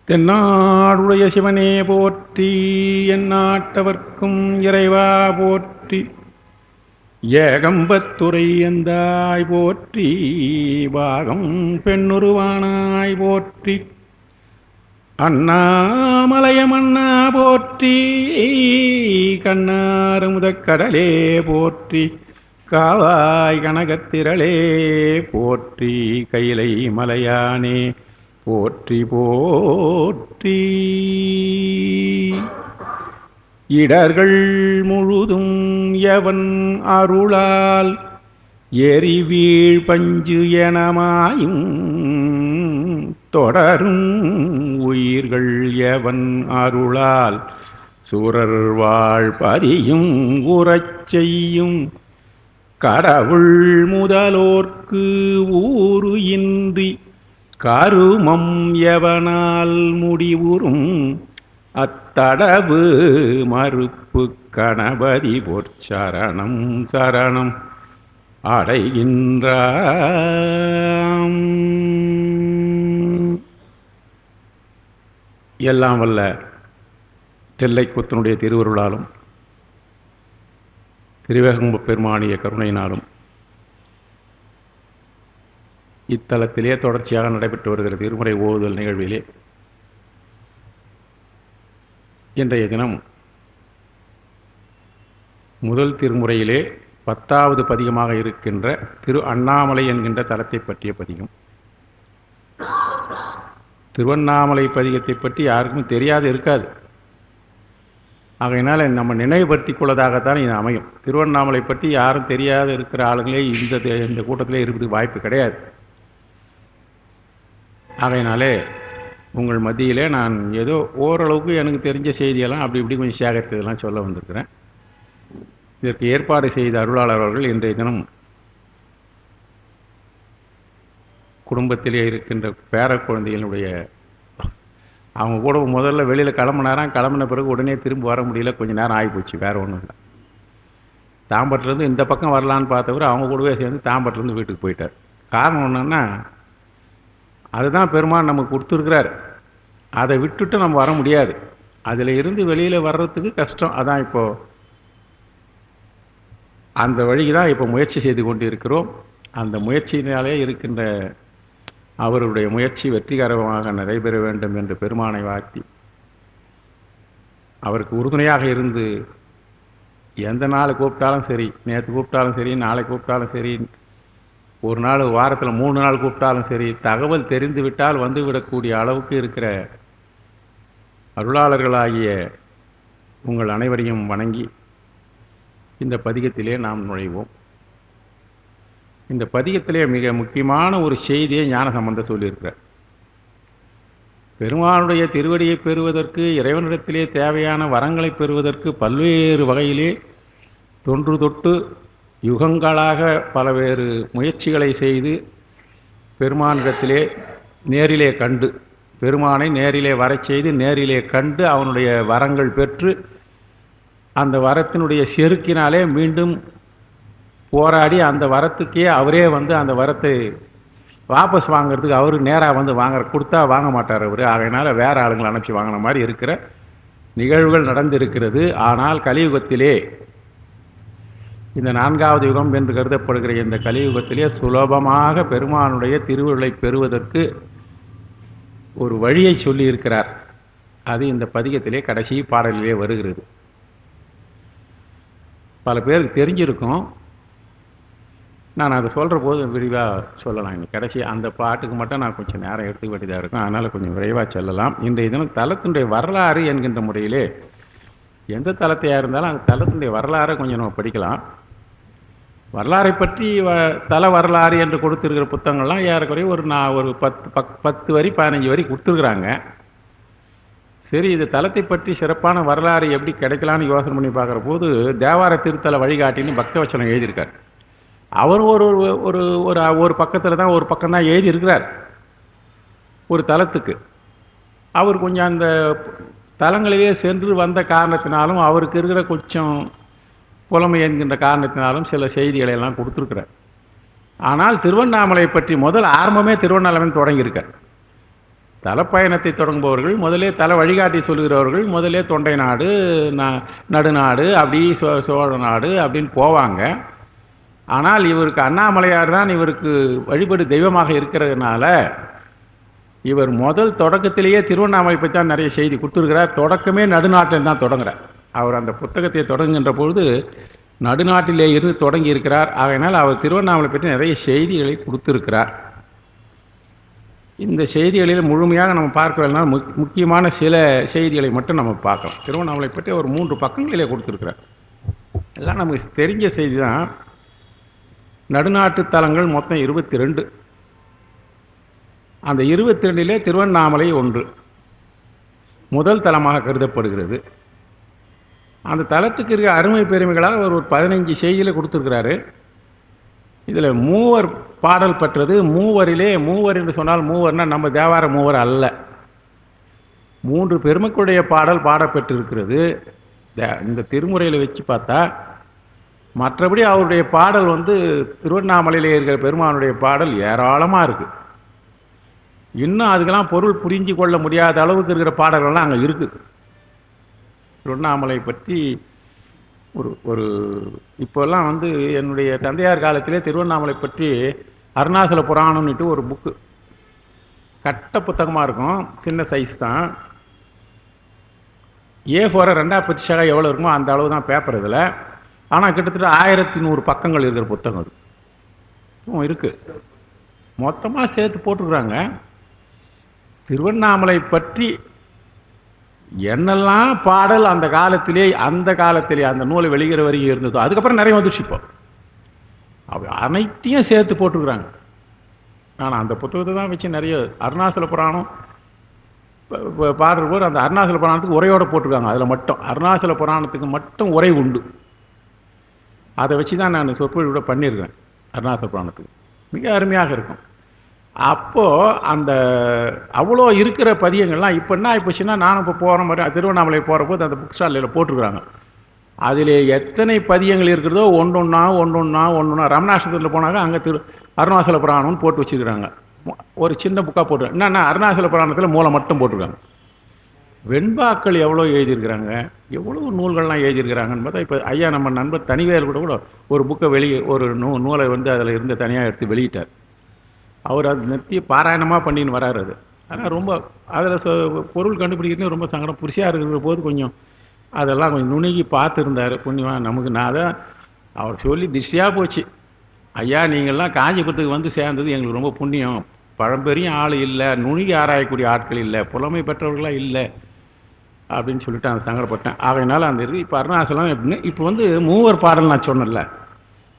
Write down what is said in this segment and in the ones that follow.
தென்னாடுடைய சிவனே போற்றி, எந்நாட்டவர்க்கும் இறைவா போற்றி, ஏகம்பத்துரை எந்தாய் போற்றி, பாகம் பெண்ணுருவானாய் போற்றி, அண்ணாமலையமண்ணா போற்றி, கண்ணாரமுதக்கடலே போற்றி, காவாய் கனகத்திரளே போற்றி, கைலை மலையானே போற்றி போற்றி. இடர்கள் முழுதும் எவன் அருளால் எரிவீழ் பஞ்சு எனமாயும் தொடரும் உயிர்கள் எவன் அருளால் சூரர் வாழ்பதியும் உறச் செய்யும் கடவுள் முதலோர்க்கு ஊறு இன்றி கருமம் எவனால் முடிவுறும் அத்தடவு மறுப்பு கணபதி பொற்சரணம் சரணம் அடைகின்றாம். எல்லாம் வல்ல தில்லைக்கூத்தனுடைய திருவருளாலும் திருவேகம்ப பெருமானிய கருணையினாலும் இத்தலத்திலே தொடர்ச்சியாக நடைபெற்று வருகிற திருமுறை ஓதுதல் நிகழ்விலே இன்றைய தினம் முதல் திருமுறையிலே 10வது பதிகமாக இருக்கின்ற திரு அண்ணாமலை என்கின்ற தலத்தை பற்றிய பதிகம். திருவண்ணாமலை பதிகத்தை பற்றி யாருக்கும் தெரியாது இருக்காது. ஆகையினால் நம்ம நினைவுபடுத்திக் கொள்ளதாகத்தான் இது அமையும். திருவண்ணாமலை பற்றி யாரும் தெரியாது இருக்கிற ஆளுங்களே இந்த கூட்டத்திலே இருக்கிறதுக்கு வாய்ப்பு கிடையாது. ஆகையினாலே உங்கள் மத்தியிலே நான் ஏதோ ஓரளவுக்கு எனக்கு தெரிஞ்ச செய்தியெல்லாம் அப்படி இப்படி கொஞ்சம் சேகரித்ததெல்லாம் சொல்ல வந்திருக்கிறேன். இதற்கு ஏற்பாடு செய்த அருளாளர் அவர்கள் இன்றைய தினம் குடும்பத்திலே இருக்கின்ற பேர குழந்தைகளுடைய அவங்க கூட முதல்ல வெளியில் கிளம்பின பிறகு உடனே திரும்ப வர முடியல, கொஞ்சம் நேரம் ஆகிப்போச்சு. வேறு ஒன்றும் இல்லை. தாம்பரத்துலேருந்து இந்த பக்கம் வரலான்னு பார்த்தவர் அவங்க கூடவே சேர்ந்து தாம்பரத்துலேருந்து வீட்டுக்கு போயிட்டார். காரணம் என்னன்னா, அதுதான் பெருமான் நமக்கு கொடுத்துருக்கிறார். அதை விட்டுட்டு நம்ம வர முடியாது. அதில் இருந்து வெளியில் வர்றதுக்கு கஷ்டம். அதான் இப்போது அந்த வழிக்கு தான் இப்போ முயற்சி செய்து கொண்டு இருக்கிறோம். அந்த முயற்சியினாலே இருக்கின்ற அவருடைய முயற்சி வெற்றிகரமாக நடைபெற வேண்டும் என்று பெருமானை வாழ்த்தி அவருக்கு உறுதுணையாக இருந்து எந்த நாள் கூப்பிட்டாலும் சரி, நேற்று கூப்பிட்டாலும் சரி, நாளை கூப்பிட்டாலும் சரி, ஒரு நாள் வாரத்தில் 3 நாள் கூப்பிட்டாலும் சரி, தகவல் தெரிந்து விட்டால் வந்துவிடக்கூடிய அளவுக்கு இருக்கிற அருளாளர்களாகிய உங்கள் அனைவரையும் வணங்கி இந்த பதிகத்திலே நாம் நுழைவோம். இந்த பதிகத்திலே மிக முக்கியமான ஒரு செய்தியை ஞானசம்பந்தர் சொல்லியிருக்கிறார். பெருமானுடைய திருவடியை பெறுவதற்கு, இறைவனிடத்திலே தேவையான வரங்களை பெறுவதற்கு பல்வேறு வகையிலே தொன்று தொட்டு யுகங்களாக பலவேறு முயற்சிகளை செய்து பெருமானிடத்திலே நேரிலே கண்டு, பெருமானை நேரிலே வரச் செய்து நேரிலே கண்டு அவனுடைய வரங்கள் பெற்று அந்த வரத்தினுடைய செருக்கினாலே மீண்டும் போராடி அந்த வரத்துக்கே அவரே வந்து அந்த வரத்தை வாபஸ் வாங்கிறதுக்கு அவர் நேராக வந்து கொடுத்தா வாங்க மாட்டார் அவர். ஆகையினால வேறு ஆளுங்களை அனுப்பிச்சி வாங்கின மாதிரி இருக்கிற நிகழ்வுகள் நடந்திருக்கிறது. ஆனால் கலியுகத்திலே, இந்த 4வது யுகம் என்று கருதப்படுகிற இந்த கலியுகத்திலே சுலபமாக பெருமானுடைய திருவருளை பெறுவதற்கு ஒரு வழியை சொல்லியிருக்கிறார். அது இந்த பதிகத்திலே கடைசி பாடலிலே வருகிறது. பல பேருக்கு தெரிஞ்சிருக்கும். நான் அதை சொல்கிற போது விரிவாக சொல்லலாம். இன்னைக்கு கடைசி அந்த பாட்டுக்கு மட்டும் நான் கொஞ்சம் நேரம் எடுத்துக்க வேண்டியதாக இருக்கும். அதனால் கொஞ்சம் விரைவாக செல்லலாம். இன்றைய தினம் தலத்தினுடைய வரலாறு என்கின்ற முறையிலே எந்த தலத்தையாக இருந்தாலும் அந்த தலத்தினுடைய வரலாறை கொஞ்சம் நம்ம படிக்கலாம். வரலாறை பற்றி தல வரலாறு என்று கொடுத்துருக்கிற புத்தகங்கள்லாம் ஏறக்குறைய ஒரு 10 வரி 15 வரி கொடுத்துருக்குறாங்க. சரி, இது தலத்தை பற்றி சிறப்பான வரலாறு எப்படி கிடைக்கலான்னு யோசனை பண்ணி பார்க்குற போது தேவார திருத்தல வழிகாட்டின்னு பக்தவச்சனம் எழுதியிருக்கார். அவர் ஒரு பக்கத்தில் தான், ஒரு பக்கம்தான் எழுதியிருக்கிறார் ஒரு தலத்துக்கு. அவர் கொஞ்சம் அந்த தலங்களிலே சென்று வந்த காரணத்தினாலும் அவருக்கு இருக்கிற கொஞ்சம் புலமை என்கின்ற காரணத்தினாலும் சில செய்திகளை எல்லாம் கொடுத்துருக்கிறார். ஆனால் திருவண்ணாமலை பற்றி முதல் ஆரம்பமே திருவண்ணாமலை தொடங்கியிருக்கார். தலப்பயணத்தை தொடங்குபவர்கள் முதலே தல வழிகாட்டி சொல்கிறவர்கள் முதலே தொண்டை நாடு, நடுநாடு, அப்படி சோழ நாடு அப்படின்னு போவாங்க. ஆனால் இவருக்கு அண்ணாமலையார் தான் இவருக்கு வழிபடு தெய்வமாக இருக்கிறதுனால இவர் முதல் தொடக்கத்திலேயே திருவண்ணாமலை பற்றி தான் நிறைய செய்தி கொடுத்துருக்கிறார். தொடக்கமே நடுநாட்டில் தான் தொடங்குறார். அவர் அந்த புத்தகத்தை தொடங்குகின்ற பொழுது நடுநாட்டிலே இருந்து தொடங்கி இருக்கிறார். ஆகையினால் அவர் திருவண்ணாமலை பற்றி நிறைய செய்திகளை கொடுத்துருக்கிறார். இந்த செய்திகளில் முழுமையாக நம்ம பார்க்க வேண்டாம், முக்கியமான சில செய்திகளை மட்டும் நம்ம பார்க்கலாம். திருவண்ணாமலை பற்றி ஒரு 3 பக்கங்களிலே கொடுத்துருக்கிறார். எல்லாம் நமக்கு தெரிஞ்ச செய்தி தான். நடுநாட்டு தலங்கள் மொத்தம் 22. அந்த 22லே திருவண்ணாமலை ஒன்று முதல் தலமாக கருதப்படுகிறது. அந்த தலத்துக்கு இருக்க அருமை பெருமைகளாக ஒரு 15 செய்தியில் கொடுத்துருக்கிறாரு. இதில் மூவர் பாடல் பெற்றது. மூவரிலே மூவர் என்று சொன்னால் மூவர்னா நம்ம தேவார மூவர் அல்ல. 3 பெருமக்களுடைய பாடல் பாடப்பெற்றிருக்கிறது. இந்த திருமுறையில் வச்சு பார்த்தா மற்றபடி அவருடைய பாடல் திருவண்ணாமலையில் இருக்கிற பெருமானுடைய பாடல் ஏராளமாக இருக்குது. இன்னும் அதுக்கெல்லாம் பொருள் புரிஞ்சு கொள்ள முடியாத அளவுக்கு இருக்கிற பாடல்கள்லாம் அங்கே இருக்குது. திருவண்ணாமலை பற்றி ஒரு இப்போல்லாம் என்னுடைய தந்தையார் காலத்திலே திருவண்ணாமலை பற்றி அருணாசல புராணம்னுட்டு ஒரு புக்கு, கட்ட புத்தகமாக இருக்கும், சின்ன சைஸ் தான். A4 2 பரிசாக எவ்வளோ இருக்குமோ அந்த அளவு தான் பேப்பர் இதில். ஆனால் கிட்டத்தட்ட 1100 பக்கங்கள் இருக்கிற புத்தகம் அது இருக்குது. மொத்தமாக சேர்த்து போட்டுருக்குறாங்க. திருவண்ணாமலை பற்றி என்னெல்லாம் பாடல் அந்த காலத்திலே அந்த நூலை வெளியிற வரைக்கும் இருந்ததோ, அதுக்கப்புறம் நிறைய வந்துடுச்சு. இப்போ அனைத்தையும் சேர்த்து போட்டுருக்குறாங்க. ஆனால் அந்த புத்தகத்தை தான் வச்சு நிறைய அருணாசல புராணம் பாடுற போது அந்த அருணாசல புராணத்துக்கு உரையோடு போட்டிருக்காங்க. அதில் மட்டும் அருணாசல புராணத்துக்கு மட்டும் உரை உண்டு. அதை வச்சு தான் நான் சொற்பொழிவோட பண்ணியிருக்கேன். அருணாசல புராணத்துக்கு மிக அருமையாக இருக்கும். அப்போது அந்த அவ்வளோ இருக்கிற பதியங்கள்லாம் இப்போ என்ன ஆகிப்போச்சுன்னா, நானும் இப்போ போகிற மாதிரி திருவண்ணாமலை போகிற போது அந்த புக் ஸ்டாலில் போட்டிருக்கிறாங்க. அதில் எத்தனை பதியங்கள் இருக்கிறதோ ஒன்றொன்னா ரமணாசத்தில் போனாங்க அங்கே அருணாசல புராணம்னு போட்டு வச்சுருக்கிறாங்க. ஒரு சின்ன புக்காக போட்டு என்னன்னா அருணாசல புராணத்தில் மூலம் மட்டும் போட்டிருக்காங்க. வெண்பாக்கள் எவ்வளோ எழுதியிருக்கிறாங்க, எவ்வளோ நூல்கள்லாம் எழுதியிருக்கிறாங்கன்னு பார்த்தா, இப்போ ஐயா நம்ம நண்பர் தனிவேல் கூட ஒரு புக்கை ஒரு நூலை அதில் இருந்து தனியாக எடுத்து வெளியிட்டார். அவர் அது நிறுத்தி பாராயணமாக பண்ணின்னு வராரு. அது ஆனால் ரொம்ப அதில் பொருள் கண்டுபிடிக்கிறது ரொம்ப சங்கடம். புரிசியாக இருக்கிற போது கொஞ்சம் அதெல்லாம் கொஞ்சம் நுணுகி பார்த்துருந்தார். புண்ணியமாக நமக்கு நான் தான் அவர் சொல்லி திருஷ்டியாக போச்சு. ஐயா நீங்கள்லாம் காஞ்சிபுரத்துக்கு சேர்ந்தது எங்களுக்கு ரொம்ப புண்ணியம். பழம்பெரிய ஆள் இல்லை, நுணுகி ஆராயக்கூடிய ஆட்கள் இல்லை, புலமை பெற்றவர்களாக இல்லை அப்படின்னு சொல்லிட்டு அந்த சங்கடப்பட்டேன். ஆகையினால அந்த இருக்குது. இப்போ அருணாசலம் எப்படின்னு இப்போ மூவர் பாடல் நான் சொன்னேன்ல,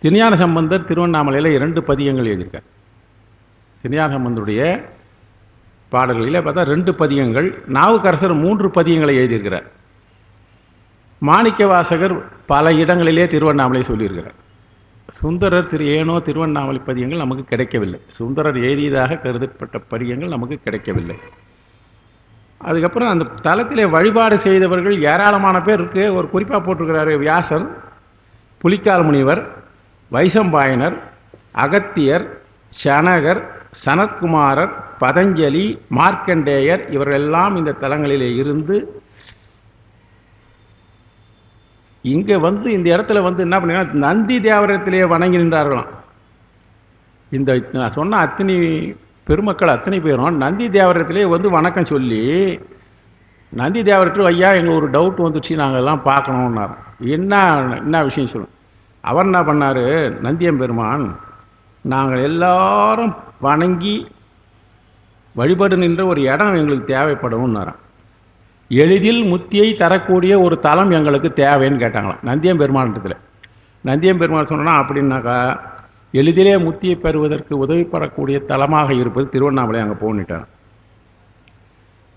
திருஞான சம்பந்தர் திருவண்ணாமலையில் 2 பதியங்கள் எழுதியிருக்கார். திருஞான சம்பந்தருடைய பாடல்களில் பார்த்தா 2 பதியங்கள், நாவுக்கரசர் 3 பதியங்களை எழுதியிருக்கிறார். மாணிக்க வாசகர் பல இடங்களிலே திருவண்ணாமலை சொல்லியிருக்கிறார். சுந்தரர் திருவண்ணாமலை பதியங்கள் நமக்கு கிடைக்கவில்லை. சுந்தரர் எழுதியதாக கருதப்பட்ட பதியங்கள் நமக்கு கிடைக்கவில்லை. அதுக்கப்புறம் அந்த தலத்திலே வழிபாடு செய்தவர்கள் ஏராளமான பேர் இருக்கு. ஒரு குறிப்பாக போட்டிருக்கிறாரு வியாசர், புலிக்கால் முனிவர், வைசம்பாயனர், அகத்தியர், சனகர், சனத்குமாரர், பதஞ்சலி, மார்க்கண்டேயர் இவரெல்லாம் இந்த தலங்களிலே இருந்து இங்கே இந்த இடத்துல என்ன பண்ணீங்கன்னா நந்தி தேவரத்திலே வணங்கி நின்றார்களாம். இந்த நான் சொன்ன அத்தனை பெருமக்கள் அத்தனை பேரும் நந்தி தேவரத்திலே வணக்கம் சொல்லி, நந்தி தேவரத்தில் ஐயா எங்கள் ஒரு டவுட் வந்துச்சு, நாங்கள் எல்லாம் பார்க்கணுன்னார். என்ன விஷயம் சொல்லணும். அவர் என்ன பண்ணார், நந்தியம்பெருமான் நாங்கள் எல்லாரும் வணங்கி வழிபடு நின்ற ஒரு இடம் எங்களுக்கு தேவைப்படும்னாராம். எளிதில் முத்தியை தரக்கூடிய ஒரு தலம் எங்களுக்கு தேவைன்னு கேட்டாங்களாம் நந்தியம்பெருமானத்தில். நந்தியம்பெருமான் சொன்னா அப்படின்னாக்கா எளிதிலே முத்தியை பெறுவதற்கு உதவிப்படக்கூடிய தலமாக இருப்பது திருவண்ணாமலை, அங்கே போனிட்டாங்க.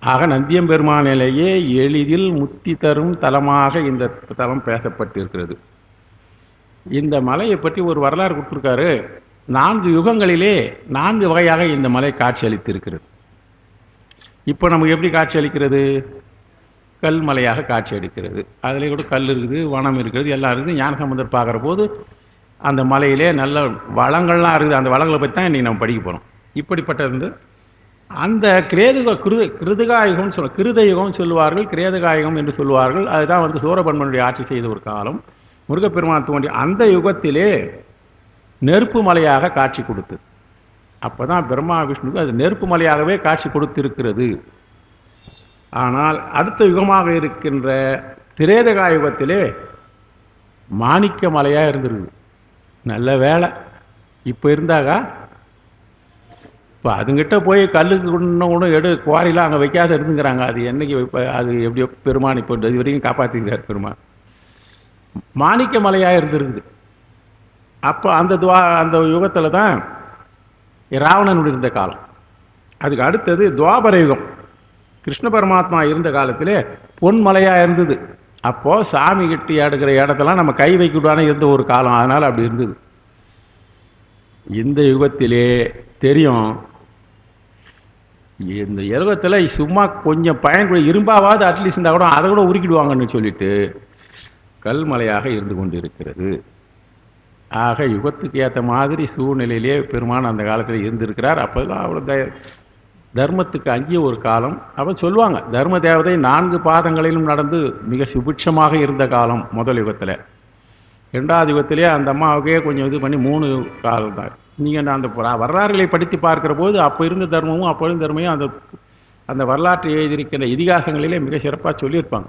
ஆக நந்தியம்பெருமானிலேயே எளிதில் முத்தி தரும் தலமாக இந்த தலம் பேசப்பட்டிருக்கிறது. இந்த மலையை பற்றி ஒரு வரலாறு கொடுத்துருக்காரு. 4 யுகங்களிலே 4 வகையாக இந்த மலை காட்சி அளித்திருக்கிறது. இப்போ நமக்கு எப்படி காட்சி அளிக்கிறது, கல் மலையாக காட்சி அளிக்கிறது. அதிலே கூட கல் இருக்குது, வனம் இருக்கிறது, எல்லாம் இருக்குது. ஞானசம்பந்தர் பார்க்குற போது அந்த மலையிலே நல்ல வளங்கள்லாம் இருக்குது. அந்த வளங்களை பற்றி தான் இன்றைக்கி நம்ம படிக்க போகிறோம். இப்படிப்பட்ட அந்த கிருதகாயுகம் கிருதயுகம் சொல்லுவார்கள், கிரேதகாயுகம் என்று சொல்லுவார்கள். அதுதான் வந்து சூரபன்மனுடைய ஆட்சி செய்த ஒரு காலம். முருகப்பெருமான் தோன்றி அந்த யுகத்திலே நெருப்பு மலையாக காட்சி கொடுத்தது. அப்போ தான் பிரம்மா விஷ்ணுக்கு அது நெருப்பு மலையாகவே காட்சி கொடுத்திருக்கிறது. ஆனால் அடுத்த யுகமாக இருக்கின்ற திரேதகா யுகத்திலே மாணிக்க மலையாக இருந்திருக்கு. நல்ல வேலை இப்போ இருந்தாக்கா, இப்போ அதுங்கிட்ட போய் கல்லுக்கு கூட குவாரிலாம் அங்கே வைக்காத இருந்துங்கிறாங்க. அது என்னைக்கு இப்போ அது எப்படியோ பெருமான் இப்போ இது வரைக்கும் காப்பாற்றிக்கிறார் பெருமான். மாணிக்க மலையாக இருந்திருக்குது. அப்போ அந்த யுகத்தில் தான் ராவணன் இருந்த காலம். அதுக்கு அடுத்தது துவாபர யுகம். கிருஷ்ண பரமாத்மா இருந்த காலத்திலே பொன்மலையாக இருந்தது. அப்போது சாமி கிட்டி அடுக்கிற இடத்தெல்லாம் நம்ம கை வைக்கிட்டானே இருந்த ஒரு காலம். அதனால் அப்படி இருந்தது. இந்த யுகத்திலே தெரியும், இந்த யுகத்தில் சும்மா கொஞ்சம் இரும்பாவது அட்லீஸ்ட் இருந்தால் கூட அதை கூட உருக்கிடுவாங்கன்னு சொல்லிட்டு கல்மலையாக இருந்து கொண்டு இருக்கிறது. ஆக யுகத்துக்கு ஏற்ற மாதிரி சூழ்நிலையிலே பெருமான் அந்த காலத்தில் இருந்திருக்கிறார். அப்போதான் அவ்வளோ தர்மத்துக்கு அஞ்சிய ஒரு காலம். அப்போ சொல்லுவாங்க, தர்ம தேவதை 4 பாதங்களிலும் நடந்து மிக சுபிட்சமாக இருந்த காலம் முதல் யுகத்தில். 2வது யுகத்திலே அந்த அம்மாவுக்கே கொஞ்சம் இது பண்ணி 3 காலம் தான். நீங்கள் அந்த வரலாறுகளை படித்து பார்க்கிற போது அப்போ இருந்த தர்மமும் அப்போ இருந்த தர்மையும் அந்த வரலாற்றை எழுதியிருக்கிற இதிகாசங்களிலே மிக சிறப்பாக சொல்லியிருப்பாங்க.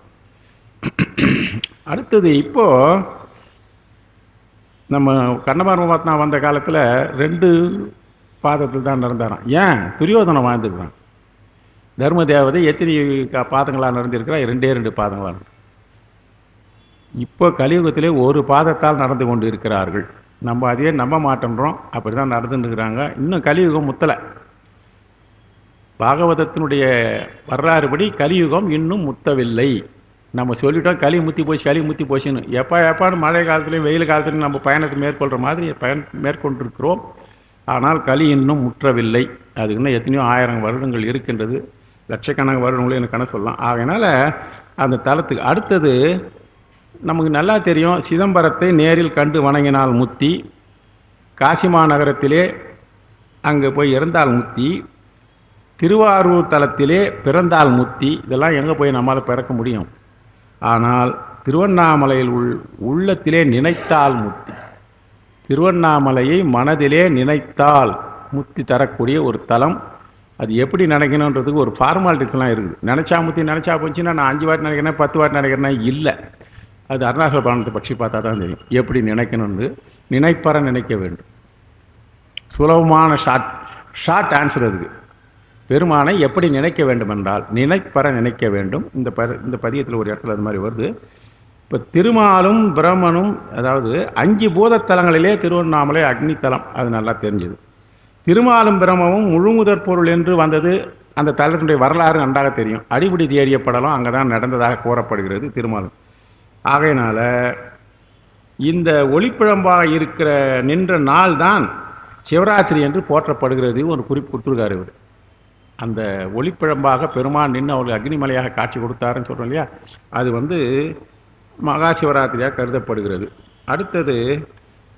அடுத்தது இப்போது நம்ம கண்ணபரமாத்மா வந்த காலத்தில் 2 பாதத்தில் தான் நடந்தாராம். ஏன் துரியோதனம் வாழ்ந்துருக்கான். தர்ம தேவதை எத்தனை பாதங்களாக நடந்திருக்கிறா? 2 பாதங்களாக. இப்போ கலியுகத்திலே 1 பாதத்தால் நடந்து கொண்டு இருக்கிறார்கள். நம்ம அதையே நம்ப மாட்டேன்றோம். அப்படி தான் நடந்துட்டு இருக்கிறாங்க. இன்னும் கலியுகம் முத்தலை. பாகவதத்தினுடைய வரலாறுபடி கலியுகம் இன்னும் முத்தவில்லை. நம்ம சொல்லிட்டோம் களி முத்தி போச்சுன்னு. எப்பான்னு மழை காலத்துலேயும் வெயில் காலத்துலையும் நம்ம பயணத்தை மேற்கொள்கிற மாதிரி மேற்கொண்டிருக்கிறோம். ஆனால் களி இன்னும் முற்றவில்லை. அதுக்கு இன்னும் எத்தனையோ 1000 வருடங்கள் இருக்கின்றது. லட்சக்கணக்கான வருடங்களும் எனக்கு கணக்கு சொல்லலாம். ஆகையினால அந்த தலத்துக்கு அடுத்தது நமக்கு நல்லா தெரியும், சிதம்பரத்தை நேரில் கண்டு வணங்கினால் முத்தி, காசி மாநகரத்திலே அங்கே போய் இறந்தால் முத்தி, திருவாரூர் தலத்திலே பிறந்தால் முத்தி. இதெல்லாம் எங்கே போய் நம்மளால் பிறக்க முடியும்? ஆனால் திருவண்ணாமலையில் உள்ளத்திலே நினைத்தால் முத்தி. திருவண்ணாமலையை மனதிலே நினைத்தால் முத்தி தரக்கூடிய ஒரு தலம். அது எப்படி நினைக்கணுன்றதுக்கு ஒரு ஃபார்மாலிட்டிஸ்லாம் இருக்குது. நினச்சா போச்சுன்னா நான் 5 வாட்டி நினைக்கிறேன், 10 வாட்டி நினைக்கிறேன்னா இல்லை. அது அருணாசல புராணத்தை பற்றி பார்த்தா தான் தெரியும் எப்படி நினைக்கணும்னு. நினைப்பற நினைக்க வேண்டும். சுலபமான ஷார்ட் ஆன்சர் அதுக்கு. பெருமானை எப்படி நினைக்க வேண்டும் என்றால் நினைப்பற நினைக்க வேண்டும். இந்த பதியத்தில் ஒரு இடத்துல அது மாதிரி வருது. இப்போ திருமாலும் பிரம்மனும், அதாவது 5 பூதத்தலங்களிலே திருவண்ணாமலை அக்னித்தலம். அது நல்லா தெரிஞ்சது. திருமாலும் பிரம்மமும் முழுமுதற் பொருள் என்று வந்தது. அந்த தலத்தினுடைய வரலாறு நன்றாக தெரியும். அடிபடி தேடிய படலம் அங்கே தான் நடந்ததாக கூறப்படுகிறது திருமாலும். ஆகையினால இந்த ஒளிப்பிழம்பாக இருக்கிற நின்ற நாள் தான் சிவராத்திரி என்று போற்றப்படுகிறது. ஒரு குறிப்பு கொடுத்துருக்காரு இவர். அந்த ஒளிப்பிழம்பாக பெருமான் நின்று அவர்களுக்கு அக்னிமலையாக காட்சி கொடுத்தாருன்னு சொல்கிறோம் இல்லையா, அது மகா சிவராத்திரியாக கருதப்படுகிறது. அடுத்தது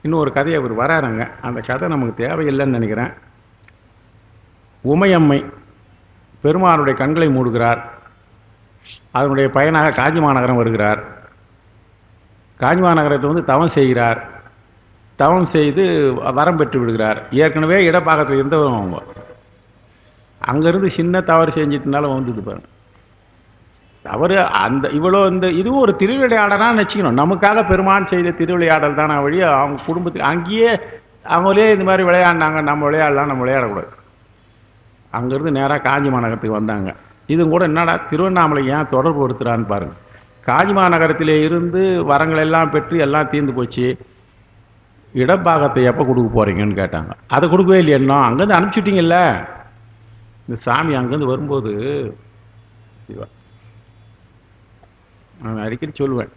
இன்னொரு கதையை அவர் வராருங்க. அந்த கதை நமக்கு தேவையில்லைன்னு நினைக்கிறேன். உமையம்மை பெருமானுடைய கண்களை மூடுகிறார். அதனுடைய பயனாக காஞ்சி மாநகரம் வருகிறார். காஞ்சி மாநகரத்தை தவம் செய்கிறார். தவம் செய்து வரம் பெற்று விடுகிறார். ஏற்கனவே இடப்பாகத்தில் இருந்தவங்க அவங்க. அங்கேருந்து சின்ன தவறு செஞ்சிட்டனால வந்தது பாருங்க. தவறு இதுவும் ஒரு திருவிளையாடலாக நினச்சிக்கணும். நமக்காக பெருமான் செய்த திருவிளையாடல் தானே வழி. அவங்க குடும்பத்தில் அங்கேயே அவங்களே இந்த மாதிரி விளையாடினாங்க. நம்ம விளையாடலாம், நம்ம விளையாடக்கூடாது. அங்கேருந்து நேராக காஞ்சி மாநகரத்துக்கு வந்தாங்க. இதுவும் கூட என்னடா திருவண்ணாமலை ஏன் தொடர்பு படுத்துகிறான்னு பாருங்கள். காஞ்சி மாநகரத்திலே இருந்து வரங்கள் எல்லாம் பெற்று எல்லாம் தீர்ந்து போச்சு. இடப்பாகத்தை எப்போ கொடுக்க போகிறீங்கன்னு கேட்டாங்க. அதை கொடுக்கவே இல்லை. என்ன அங்கேருந்து அனுப்பிச்சுட்டிங்கல்ல. இந்த சாமி அங்கேருந்து வரும்போது நான் அடிக்கடி சொல்லுவேன்,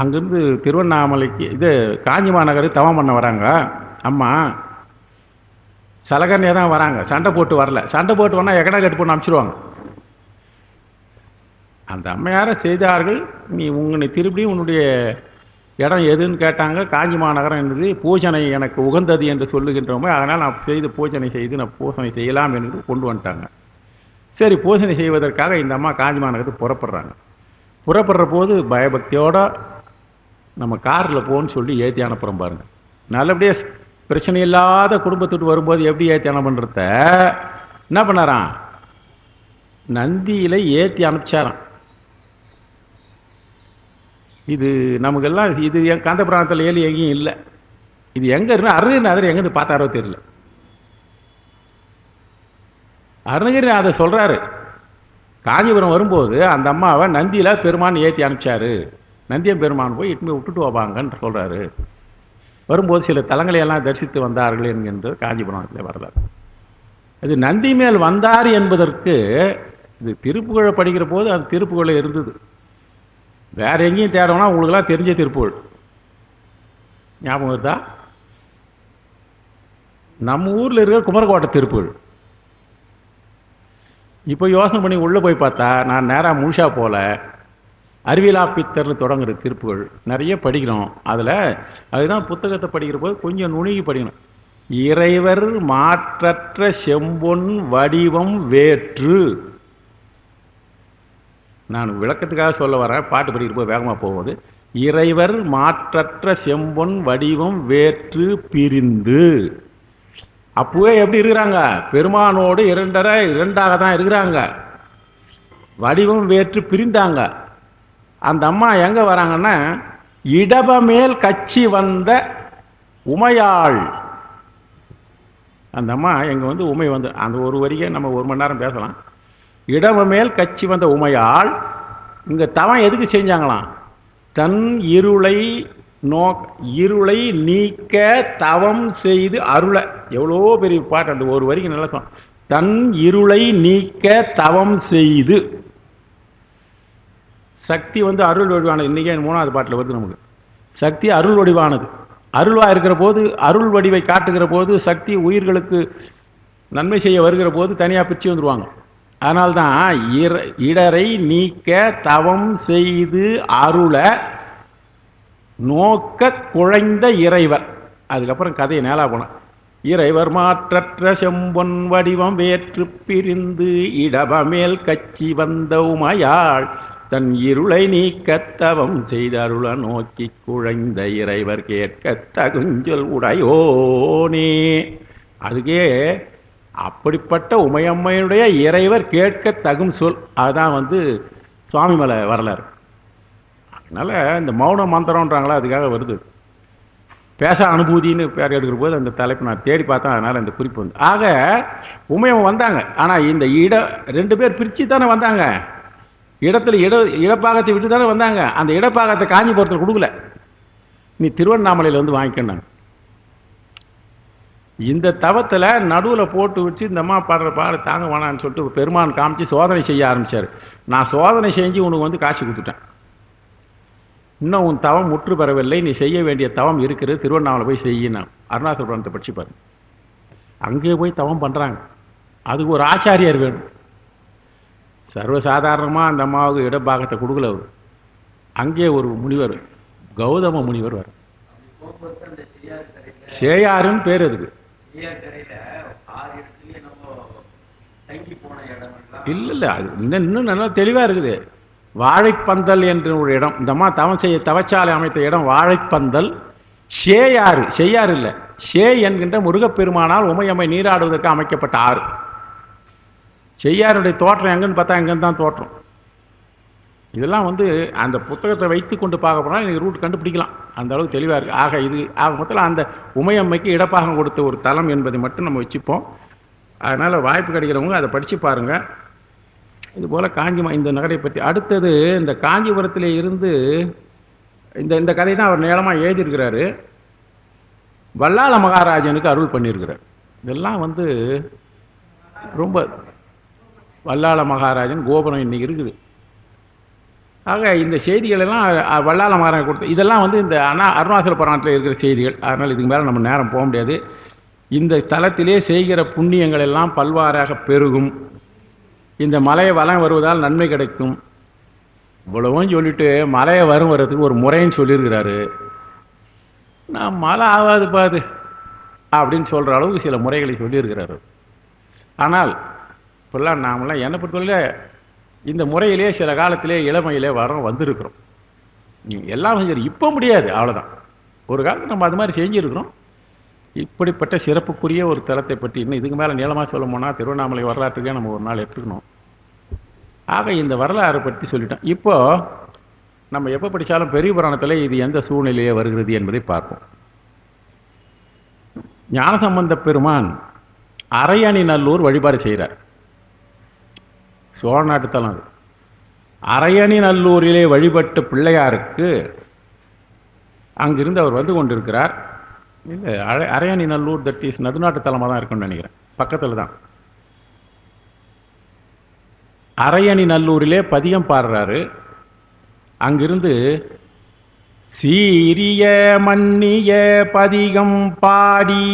அங்கேருந்து திருவண்ணாமலைக்கு காஞ்சி மாநகருக்கு தவம் பண்ண வராங்க. அம்மா சலகர்ணியாக தான் வராங்க. சண்டை போட்டு வரல. சண்டை போட்டு வரனா எக்கடா கட்டு போட்டு அனுப்பிச்சிடுவாங்க. அந்த அம்மையாரை செய்தார்கள். நீ திருப்பியும் உன்னுடைய இடம் எதுன்னு கேட்டாங்க. காஞ்சி மாநகரம் என்பது பூஜனை எனக்கு உகந்தது என்று சொல்லுகின்றோமே, அதனால் நான் பூஜனை செய்து நான் பூசனை செய்யலாம் என்று கொண்டு வந்துட்டாங்க. சரி, பூசனை செய்வதற்காக இந்த அம்மா காஞ்சி மாநகரத்துக்கு புறப்படுறாங்க. புறப்படுற போது பயபக்தியோட நம்ம காரில் போகணுன்னு சொல்லி ஏற்றி அனுப்புகிறோம் பாருங்க. நல்லபடியாக பிரச்சனை இல்லாத குடும்பத்துட்டு வரும்போது எப்படி ஏற்றி அனுப்புன்றத என்ன பண்ணாராம், நந்தியில் ஏற்றி அனுப்பிச்சாராம். இது நமக்கெல்லாம் இது என் காந்த புராணத்தில் ஏழு எங்கேயும் இல்லை. இது எங்கே இருக்குன்னா அருணகிரிநாதர் எங்கேருந்து பார்த்தாரோ தெரியல. அருணகிரிநாதர் சொல்கிறாரு, காஞ்சிபுரம் வரும்போது அந்த அம்மாவை நந்தியில் பெருமான் ஏற்றி அனுப்பிச்சாரு. நந்தியம் பெருமான் போய் இட்டுமே விட்டுட்டு வாங்கன்னு சொல்கிறாரு. வரும்போது சில தலங்களையெல்லாம் தரிசித்து வந்தார்கள் என்கின்ற காஞ்சிபுரத்தில் வரலாறு. அது நந்தி மேல் வந்தார் என்பதற்கு இது திருப்புகழை படிக்கிற போது அது திருப்புகழை இருந்தது. வேற எங்கேயும் தேடணும்னா உங்களுக்கெல்லாம் தெரிஞ்ச திருப்புகழ் ஞாபகம் வருதா? நம்ம ஊரில் இருக்கிற குமரகோட்டை திருப்புகழ். இப்போ யோசனை பண்ணி உள்ளே போய் பார்த்தா, நான் நேராக முழுஷா போல அறிவியலாப்பித்தர்னு தொடங்குற திருப்புகழ் நிறைய படிக்கிறோம். அதில் அதுதான் புத்தகத்தை படிக்கிற போது கொஞ்சம் நுணுகி படிக்கணும். இறைவர் மாற்றற்ற செம்பொன் வடிவம் வேற்று. நான் விளக்கத்துக்காக சொல்ல வரேன், பாட்டு படிக்கிற போது வேகமாக போகும்போது. இறைவர் மாற்றற்ற செம்பொன் வடிவம் வேற்று பிரிந்து. அப்பவே எப்படி இருக்கிறாங்க, பெருமானோடு இரண்டாக தான் இருக்கிறாங்க. வடிவம் வேற்று பிரிந்தாங்க. அந்த அம்மா எங்கே வராங்கன்னா, இடபமேல் கச்சி வந்த உமையாள். அந்த அம்மா எங்கே வந்து உமை வந்து அந்த ஒரு வரியை நம்ம 1 மணி நேரம் பேசலாம். இடபமேல் கச்சி வந்த உமையாள் இங்கே தவம் எதுக்கு செஞ்சாங்களாம், தன் இருளை நீக்க தவம் செய்து அருள. எவ்வளோ பெரிய பாட்டு, அந்த ஒரு வரிக்கு நல்லா சொன்ன. தன் இருளை நீக்க தவம் செய்து. சக்தி வந்து அருள் வடிவானது. இன்றைக்கே 3வது பாட்டில் வருது நமக்கு. சக்தி அருள் வடிவானது. அருள்வாக இருக்கிற போது, அருள் வடிவை காட்டுகிற போது சக்தி உயிர்களுக்கு நன்மை செய்ய வருகிற போது தனியாக பிரித்து வந்துடுவாங்க. அதனால்தான் இடரை நீக்க தவம் செய்து அருள நோக்க குழைந்த இறைவர். அதுக்கப்புறம் கதையை நேலா போனோம். இறைவர் மாற்றற்ற செம்பொன் வடிவம் வேற்று பிரிந்து இடபமேல் கச்சி வந்த உமையாள் தன் இருளை நீக்கத்தவம் செய்த அருள நோக்கி குழைந்த இறைவர் கேட்க தகுஞ்சொல் உடையோனே. அதுக்கே அப்படிப்பட்ட உமையம்மையுடைய இறைவர் கேட்க தகும் சொல். அதுதான் வந்து சுவாமி மலை வரலாறு. அதனால் இந்த மௌன மந்திரம்ன்றாங்களா, அதுக்காக வருது. பேச அனுபூதின்னு பேர் எடுக்கிற போது அந்த தலைப்பு நான் தேடி பார்த்தேன். அதனால் அந்த குறிப்பு வந்து ஆக உமையம்மை வந்தாங்க. ஆனால் இந்த 2 பேர் பிரித்து தானே வந்தாங்க. இடத்துல இடப்பாகத்தை விட்டு தானே வந்தாங்க. அந்த இடப்பாகத்தை காஞ்சிபுரத்தில் கொடுக்கல, நீ திருவண்ணாமலையில் வந்து வாங்கிக்கணும். இந்த தவத்தில் நடுவில் போட்டு வச்சு இந்த அம்மா பாடுற பாடு தாங்க வேணான்னு சொல்லிட்டு பெருமான் காமிச்சு சோதனை செய்ய ஆரம்பித்தார். நான் சோதனை செஞ்சு உனக்கு வந்து காட்சி கொடுத்துட்டேன். இன்னும் உன் தவம் முற்று பெறவில்லை, நீ செய்ய வேண்டிய தவம் இருக்கிறது, திருவண்ணாமலை போய் செய்யினா. அருணாச்சல புராணத்தை படிச்சு பாருங்க. அங்கே போய் தவம் பண்ணுறாங்க. அதுக்கு ஒரு ஆச்சாரியார் வேணும். சர்வசாதாரணமாக அந்த அம்மாவுக்கு இடப்பாகத்தை கொடுக்கல. அவர் அங்கே ஒரு முனிவர், கௌதம முனிவர் வரும். சேயாருன்னு பேர். அதுக்கு இல்லை அது இன்னும் நல்லா தெளிவாக இருக்குது. வாழைப்பந்தல் என்ற ஒரு இடம். இந்த அம்மா தவச்சாலை அமைத்த இடம் வாழைப்பந்தல். சேயாறு, செய்யாறு இல்லை, ஷே என்கின்ற முருகப்பெருமானால் உமையம்மை நீராடுவதற்கு அமைக்கப்பட்ட ஆறு. செய்யாருடைய தோற்றம் எங்கன்னு பார்த்தா எங்கன்னு தான் தோற்றம். இதெல்லாம் வந்து அந்த புத்தகத்தை வைத்து கொண்டு பார்க்க போனால் எனக்கு ரூட் கண்டுபிடிக்கலாம். அந்த அளவுக்கு தெளிவாக இருக்குது. ஆக மொத்தத்தில் அந்த உமையம்மைக்கு இடப்பாகம் கொடுத்த ஒரு தலம் என்பதை மட்டும் நம்ம வச்சுப்போம். அதனால் வாய்ப்பு கிடைக்கிறவங்க அதை படித்து பாருங்கள். இதுபோல் இந்த நகரை பற்றி அடுத்தது இந்த காஞ்சிபுரத்தில் இருந்து இந்த கதை தான் அவர் நீளமாக எழுதியிருக்கிறாரு. வல்லாள மகாராஜனுக்கு அருள் பண்ணியிருக்கிறார். இதெல்லாம் வந்து ரொம்ப வல்லாள மகாராஜன் கோபுரம் இன்னைக்கு இருக்குது. ஆக இந்த செய்திகளெல்லாம் வல்லாள மகாராஜன் கொடுத்த இதெல்லாம் வந்து இந்த அருணாச்சல புராணத்தில் இருக்கிற செய்திகள். அதனால் இதுக்கு மேலே நம்ம நேரம் போக முடியாது. இந்த தலத்திலே செய்கிற புண்ணியங்கள் எல்லாம் பல்வாறாக பெருகும். இந்த மலையை வலம் வருவதால் நன்மை கிடைக்கும். இவ்வளவும் சொல்லிட்டு மலையை வர்றதுக்கு ஒரு முறைன்னு சொல்லியிருக்கிறாரு. நான் மழை ஆகாது பாது அப்படின்னு சொல்கிற அளவுக்கு சில முறைகளை சொல்லியிருக்கிறார். ஆனால் இப்பெல்லாம் நாமெல்லாம் என்னை பொறுத்தவரையில இந்த முறையிலே சில காலத்திலே இளமையிலே வந்திருக்கிறோம். எல்லாம் செஞ்சு இப்போ முடியாது, அவ்வளோதான். ஒரு காலத்தில் நம்ம அது மாதிரி செஞ்சுருக்கிறோம். இப்படிப்பட்ட சிறப்புக்குரிய ஒரு தலத்தை பற்றி இன்னும் இதுக்கு மேலே நீளமாக சொல்ல போனால் திருவண்ணாமலை வரலாற்றுக்கே நம்ம ஒரு நாள் எடுத்துக்கணும். ஆக இந்த வரலாறை பற்றி சொல்லிட்டோம். இப்போது நம்ம எப்போ படித்தாலும் பெரிய புராணத்தில் இது எந்த சூழ்நிலையே வருகிறது என்பதை பார்ப்போம். ஞானசம்பந்த பெருமான் அரையணி நல்லூர் வழிபாடு செய்கிறார். சோழ நாட்டு தலம் அது. அரையணி நல்லூரிலே வழிபட்ட பிள்ளையாருக்கு அங்கிருந்து அவர் வந்து கொண்டிருக்கிறார். இல்லை, அரையணி நல்லூர் தட் இஸ் நடுநாட்டு தலமாக தான் இருக்குன்னு நினைக்கிறேன், பக்கத்தில் தான். அரையணி நல்லூரிலே பதிகம் பாடுறாரு. அங்கிருந்து சீரிய மன்னிய பதிகம் பாடி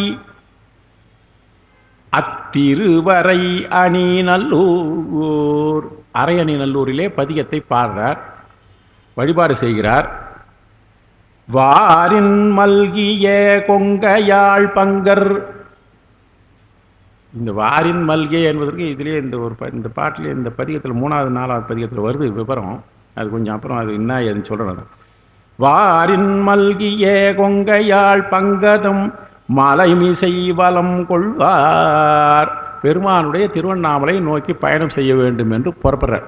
அத்திருவரை அணி நல்லூர், அரையணி நல்லூரிலே பதிகத்தை பாடுறார், வழிபாடு செய்கிறார். வாரின் மல்கிய கொங்கையாழ் பங்கர். இந்த வாரின் மல்கிய என்பதற்கு இதிலே இந்த பாட்டிலே இந்த பதிகத்தில் 3வது 4வது பதிகத்தில் வருது விவரம். அது கொஞ்சம் அப்புறம் அது என்ன ஏதுன்னு சொல்கிறேன். வாரின் மல்கிய கொங்கையாழ் பங்கதம் மலைமிசை வலம் கொள்வார். பெருமானுடைய திருவண்ணாமலை நோக்கி பயணம் செய்ய வேண்டும் என்று புறப்படுறார்.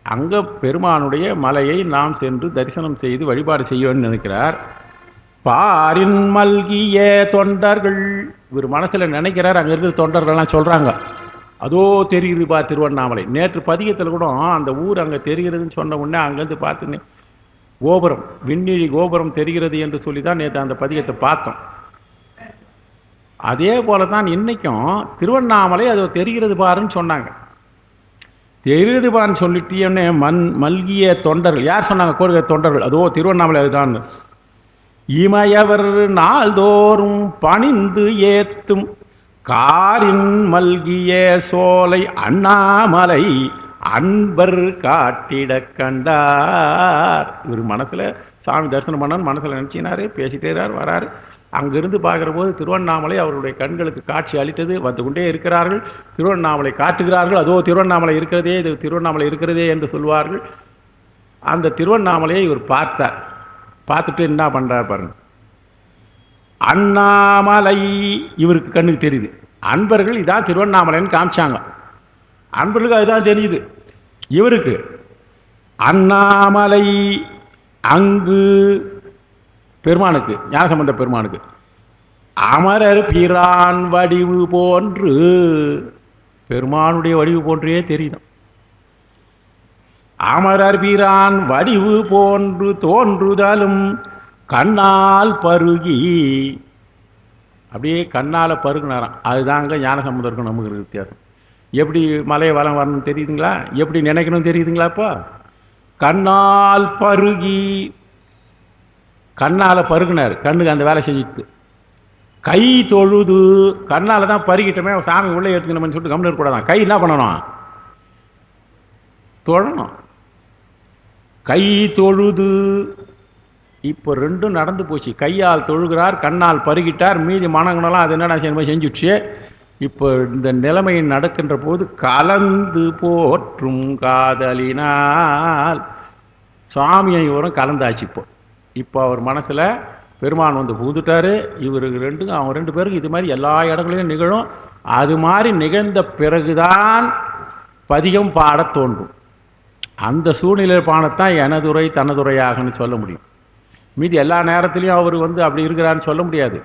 அங்கே பெருமானுடைய மலையை நாம் சென்று தரிசனம் செய்து வழிபாடு செய்யணும்னு நினைக்கிறார். பாரின் மல்கிய தொண்டர்கள், இவர் மனசில் நினைக்கிறார். அங்கே இருக்கிற தொண்டர்கள்லாம் சொல்கிறாங்க, அதோ தெரியுது பா திருவண்ணாமலை. நேற்று பதிகத்தில் கூட அந்த ஊர் அங்கே தெரிகிறதுன்னு சொன்ன உடனே அங்கேருந்து பார்த்துன்னு கோபுரம், விண்ணிழி கோபுரம் தெரிகிறது என்று சொல்லி தான் நேற்று அந்த பதிகத்தை பார்த்தோம். அதே போல தான் இன்னைக்கும் திருவண்ணாமலை அது தெரிகிறது பாருன்னு சொன்னாங்க. தெரிகிறது பாருன்னு சொல்லிட்டே மல்கிய தொண்டர்கள் யார் சொன்னாங்க? கோருகிற தொண்டர்கள், அதோ திருவண்ணாமலை அதுதான். இமயவர் நாள்தோறும் பணிந்து ஏத்தும் காரின் மல்கிய சோலை அண்ணாமலை அன்பர் காட்டிட கண்டார். இவர் மனசில் சாமி தரிசனம் பண்ணான்னு மனசில் நினச்சினாரு, பேசிட்டே வராரு. அங்கிருந்து பார்க்குற போது திருவண்ணாமலை அவருடைய கண்களுக்கு காட்சி அளித்தது. வந்து கொண்டே இருக்கிறார்கள், திருவண்ணாமலை காட்டுகிறார்கள். அதோ திருவண்ணாமலை இருக்கிறதே, இது திருவண்ணாமலை இருக்கிறதே என்று சொல்வார்கள். அந்த திருவண்ணாமலையை இவர் பார்த்தார். பார்த்துட்டு என்ன பண்ணுறார் பாருங்க. அண்ணாமலை இவருக்கு கண்ணுக்கு தெரியுது. அன்பர்கள் இதான் திருவண்ணாமலைன்னு காமிச்சாங்க. அன்பர்களுக்கு அதுதான் தெரியுது. இவருக்கு அண்ணாமலை அங்கு பெருமானுக்கு, ஞானசம்பந்த பெருமானுக்கு அமரர் பிரான் வடிவு போன்று, பெருமானுடைய வடிவு போன்றே தெரியும். அமரர் பிரான் வடிவு போன்று தோன்றுதலும் கண்ணால் பருகி, அப்படியே கண்ணால் பருகுனாராம். அதுதாங்க ஞானசம்பந்தருக்கும் நமக்கு இருக்கிற வித்தியாசம். எப்படி மலையை வளம் வரணும்னு தெரியுதுங்களா? எப்படி நினைக்கணும் தெரியுதுங்களா? இப்போ கண்ணால் பருகி, கண்ணால் பருகுனார். கண்ணுக்கு அந்த வேலை செஞ்சுட்டு கை தொழுது, கண்ணால் தான் பருகிட்டோமே சாமி உள்ளே எடுத்துக்கணும்னு சொல்லிட்டு கம்முன்னு இருக்கக்கூடாதான். கை என்ன பண்ணணும்? தொழணும். கை தொழுது, இப்போ ரெண்டும் நடந்து போச்சு. கையால் தொழுகிறார், கண்ணால் பருகிட்டார். மீதி மனங்களாம் அது என்னடா செய்யணுமோ செஞ்சுடுச்சு. இப்போ இந்த நிலைமை நடக்கின்ற போது கலந்து போற்றும் காதலினால் சாமியை இவரும் கலந்தாச்சு. இப்போ அவர் மனசில் பெருமான் வந்து புகுந்துட்டார். இவருக்கு அவங்க 2 பேருக்கு இது மாதிரி எல்லா இடங்களிலும் நிகழும். அது மாதிரி நிகழ்ந்த பிறகுதான் பதிகம் பாட தோன்றும். அந்த சூழ்நிலை பாடத்தான் எனதுரை தனதுரையாகன்னு சொல்ல முடியும். மீதி எல்லா நேரத்துலையும் அவர் வந்து அப்படி இருக்கிறான்னு சொல்ல முடியாது.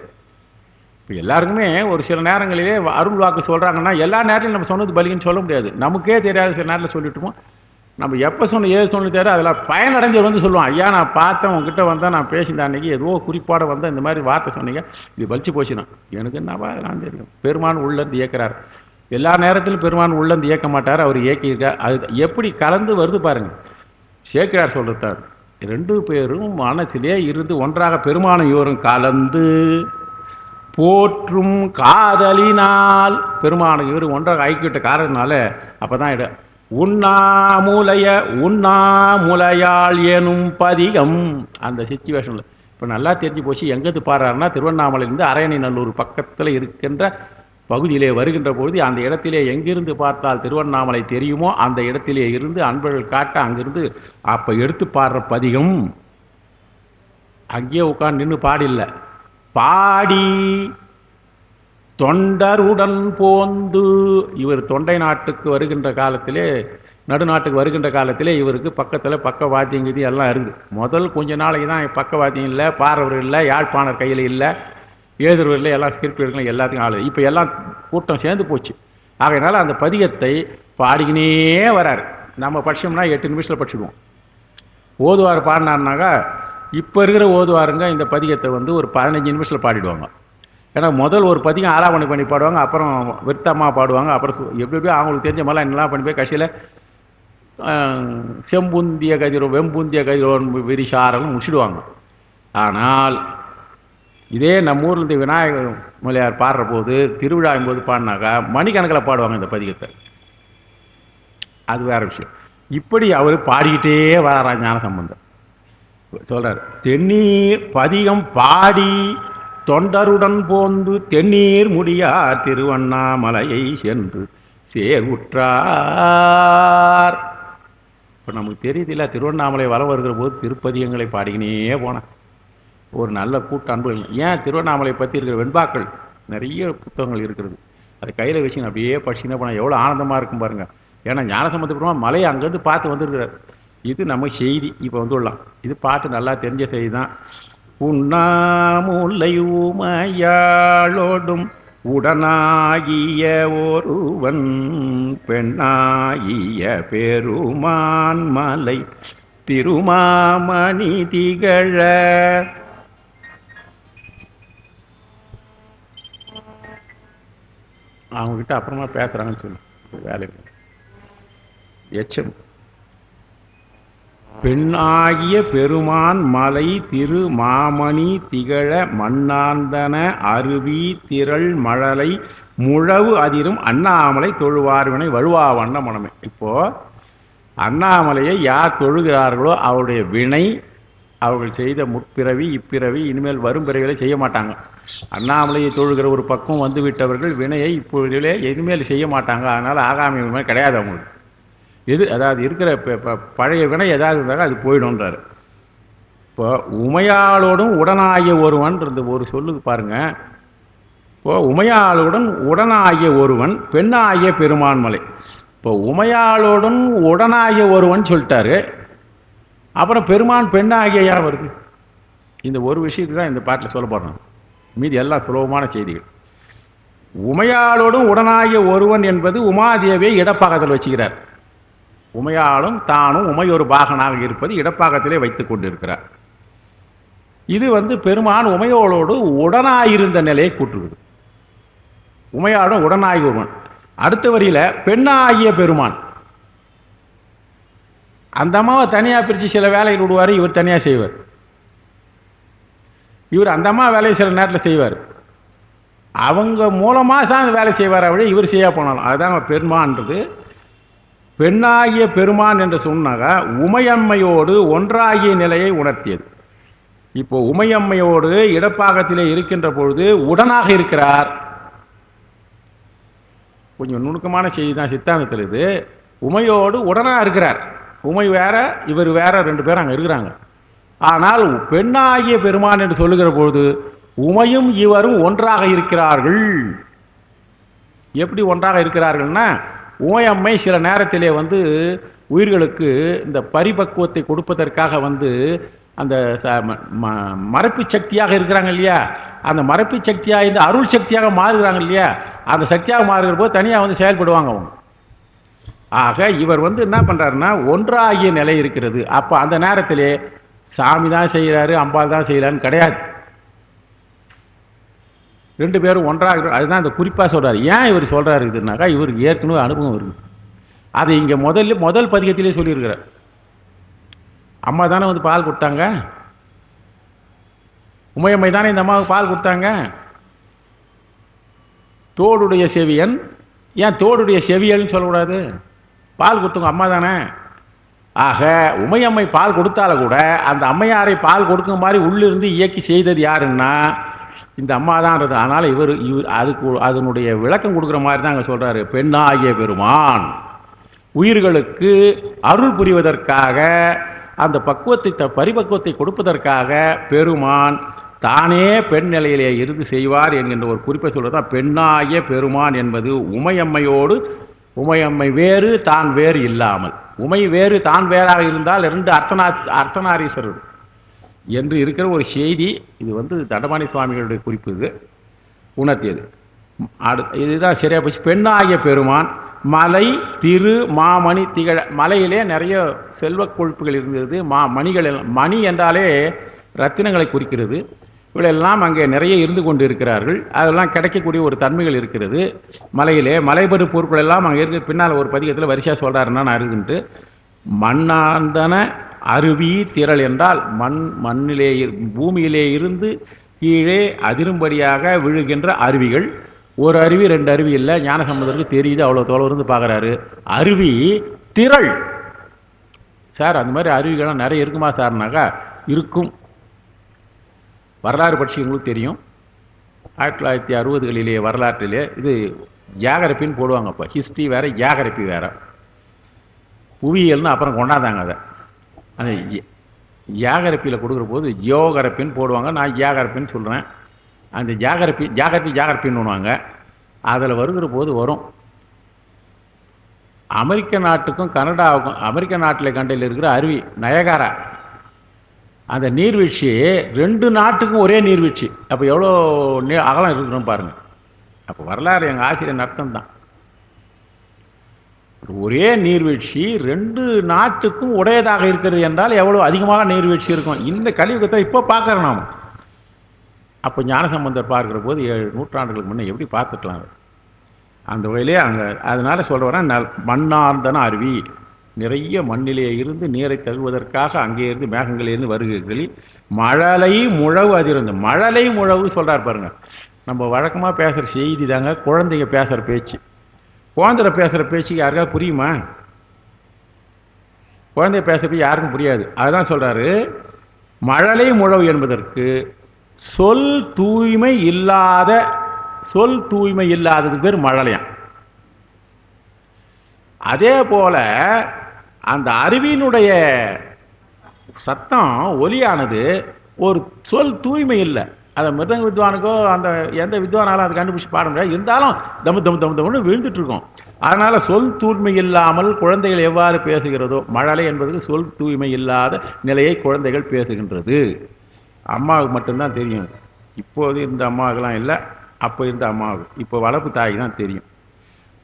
இப்போ எல்லாருக்குமே ஒரு சில நேரங்களிலே அருள் வாக்கு சொல்கிறாங்கன்னா எல்லா நேரத்திலும் நம்ம சொன்னது பலிக்குன்னு சொல்ல முடியாது. நமக்கே தெரியாத சில நேரத்தில் சொல்லிட்டுமோ, நம்ம எப்போ சொன்ன ஏது சொன்னது தெரியாது. அதில் பயனடைஞ்சவர் வந்து சொல்லுவான், ஐயா நான் பார்த்தேன், உங்ககிட்ட வந்தால் நான் பேசியிருந்தேன் அன்றைக்கி, ஏதோ குறிப்பாட வந்தால் இந்த மாதிரி வார்த்தை சொன்னீங்க, இது பலிச்சு போச்சுன்னா எனக்கு என்னவா அதெல்லாம் தெரியும். பெருமான் உள்ளேருந்து இயக்கிறார். எல்லா நேரத்திலும் பெருமான் உள்ளேருந்து இயக்க மாட்டார், அவர் இயக்கியிருக்கார். அது எப்படி கலந்து வருது பாருங்கள். சேக்கிழார் சொல்கிறார், 2 பேரும் மனசிலே இருந்து ஒன்றாக பெருமானும் இவரும் கலந்து போற்றும் காதலினால், பெருமானுக்கு இவர் ஒன்றாக ஐக்கிட்ட காரணத்தினால அப்போ தான் உண்ணாமுலையாள் எனும் பதிகம். அந்த சிச்சுவேஷனில் இப்போ நல்லா தெரிஞ்சு போச்சு. எங்கேருந்து பாடுறாருன்னா திருவண்ணாமலையிலேருந்து அரையணை நல்லூர் பக்கத்தில் இருக்கின்ற பகுதியிலே வருகின்ற பொழுது அந்த இடத்திலே எங்கிருந்து பார்த்தால் திருவண்ணாமலை தெரியுமோ அந்த இடத்திலே இருந்து அன்பர்கள் காட்ட அங்கிருந்து அப்போ எடுத்து பாடுற பதிகம். அங்கேயே உட்காந்து நின்று பாடில்லை, பாடி தொண்டருடன் போந்து. இவர் தொண்டை நாட்டுக்கு வருகின்ற காலத்திலே, நடுநாட்டுக்கு வருகின்ற காலத்திலே இவருக்கு பக்கத்தில் பக்க வாத்தியங்கதி எல்லாம் இருக்குது. முதல் கொஞ்ச நாளைக்கு தான் பக்க வாத்தியம் இல்லை, பாரவர் இல்லை, யாழ்ப்பாணர் கையில் இல்லை, எழுதுறவரில் எல்லாம் ஸ்கிரிப்ட் எடுக்கலாம், எல்லாத்துக்கும் ஆளு. இப்போ எல்லாம் கூட்டம் சேர்ந்து போச்சு. ஆகையினால அந்த பதிகத்தை பாடிக்கினே வராரு. நம்ம படித்தோம்னா 8 நிமிஷத்தில் படிச்சுடுவோம். ஓதுவார் பாடினார்னாக்கா இப்போ இருக்கிற ஓதுவாருங்க இந்த பதிகத்தை வந்து ஒரு 15 நிமிஷத்தில் பாடிடுவாங்க. ஏன்னா முதல் ஒரு பதிகம் ஆலாபனை பண்ணி பாடுவாங்க, அப்புறம் விருத்தமாக பாடுவாங்க, அப்புறம் எப்படி அவங்களுக்கு தெரிஞ்ச மாதிரிலாம் என்னெல்லாம் பண்ணி போய் கடைசியில் செம்புந்திய கதிரோ வெம்புந்திய கதிரோன் விரிசாரலும் முடிச்சிடுவாங்க. ஆனால் இதே நம்ம ஊரில் இந்த விநாயகர் மொழியார் பாடுற போது திருவிழாவும் போது பாடினாக்கா மணிக்கணக்கில் பாடுவாங்க இந்த பதிகத்தை. அது வேற விஷயம். இப்படி அவர் பாடிக்கிட்டே வராரா ஞானசம்பந்தர். சொல்றார், தென்னீர் பதிகம் பாடி தொண்டருடன் போந்து தென்னீர் முடியார் திருவண்ணாமலையை சென்று சேர்வுற்றார். இப்போ நமக்கு தெரியுதில்ல, திருவண்ணாமலை வலம் வருகிற போது திருப்பதிகங்களை பாடிக்கினே போனேன். ஒரு நல்ல கூட்ட அன்புகள். ஏன் திருவண்ணாமலை பற்றி இருக்கிற வெண்பாக்கள் நிறைய புத்தகங்கள் இருக்கிறது. அதை கையில் வச்சுங்க அப்படியே படிச்சுக்கினே போனால் எவ்வளோ ஆனந்தமாக இருக்கும் பாருங்கள். ஏன்னா ஞானசம்பந்த பெருமான் மலையை அங்கேருந்து பார்த்து வந்துருக்கிறார். இது நம்ம செய்தி இப்போ வந்துடலாம். இது பாட்டு நல்லா தெரிஞ்ச செய்தி தான். உண்ணாமுலை உமையாளோடும் உடனாகிய ஒருவன் பெண்ணாகிய பெருமான் மலை திருமாமணி திகழ. அவங்ககிட்ட அப்புறமா பேசுறாங்கன்னு சொல்லு, வேலை எச்சம். பெண்ணாகிய பெருமான் மலை திரு மாமணி திகழ மண்ணாந்தன அருவி திரள் மழலை முழவு அதிரும் அண்ணாமலை தொழுவார்வினை வழுவா வண்ண மனமே. இப்போ அண்ணாமலையை யார் தொழுகிறார்களோ அவருடைய வினை, அவர்கள் செய்த முற்பிறவி இப்பிறவி இனிமேல் வரும் பிறவிகளை செய்ய மாட்டாங்க. அண்ணாமலையை தொழுகிற ஒரு பக்கம் வந்து விட்டவர்கள் வினையை இப்பொழுதிலே இனிமேல் செய்ய மாட்டாங்க. அதனால் ஆகாமி வினை கிடையாது அவங்களுக்கு. எது அதாவது இருக்கிற பழைய வினை ஏதாவது இருந்தாலும் அது போயிடும்ன்றார். இப்போ உமையாளோடும் உடனாகிய ஒருவன் ஒரு சொல்லுக்கு பாருங்க. இப்போ உமையாளுடன் உடனாகிய ஒருவன் பெண்ணாகிய பெருமான் மலை. இப்போ உமையாளோடும் உடனாகிய ஒருவன் சொல்லிட்டாரு, அப்புறம் பெருமான் பெண்ணாகிய யா வருது. இந்த ஒரு விஷயத்துக்கு தான் இந்த பாட்டில் சொல்ல போடுறோம். மீதி எல்லாம் சுலபமான செய்திகள். உமையாளோடும் உடனாகிய ஒருவன் என்பது உமாதேவியை இடப்பாகத்தில் வச்சுக்கிறார். உமையாளும் தானும் உமையொரு பாகனாக இருப்பது இடப்பாகத்திலே வைத்துக் கொண்டிருக்கிறார். இது பெருமான் உமையோளோடு உடனாயிருந்த நிலையை கூட்டுகிறது. உமையாளும் உடனாகிய ஒருவன். அடுத்த வரியில பெண்ணாகிய பெருமான். அந்த அம்மாவை தனியாக பிரித்து சில வேலைகள் விடுவார், இவர் தனியாக செய்வார். இவர் அந்த அம்மா வேலையை சில நேரத்தில் செய்வார். அவங்க மூலமாக தான் அந்த வேலை செய்வார், அப்படி இவர் செய்ய போனாலும். அதுதான் பெருமான்றது. பெண்ணாகிய பெருமான் என்று சொன்னாக உமையம்மையோடு ஒன்றாகிய நிலையை உணர்த்தியது. இப்போ உமையம்மையோடு இடப்பாகத்திலே இருக்கின்ற பொழுது உடனாக இருக்கிறார். கொஞ்சம் நுணுக்கமான செய்தி தான் சித்தாந்தத்தில். இது உமையோடு உடனாக இருக்கிறார். உமை வேற இவர் வேற, 2 பேரும் அங்கே இருக்கிறாங்க. ஆனால் பெண்ணாகிய பெருமான் என்று சொல்லுகிற பொழுது உமையும் இவரும் ஒன்றாக இருக்கிறார்கள். எப்படி ஒன்றாக இருக்கிறார்கள்னா, உமையம்மை சில நேரத்திலே உயிர்களுக்கு இந்த பரிபக்குவத்தை கொடுப்பதற்காக அந்த மறைப்பு சக்தியாக இருக்கிறாங்க இல்லையா, அந்த மறைப்பு சக்தியாக இந்த அருள் சக்தியாக மாறுகிறாங்க இல்லையா, அந்த சக்தியாக மாறுகிற போது தனியாக செயல்படுவாங்க அவங்க. ஆக இவர் என்ன பண்ணுறாருன்னா ஒன்றாகிய நிலை இருக்கிறது. அப்போ அந்த நேரத்திலே சாமி தான் செய்கிறாரு, அம்பாள் தான் செய்யலான்னு கிடையாது. 2 பேரும் ஒன்றாக. அதுதான் இந்த குறிப்பாக சொல்கிறார். ஏன் இவர் சொல்கிறாரு இதுனாக்கா, இவருக்கு ஏற்கனவே அனுபவம் இருக்குது. அது இங்கே முதல் பதிகத்திலே சொல்லியிருக்கிறார். அம்மா தானே பால் கொடுத்தாங்க, உமையம்மை தானே இந்த அம்மாவுக்கு பால் கொடுத்தாங்க. தோடுடைய செவியன், ஏன் தோடுடைய செவியல்னு சொல்லக்கூடாது? பால் கொடுத்தவங்க அம்மா தானே. ஆக உமையம்மை பால் கொடுத்தால கூட அந்த அம்மையாரை பால் கொடுக்கும் மாதிரி உள்ளிருந்து இயக்கி செய்தது யாருன்னா இந்த அம்மா தான்றது. அதனால் இவர் அதுக்கு அதனுடைய விளக்கம் கொடுக்குற மாதிரி தான் அங்கே சொல்கிறாரு. பெண்ணாகிய பெருமான் உயிர்களுக்கு அருள் புரிவதற்காக அந்த பக்குவத்தை பரிபக்குவத்தை கொடுப்பதற்காக பெருமான் தானே பெண் நிலையிலே இருந்து செய்வார் என்கின்ற ஒரு குறிப்பை சொல்கிறது தான் பெண்ணாகிய பெருமான் என்பது. உமையம்மையோடு உமையம்மை வேறு தான் வேறு இல்லாமல், உமை வேறு தான் வேறாக இருந்தால் ரெண்டு அர்த்தநாரீஸ்வரர் என்று இருக்கிற ஒரு செய்தி. இது தண்டபாணி சுவாமிகளுடைய குறிப்பு, இது உணர்த்தியது. இதுதான் சரியா போச்சு. பெண்ணாகிய பெருமான் மலை திரு மாமணி திகழ. மலையிலே நிறைய செல்வ கொழுப்புகள் இருந்தது. மணிகள் மணி என்றாலே ரத்தினங்களை குறிக்கிறது. இவளெல்லாம் அங்கே நிறைய இருந்து கொண்டு இருக்கிறார்கள். அதெல்லாம் கிடைக்கக்கூடிய ஒரு தன்மைகள் இருக்கிறது மலையிலே. மலைபெரு பொருட்கள் எல்லாம் அங்கே இருக்கு. பின்னால் ஒரு பதிகத்தில் வரிசையாக சொல்கிறாருன்னா நான் இருக்குன்ட்டு. மண்ணாந்தன அருவி திரள் என்றால் மண்ணிலே பூமியிலே இருந்து கீழே அதிரும்படியாக விழுகின்ற அருவிகள். ஒரு அருவி ரெண்டு அருவி இல்லை, ஞானசம்பந்தருக்கு தெரியுது, அவ்வளோ தொலைவு இருந்து பார்க்குறாரு. அருவி திரள் சார். அந்த மாதிரி அருவிகள்லாம் நிறைய இருக்குமா சார்னாக்கா இருக்கும். வரலாறு பற்றி உங்களுக்கு தெரியும். 1960களிலே வரலாற்றிலே இது ஜியாகிரபின்னு போடுவாங்க. இப்போ ஹிஸ்ட்ரி வேறு ஜியாகிரபி வேறு, புவியியல்னு அப்புறம் கொண்டாந்தாங்க. அதை அந்த ஜியாகிரபியில் கொடுக்குற போது ஜியோகிரபின்னு போடுவாங்க. நான் ஜியாகிரபின்னு சொல்கிறேன். அந்த ஜியாகிரபின்னு ஒன்றுவாங்க. அதில் வருகிற போது வரும் அமெரிக்க நாட்டுக்கும் கனடாவுக்கும், அமெரிக்க நாட்டில் கண்டையில் இருக்கிற அருவி நயகாரா, அந்த நீர்வீழ்ச்சி ரெண்டு நாட்டுக்கும் ஒரே நீர்வீழ்ச்சி. அப்போ எவ்வளோ அகலம் இருக்கணும் பாருங்கள். அப்போ வரலாறு எங்கள் ஆசிரியர் அர்த்தம் தான். ஒரே நீர்வீழ்ச்சி ரெண்டு நாட்டுக்கும் உடையதாக இருக்கிறது என்றால் எவ்வளோ அதிகமாக நீர்வீழ்ச்சி இருக்கும். இந்த கலியுகத்தை இப்போ பார்க்குறோம் நாம். அப்போ ஞானசம்பந்தர் பார்க்குற போது 7 நூற்றாண்டுகளுக்கு முன்னே எப்படி பார்த்துக்கலாம் அந்த வகையிலே அங்கே. அதனால் சொல்கிறேன், மண்ணார்ந்தன அருவி நிறைய மண்ணிலே இருந்து நீரை தருவதற்காக அங்கே இருந்து மேகங்களிலிருந்து வருகிறீர்கள். மழலை முழவு அதிர்ந்து, மழலை முழவு சொல்கிறார் பாருங்க. நம்ம வழக்கமாக பேசுகிற செய்தி தாங்க குழந்தைங்க பேசுகிற பேச்சு. குழந்தைய பேசுகிற பேச்சுக்கு யாருக்காவது புரியுமா? குழந்தைய பேசுகிறப்ப யாருக்கும் புரியாது. அதுதான் சொல்கிறாரு, மழலை முழவு என்பதற்கு சொல் தூய்மை இல்லாததுக்கு பேர் மழலையாம். அதே போல அந்த அருவியினுடைய சத்தம் ஒலியானது ஒரு சொல் தூய்மை இல்லை. அதை மிருதங்க வித்வானுக்கோ அந்த எந்த வித்வானாலும் அதை கண்டுபிடிச்சி பாட முடியாது. இருந்தாலும் தம்மு விழுந்துட்டு இருக்கோம். அதனால் சொல் தூய்மை இல்லாமல் குழந்தைகள் எவ்வாறு பேசுகிறதோ, மழலை என்பதுக்கு சொல் தூய்மை இல்லாத நிலையை குழந்தைகள் பேசுகின்றது. அம்மாவுக்கு மட்டும்தான் தெரியும். இப்போது இந்த அம்மாவுக்கெல்லாம் இல்லை, அப்போ இருந்த அம்மாவுக்கு, இப்போ வளர்ப்பு தாய்க்கு தான் தெரியும்.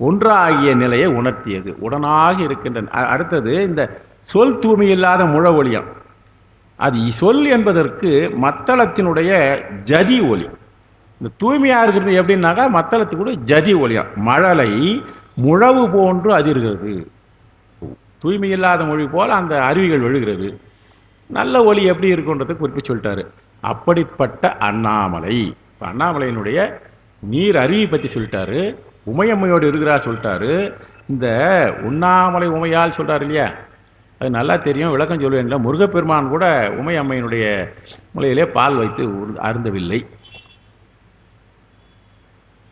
ஒன்றாகிய நிலையை உணர்த்தியது, உடனாக இருக்கின்றன. அடுத்தது இந்த சொல் தூய்மை இல்லாத முழவொலியம். அது சொல் என்பதற்கு மத்தளத்தினுடைய ஜதி ஒலி. இந்த தூய்மையாக இருக்கிறது எப்படின்னாக்கா மத்தளத்துக்கு ஜதி ஒலியம். மழலை முழவு போன்று அதிர்கிறது. தூய்மை இல்லாத மொழி போல் அந்த அருவிகள் விழுகிறது. நல்ல ஒலி எப்படி இருக்குன்றது குறிப்பிட்டு சொல்லிட்டாரு. அப்படிப்பட்ட அண்ணாமலை, அண்ணாமலையினுடைய நீர் அருவி பற்றி சொல்லிட்டாரு. உமையம்மையோடு இருக்கிறா சொல்லிட்டாரு. இந்த உண்ணாமலை உமையால் சொல்கிறார் இல்லையா, அது நல்லா தெரியும். விளக்கம் சொல்லுவேன்ல, முருகப்பெருமான் கூட உமையம்மையினுடைய முலையிலே பால் வைத்து அருந்தவில்லை.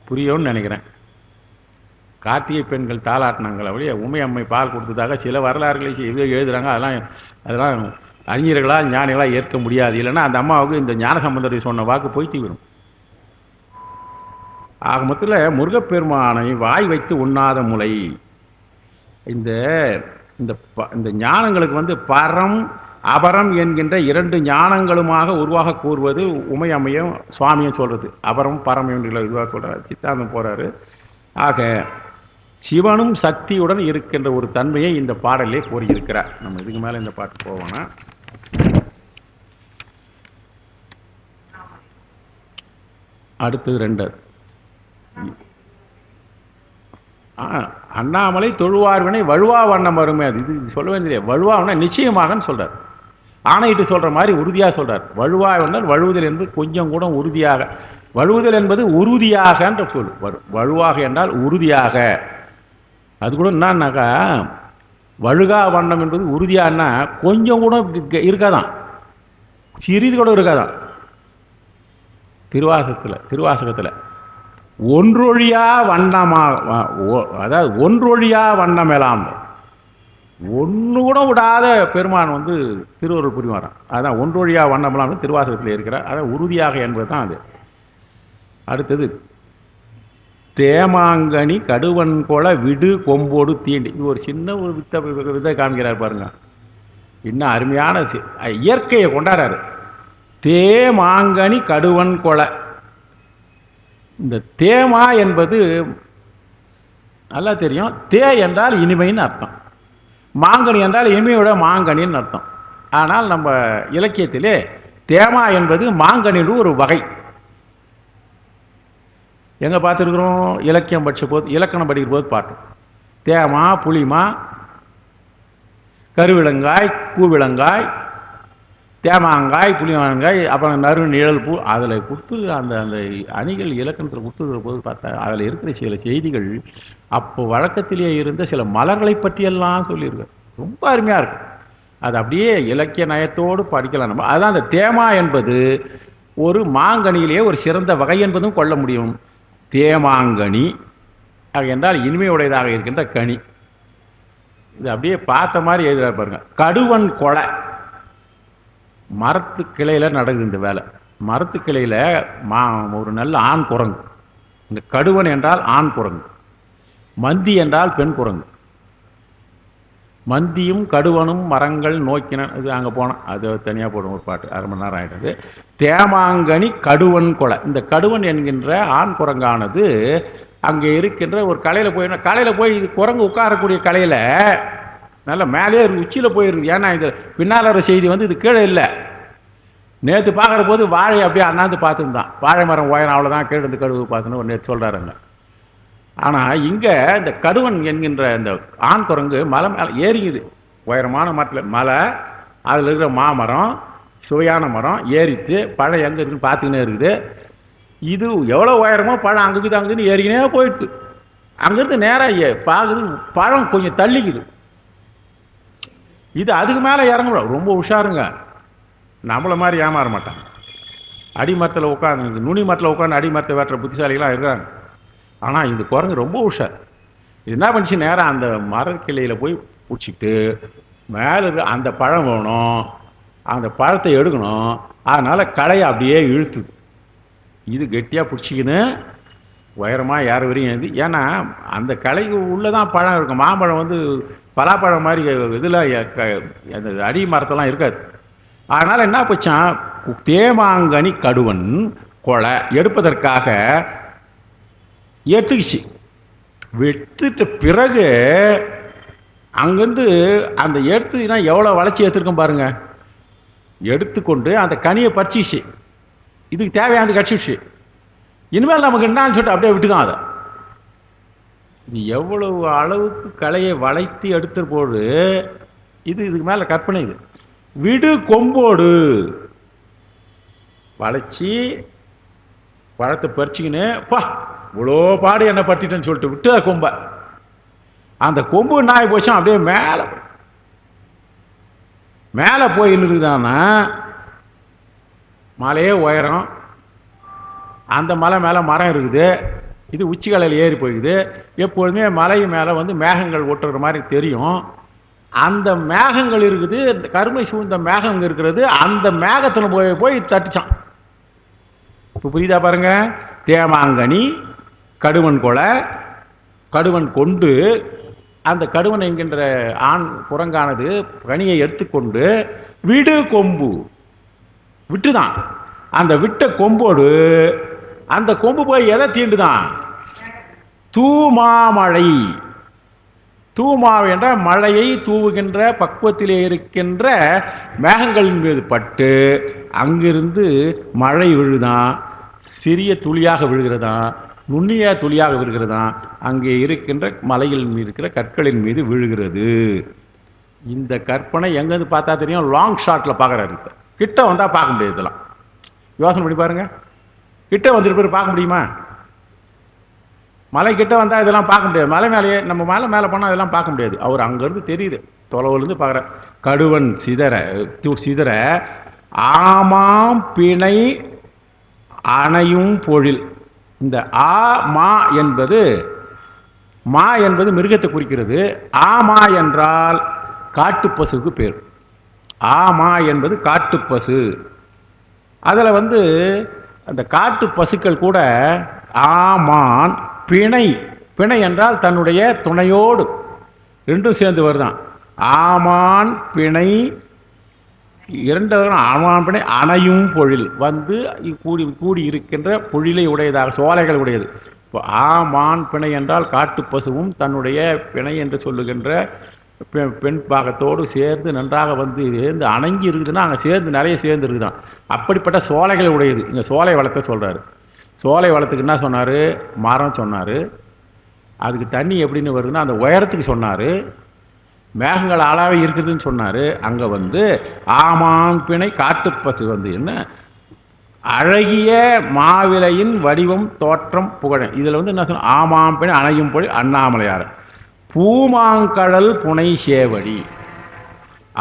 புரியும்னு நினைக்கிறேன். கார்த்திகை பெண்கள் தாளாட்டினாங்கள், அப்படியே உமையம்மை பால் கொடுத்ததாக சில வரலாறுகளை எழுதுகிறாங்க. அதெல்லாம் அறிஞர்களாக ஞானிகளாக ஏற்க முடியாது. இல்லைன்னா அந்த அம்மாவுக்கு இந்த ஞானசம்பந்தரை சொன்ன வாக்கு போய்த்து வரும். ஆக மொத்தத்தில் முருகப்பெருமானை வாய் வைத்து உண்ணாத முலை. இந்த ஞானங்களுக்கு பரம் அபரம் என்கின்ற 2 ஞானங்களுமாக உருவாக கூறுவது உமையம்மையும் சுவாமியும் சொல்கிறது. அபரம் பரம் என்கிற இதுவாக சொல்கிறார், சித்தாந்தம் போகிறாரு. ஆக சிவனும் சக்தியுடன் இருக்கின்ற ஒரு தன்மையை இந்த பாடலே கூறியிருக்கிறார். நம்ம இதுக்கு மேலே இந்த பாட்டு போவோம்னா, அடுத்தது 2 அண்ணாமலை தொழுவார்வினை வழுவா வண்ணம் வருமே. அது இது சொல்ல வேண்டிய வழுவாவனா நிச்சயமாகன்னு சொல்கிறார். ஆணையிட்டு சொல்கிற மாதிரி உறுதியாக சொல்கிறார். வழுவா வந்தால் வழுவுதல் என்பது கொஞ்சம் கூட உறுதியாக, வழுவுதல் என்பது உறுதியாகன்ற சொல் வரும். வழுவாக என்றால் உறுதியாக. அது கூட என்னன்னாக்கா, வழுகா வண்ணம் என்பது உறுதியானா கொஞ்சம் கூட இருக்காதான், சிறிது கூட இருக்காதான். திருவாசகத்தில் ஒன்றொழியா வண்ணமா, அதாவது ஒன்றொழியா வண்ணமெல்லாம், ஒன்று கூட விடாத பெருமான் வந்து திருவருள் புரிவாராம். அதான் ஒன்றொழியா வண்ணமெல்லாம் திருவாசகத்தில் இருக்கிறார். அதான் உறுதியாக என்பது தான் அது. அடுத்தது தேமாங்கனி கடுவன் கொல விடு கொம்போடு தீண்டி. இது ஒரு சின்ன ஒரு வித்தை காமிக்கிறார் பாருங்க. இன்னும் அருமையான இயற்கையை கொண்டாடுறாரு. தேமாங்கனி கடுவன் கொலை. இந்த தேமா என்பது நல்லா தெரியும். தே என்றால் இனிமைன்னு அர்த்தம், மாங்கனி என்றால் இனிமையோட மாங்கனின்னு அர்த்தம். ஆனால் நம்ம இலக்கியத்திலே தேமா என்பது மாங்கனியோட ஒரு வகை. எங்கே பார்த்துருக்குறோம்? இலக்கியம் படித்த போது, இலக்கணம் படிக்கிற போது பார்த்தோம். தேமா, புளிமா, கருவிலங்காய், கூவிலங்காய், தேமாங்காய், புளிமாங்காய், அப்புறம் நறு நிழல் பூ, அதில் கொடுத்து அந்த அந்த அணிகள் இலக்கணத்தில் கொடுத்துருக்கிற போது பார்த்தா அதில் இருக்கிற சில செய்திகள் அப்போ வழக்கத்திலேயே இருந்த சில மலர்களை பற்றியெல்லாம் சொல்லியிருக்காரு. ரொம்ப அருமையாக இருக்கும். அது அப்படியே இலக்கிய நயத்தோடு படிக்கலாம் நம்ம. அதுதான் அந்த தேமா என்பது ஒரு மாங்கனியிலேயே ஒரு சிறந்த வகை என்பதும் கொள்ள முடியும். தேமாங்கனி என்றால் இனிமையுடையதாக இருக்கின்ற கனி. இது அப்படியே பார்த்த மாதிரி எழுதுறா பாருங்க. கடுவன் கொலை. மரத்து கிளையில் நடக்குது இந்த வேலை. மரத்து கிளையில் ஒரு நல்ல ஆண் குரங்கு. இந்த கடுவன் என்றால் ஆண் குரங்கு, மந்தி என்றால் பெண் குரங்கு. மந்தியும் கடுவனும் மரங்கள் நோக்கின. இது அங்கே போனோம், அது தனியாக போடும் ஒரு பாட்டு, 1/2 மணி நேரம் ஆகிட்டது. தேமாங்கனி கடுவன் கொலை. இந்த கடுவன் என்கின்ற ஆண் குரங்கானது அங்கே இருக்கின்ற ஒரு கலையில் போய் இது குரங்கு உட்காரக்கூடிய கலையில் நல்லா மேலே உச்சியில் போயிருக்கு. ஏன்னா இது பின்னால் செய்தி வந்து இது கீழே இல்லை. நேற்று பார்க்குற போது வாழை அப்படியே அண்ணாந்து பார்த்துருந்தான். வாழை மரம் உயரம் அவ்வளோதான், கீழே இருந்து கடுவு பார்த்துன்னு ஒரு நேற்று சொல்கிறாருங்க. ஆனால் இங்கே இந்த கடுவன் என்கின்ற இந்த ஆண் குரங்கு மலை மேலே ஏறிங்குது. உயரமான மரத்தில் மலை, அதில் இருக்கிற மாமரம், சுவையான மரம் ஏறித்து பழம் எங்கே இருக்குன்னு பார்த்துக்கினே இருக்குது. இது எவ்வளோ உயரமோ பழம் அங்குக்குது ஏறிக்கினே போயிடுது. அங்கேருந்து நேராக பார்க்குது, பழம் கொஞ்சம் தள்ளிக்குது. இது அதுக்கு மேலே இறங்கக்கூடாது. ரொம்ப உஷாருங்க, நம்மளை மாதிரி ஏமாற மாட்டாங்க. அடிமரத்தில் உட்காந்து, நுனி மரத்தில் உட்காந்து அடிமரத்தை வெட்டுற புத்திசாலிகளாக இருக்கிறாங்க. ஆனால் இந்த குரங்கு ரொம்ப உஷார். இது என்ன பண்ணிச்சு, நேராக அந்த மரக்கிளையில் போய் பிடிச்சிக்கிட்டு மேலே அந்த பழம் வேணும், அந்த பழத்தை எடுக்கணும். அதனால் களையை அப்படியே இழுத்துது. இது கெட்டியாக பிடிச்சிக்கின்னு உயரமாக யார் வரையும் எழுது. ஏன்னா அந்த களைக்கு உள்ளே தான் பழம் இருக்கும். மாம்பழம் வந்து பலாப்பழம் மாதிரி இதில் அந்த அடி மரத்தெல்லாம் இருக்காது. அதனால் என்ன போச்சான், தேமாங்கனி கடுவன் கொலை எடுப்பதற்காக எடுத்துக்கிச்சு. வெட்டுட்ட பிறகு அங்கேருந்து அந்த எடுத்துனா எவ்வளோ வளர்ச்சி எடுத்துருக்கோம் பாருங்க. எடுத்துக்கொண்டு அந்த கனியை பறிச்சிச்சு, இதுக்கு தேவையானது கட்சிச்சு. இனிமேல் நமக்கு என்னான்னு சொல்லிட்டு அப்படியே விட்டுதான். அதை நீ எவ்வளவு அளவுக்கு களையை வளைத்து எடுத்து போடு, இதுக்கு மேலே கற்பனை. இது விடு கொம்போடு வளைச்சி பழத்தை பறிச்சிக்கின்னு பா இவ்வளோ பாடு என்ன படுத்திட்டேன்னு சொல்லிட்டு விட்டு கொம்ப. அந்த கொம்பு நாய் போச்சும் அப்படியே மேலே போய் இருக்குதானா, மலையே உயரம், அந்த மலை மேலே மரம் இருக்குது, இது உச்சிகலையில் ஏறி போய்க்குது. எப்பொழுதுமே மலை மேலே வந்து மேகங்கள் ஒட்டுற மாதிரி தெரியும். அந்த மேகங்கள் இருக்குது, கருமை சூழ்ந்த மேகம் இருக்கிறது. அந்த மேகத்தில் போய் தட்டுச்சான். இப்போ புரியுதா பாருங்க. தேமாங்கனி கடுவன் கொலை, கடுவன் கொண்டு அந்த கடுவன் என்கின்ற ஆண் குரங்கானது கனியை எடுத்துக்கொண்டு விடு கொம்பு விட்டுதான். அந்த விட்ட கொம்போடு அந்த கொம்பு போய் எதை தீண்டுதான், தூமாமழை. தூமாவை என்ற மழையை தூவுகின்ற பக்குவத்திலே இருக்கின்ற மேகங்களின் மீது பட்டு அங்கிருந்து மழை விழுதான். சிறிய துளியாக விழுகிறதான், நுண்ணிய துளியாக விழுகிறதான், அங்கே இருக்கின்ற மலைகளின் மீது இருக்கிற கற்களின் மீது விழுகிறது. இந்த கற்பனை எங்கேருந்து பார்த்தா தெரியும், லாங் ஷாட்டில் பார்க்குறாரு. இப்போ கிட்ட வந்தால் பார்க்க முடியாது. இதெல்லாம் யோசனை பண்ணி பாருங்க. கிட்ட வந்துட்டு பார்க்க முடியுமா? மலை கிட்ட வந்தால் இதெல்லாம் பார்க்க முடியாது. மலை மேலேயே நம்ம மேலே போனால் அதெல்லாம் பார்க்க முடியாது. அவர் அங்கேருந்து தெரியுது, தொலைவுலேருந்து பார்க்குற. கடுவன் சிதற ஆமாம் பிணை அணையும் பொழில். இந்த மா என்பது மிருகத்தை குறிக்கிறது. ஆமா என்றால் காட்டுப்பசுக்கு பேர். ஆமா என்பது காட்டுப்பசு. அதில் அந்த காட்டு பசுக்கள் கூட ஆமான் பிணை என்றால் தன்னுடைய துணையோடு ரெண்டும் சேர்ந்து வருதான். ஆமான் பிணை இரண்டு ஆமான் பிணை அணையும் பொழில் கூடி இருக்கின்ற பொழிலை உடையதாக சோலைகள் உடையது. இப்போ ஆமான் பிணை என்றால் காட்டு பசுவும் தன்னுடைய பிணை என்று சொல்லுகின்ற பெண் பாகத்தோடு சேர்ந்து நன்றாக சேர்ந்து அணங்கி இருக்குதுன்னா அங்கே நிறைய சேர்ந்து இருக்குதான். அப்படிப்பட்ட சோலைகள் உடையது. இங்கே சோலை வளத்தை சொல்கிறாரு. சோலை வளத்துக்கு என்ன சொன்னார்? மரம் சொன்னார். அதுக்கு தண்ணி எப்படின்னு வருதுன்னா அந்த உயரத்துக்கு சொன்னார். மேகங்கள் ஆளாவே இருக்குதுன்னு சொன்னார். அங்கே ஆமான் பிணை காட்டுப்பசு என்ன அழகிய மாவிலையின் வடிவம் தோற்றம் புகழ. இதில் என்ன சொன்ன? ஆமாம் பிணை அணையும் பொழி அண்ணாமலையார் பூமாங்கடல் புனை சேவடி.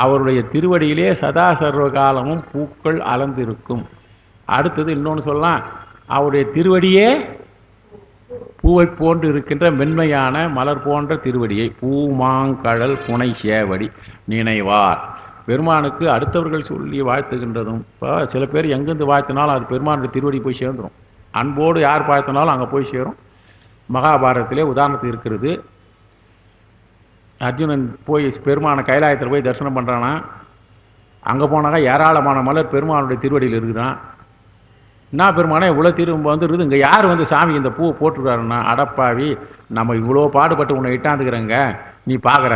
அவருடைய திருவடியிலே சதா சர்வ காலமும் பூக்கள் அலர்ந்திருக்கும். அடுத்தது இன்னொன்று சொல்லலாம், அவருடைய திருவடியே பூவை போன்று இருக்கின்ற மென்மையான மலர் போன்ற திருவடியை பூமாங்கடல் புனை சேவடி நினைவார். பெருமானுக்கு அடுத்தவர்கள் சொல்லி வாழ்த்துகின்றதும். இப்போ சில பேர் எங்கேருந்து வாழ்த்தினாலும் அது பெருமானுடைய திருவடி போய் சேர்ந்துடும். அன்போடு யார் வாழ்த்தினாலும் அங்கே போய் சேரும். மகாபாரதத்திலே உதாரணத்துக்கு இருக்கிறது. அர்ஜுனன் போய் பெருமான கைலாயத்தில் போய் தரிசனம் பண்ணுறானா, அங்கே போனாக்கா ஏராளமான மலர் பெருமானுடைய திருவடியில் இருக்குதான். என்ன பெருமானே இவ்வளோ இருக்குது, இங்கே யார் சாமி இந்த பூவை போட்டுருக்காருன்னா, அடப்பாவி நம்ம இவ்வளோ பாடுபட்டு உன்னை இட்டாந்துக்கிறேங்க, நீ பார்க்குற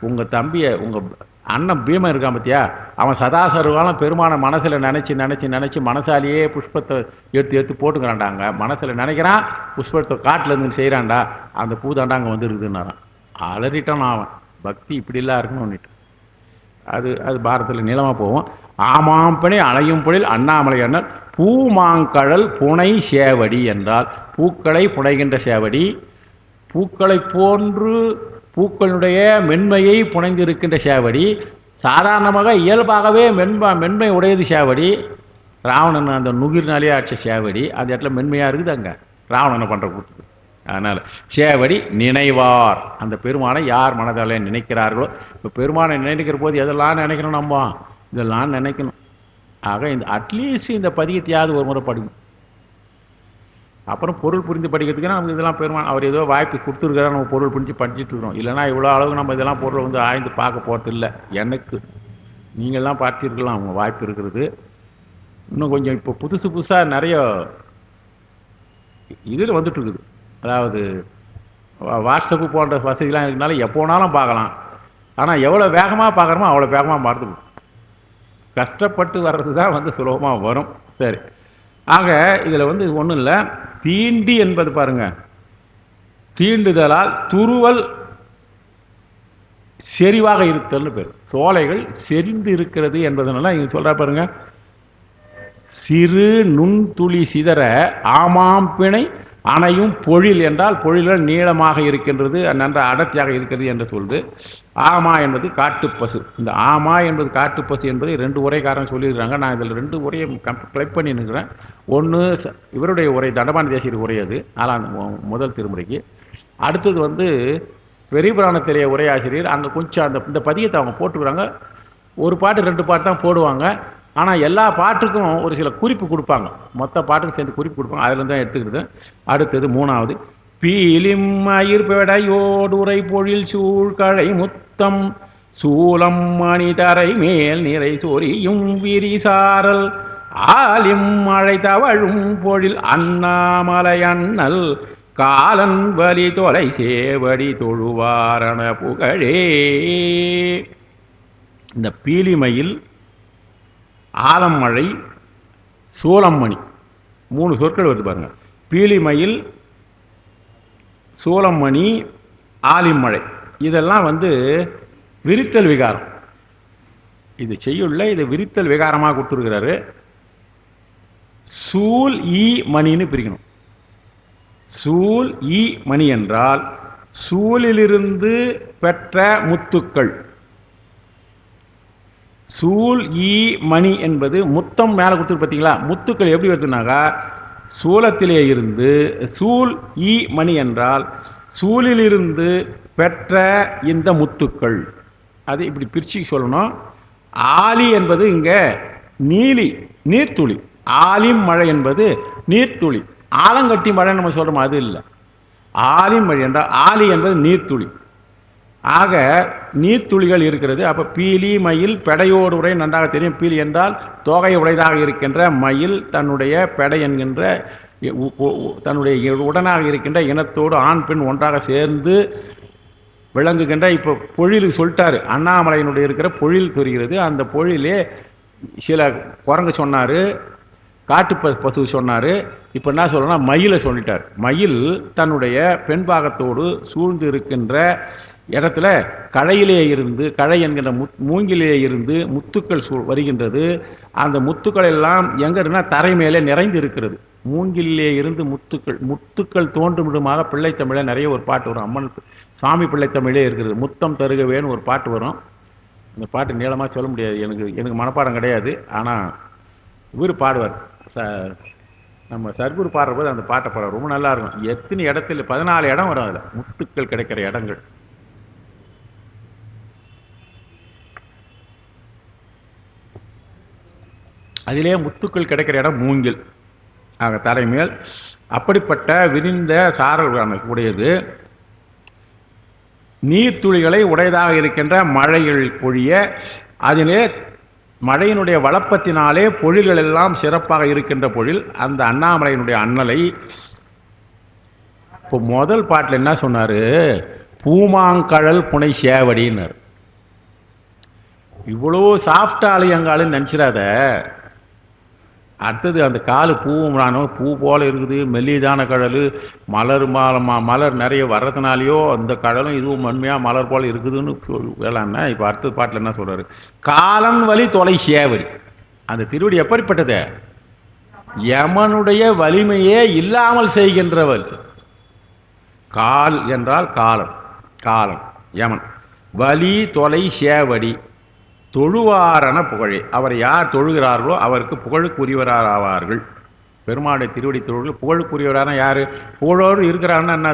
உங்கள் தம்பியை உங்கள் அண்ணன் பீமன் இருக்கான் பத்தியா, அவன் சதாசர்வாலும் பெருமானை மனசில் நினச்சி மனசாலேயே புஷ்பத்தை எடுத்து போட்டுக்கிறான்டாங்க. மனசில் நினைக்கிறான், புஷ்பத்தை காட்டில் இருந்து செய்கிறான்டா, அந்த பூ தாண்டா அங்கே இருக்குதுன்னாரான். அலறிட்டான் அவன். பக்தி இப்படிலாம் இருக்குன்னு அது பாரதத்தில் நீளமாக போவோம். ஆமாம் பிணை அணையும் பொழில் அண்ணாமலை அண்ணல் பூமாங்கடல் புனை சேவடி என்றால் பூக்களை புனைகின்ற சேவடி. பூக்களை போன்று பூக்களுடைய மென்மையை புனைந்திருக்கின்ற சேவடி. சாதாரணமாக இயல்பாகவே மென்மை உடையது சேவடி. ராவணன் அந்த நுகிர்னாலே ஆட்ச சேவடி அந்த இடத்துல மென்மையாக இருக்குது. அங்கே ராவணனை பண்ணுற கூத்துக்கு. அதனால் சேவடி நினைவார். அந்த பெருமானை யார் மனதால் நினைக்கிறார்களோ, இப்போ பெருமானை நினைக்கிற போது எதெல்லாம் நினைக்கணும், நம்ம இதெல்லாம் நினைக்கணும். ஆக இந்த அட்லீஸ்ட் இந்த பதிகத்தையாவது ஒரு முறை படிக்கணும். அப்புறம் பொருள் புரிந்து படிக்கிறதுக்குன்னா நமக்கு இதெல்லாம் பெருமான் அவர் ஏதோ வாய்ப்பு கொடுத்துருக்காரு, நம்ம பொருள் புரிஞ்சு படிச்சுட்டு இருக்கிறோம். இல்லைனா இவ்வளோ அளவுக்கு நம்ம இதெல்லாம் பொருளை ஆய்ந்து பார்க்க போகிறது இல்லை. எனக்கு நீங்கள்லாம் பார்த்துருக்கலாம், அவங்க வாய்ப்பு இருக்கிறது. இன்னும் கொஞ்சம் இப்போ புதுசாக நிறைய இதில் வந்துட்டுருக்குது. அதாவது வாட்ஸ்அப்பு போன்ற வசதிலாம் இருக்கிறதுனால எப்போனாலும் பார்க்கலாம். ஆனால் எவ்வளோ வேகமாக பார்க்குறோமோ அவ்வளோ வேகமாக மறந்துடும். கஷ்டப்பட்டு வர்றது தான் சுலபமாக வரும். சரி, ஆக இதில் ஒன்றும் இல்லை. தீண்டி என்பது பாருங்கள், தீண்டுதலால் துருவல் செறிவாக இருத்தல்னு பேர். சோலைகள் செறிந்து இருக்கிறது என்பதனால இங்கே சொல்கிறா பாருங்க, சிறு நுண்துளி சிதற ஆமாம் பிணை அணையும் பொழில் என்றால் பொழில்கள் நீளமாக இருக்கின்றது, நன்ற அடர்த்தியாக இருக்கிறது என்று சொல்லுது. ஆமா என்பது காட்டுப்பசு. இந்த ஆமா என்பது காட்டுப்பசு என்பதை 2 உரைக்காரன் சொல்லியிருக்கிறாங்க. நான் இதில் 2 உரையை கிளைப் பண்ணி நிற்கிறேன். ஒன்று இவருடைய உரை, தண்டபாணி தேசியர் உரை, அது 4ஆம் முதல் திருமுறைக்கு. அடுத்தது பெரிய புராணத்திலேயே உரையாசிரியர். அங்கே கொஞ்சம் இந்த பதியத்தை அவங்க போட்டுக்கிறாங்க. ஒரு பாட்டு 2 பாட்டு தான் போடுவாங்க. ஆனால் எல்லா பாட்டுக்கும் ஒரு சில குறிப்பு கொடுப்பாங்க. மொத்த பாட்டுக்கும் சேர்ந்து குறிப்பு கொடுப்பாங்க. அதில் தான் எடுத்துக்கிறது. அடுத்தது 3ஆவது, பீலிம் மயிர்பெடையோடுரை பொழில் சூழ்கழை முத்தம் சூலம் மணிதரை மேல் நிறை சொரியும் விரிசாரல் ஆலிம் மழை தவழும் பொழில் அண்ணாமலை அண்ணல் காலன் வலி தொலை சேவடி தொழுவாரண புகழே. இந்த பீலிமயில், ஆலம்மழை, சூலம்மணி 3 சொற்கள் வருது பாருங்க. பீலிமயில், சூலம்மணி, ஆலிமழை இதெல்லாம் விரித்தல் விகாரம். இது செய்யுள்ள இது விரித்தல் விகாரமாக கொடுத்துருக்கிறாரு. சூல் ஈ மணின்னு பிரிக்கணும். சூல் ஈ மணி என்றால் சூலிலிருந்து பெற்ற முத்துக்கள். சூல் ஈ மணி என்பது முத்தம் மேலே குத்து பார்த்தீங்களா? முத்துக்கள் எப்படி வருதுனாக்கா சூலத்திலே இருந்து, சூல் ஈ மணி என்றால் சூலிலிருந்து பெற்ற இந்த முத்துக்கள். அது இப்படி பிரிச்சு சொல்லணும். ஆலி என்பது இங்கே நீலி, நீர்த்துளி. ஆலிம் மழை என்பது நீர்த்துளி. ஆலங்கட்டி மழை நம்ம சொல்கிறோம், அது இல்லை. ஆலிம் மழை என்றால் ஆலி என்பது நீர்த்துளி. ஆக நீர்த்துளிகள் இருக்கிறது. அப்போ பீலி மயில் பெடையோடு உரை நன்றாக தெரியும். பீலி என்றால் தொகை உடையதாக இருக்கின்ற மயில் தன்னுடைய பெடை என்கின்ற தன்னுடைய உடனாக இருக்கின்ற இனத்தோடு ஆண் பெண் ஒன்றாக சேர்ந்து விளங்குகின்ற. இப்போ பொழிலுக்கு சொல்லிட்டாரு, அண்ணாமலையினுடைய இருக்கிற பொழில் தெரிகிறது. அந்த பொழிலே சில குரங்கு சொன்னார், காட்டு பசு சொன்னார். இப்போ என்ன சொல்லணும்னா மயிலை சொல்லிட்டார். மயில் தன்னுடைய பெண் பாகத்தோடு சூழ்ந்து இருக்கின்ற இடத்துல கழையிலே இருந்து, கழை என்கின்ற மூங்கிலே இருந்து முத்துக்கள் வருகின்றது. அந்த முத்துக்கள் எல்லாம் எங்கே இருக்குன்னா தரை மேலே நிறைந்து இருக்கிறது. மூங்கிலே இருந்து முத்துக்கள் தோன்றும் விடுமாக பிள்ளைத்தமிழில் நிறைய ஒரு பாட்டு வரும். அம்மன் சாமி பிள்ளைத்தமிழே இருக்கிறது. முத்தம் தருகவேன்னு ஒரு பாட்டு வரும். இந்த பாட்டு நீளமாக சொல்ல முடியாது, எனக்கு மனப்பாடம் கிடையாது. ஆனால் இவர் பாடுவார், நம்ம சர்க்குரு பாடுற போது அந்த பாட்டை பாடுவார். ரொம்ப நல்லா இருக்கும். எத்தனை இடத்துல 14 இடம் வரும் அதில் முத்துக்கள் கிடைக்கிற இடங்கள். அதிலே முத்துக்கள் கிடைக்கிற இடம் மூங்கில். ஆக தலைமேல் அப்படிப்பட்ட விரிந்த சாரல் உடையது. நீர்த்துளிகளை உடையதாக இருக்கின்ற மழைகள் பொழிய, அதிலே மழையினுடைய வளப்பத்தினாலே பொழில்கள் எல்லாம் சிறப்பாக இருக்கின்ற பொழில் அந்த அண்ணாமலையினுடைய அண்ணலை. இப்போ முதல் பாட்டில் என்ன சொன்னார்? பூமாங்கழல் புனை சேவடின்னார். இவ்வளோ சாஃப்டாலு எங்காலும் நினச்சிடாத. அடுத்தது அந்த காலு பூவும் பூ போல் இருக்குது, மெல்லிதான கடல், மலர் நிறைய வர்றதுனாலையோ அந்த கடலும் இதுவும் மென்மையாக மலர் போல் இருக்குதுன்னு வேளாண்ணா. இப்போ அடுத்தது பாட்டில் என்ன சொல்கிறாரு? காலன் வலி தொலை சேவடி. அந்த திருவடி எப்படிப்பட்டது? யமனுடைய வலிமையே இல்லாமல் செய்கின்றவள். கால் என்றால் காலம், காலம் யமன். வலி தொலை சேவடி தொழுவாரான புகழே. அவரை யார் தொழுகிறார்களோ அவருக்கு புகழுக்குரியவரார் ஆவார்கள். பெருமாளுடைய திருவடி தொழுகள் புகழுக்குரியவரான யார்? புகழோடு இருக்கிறான்னா என்ன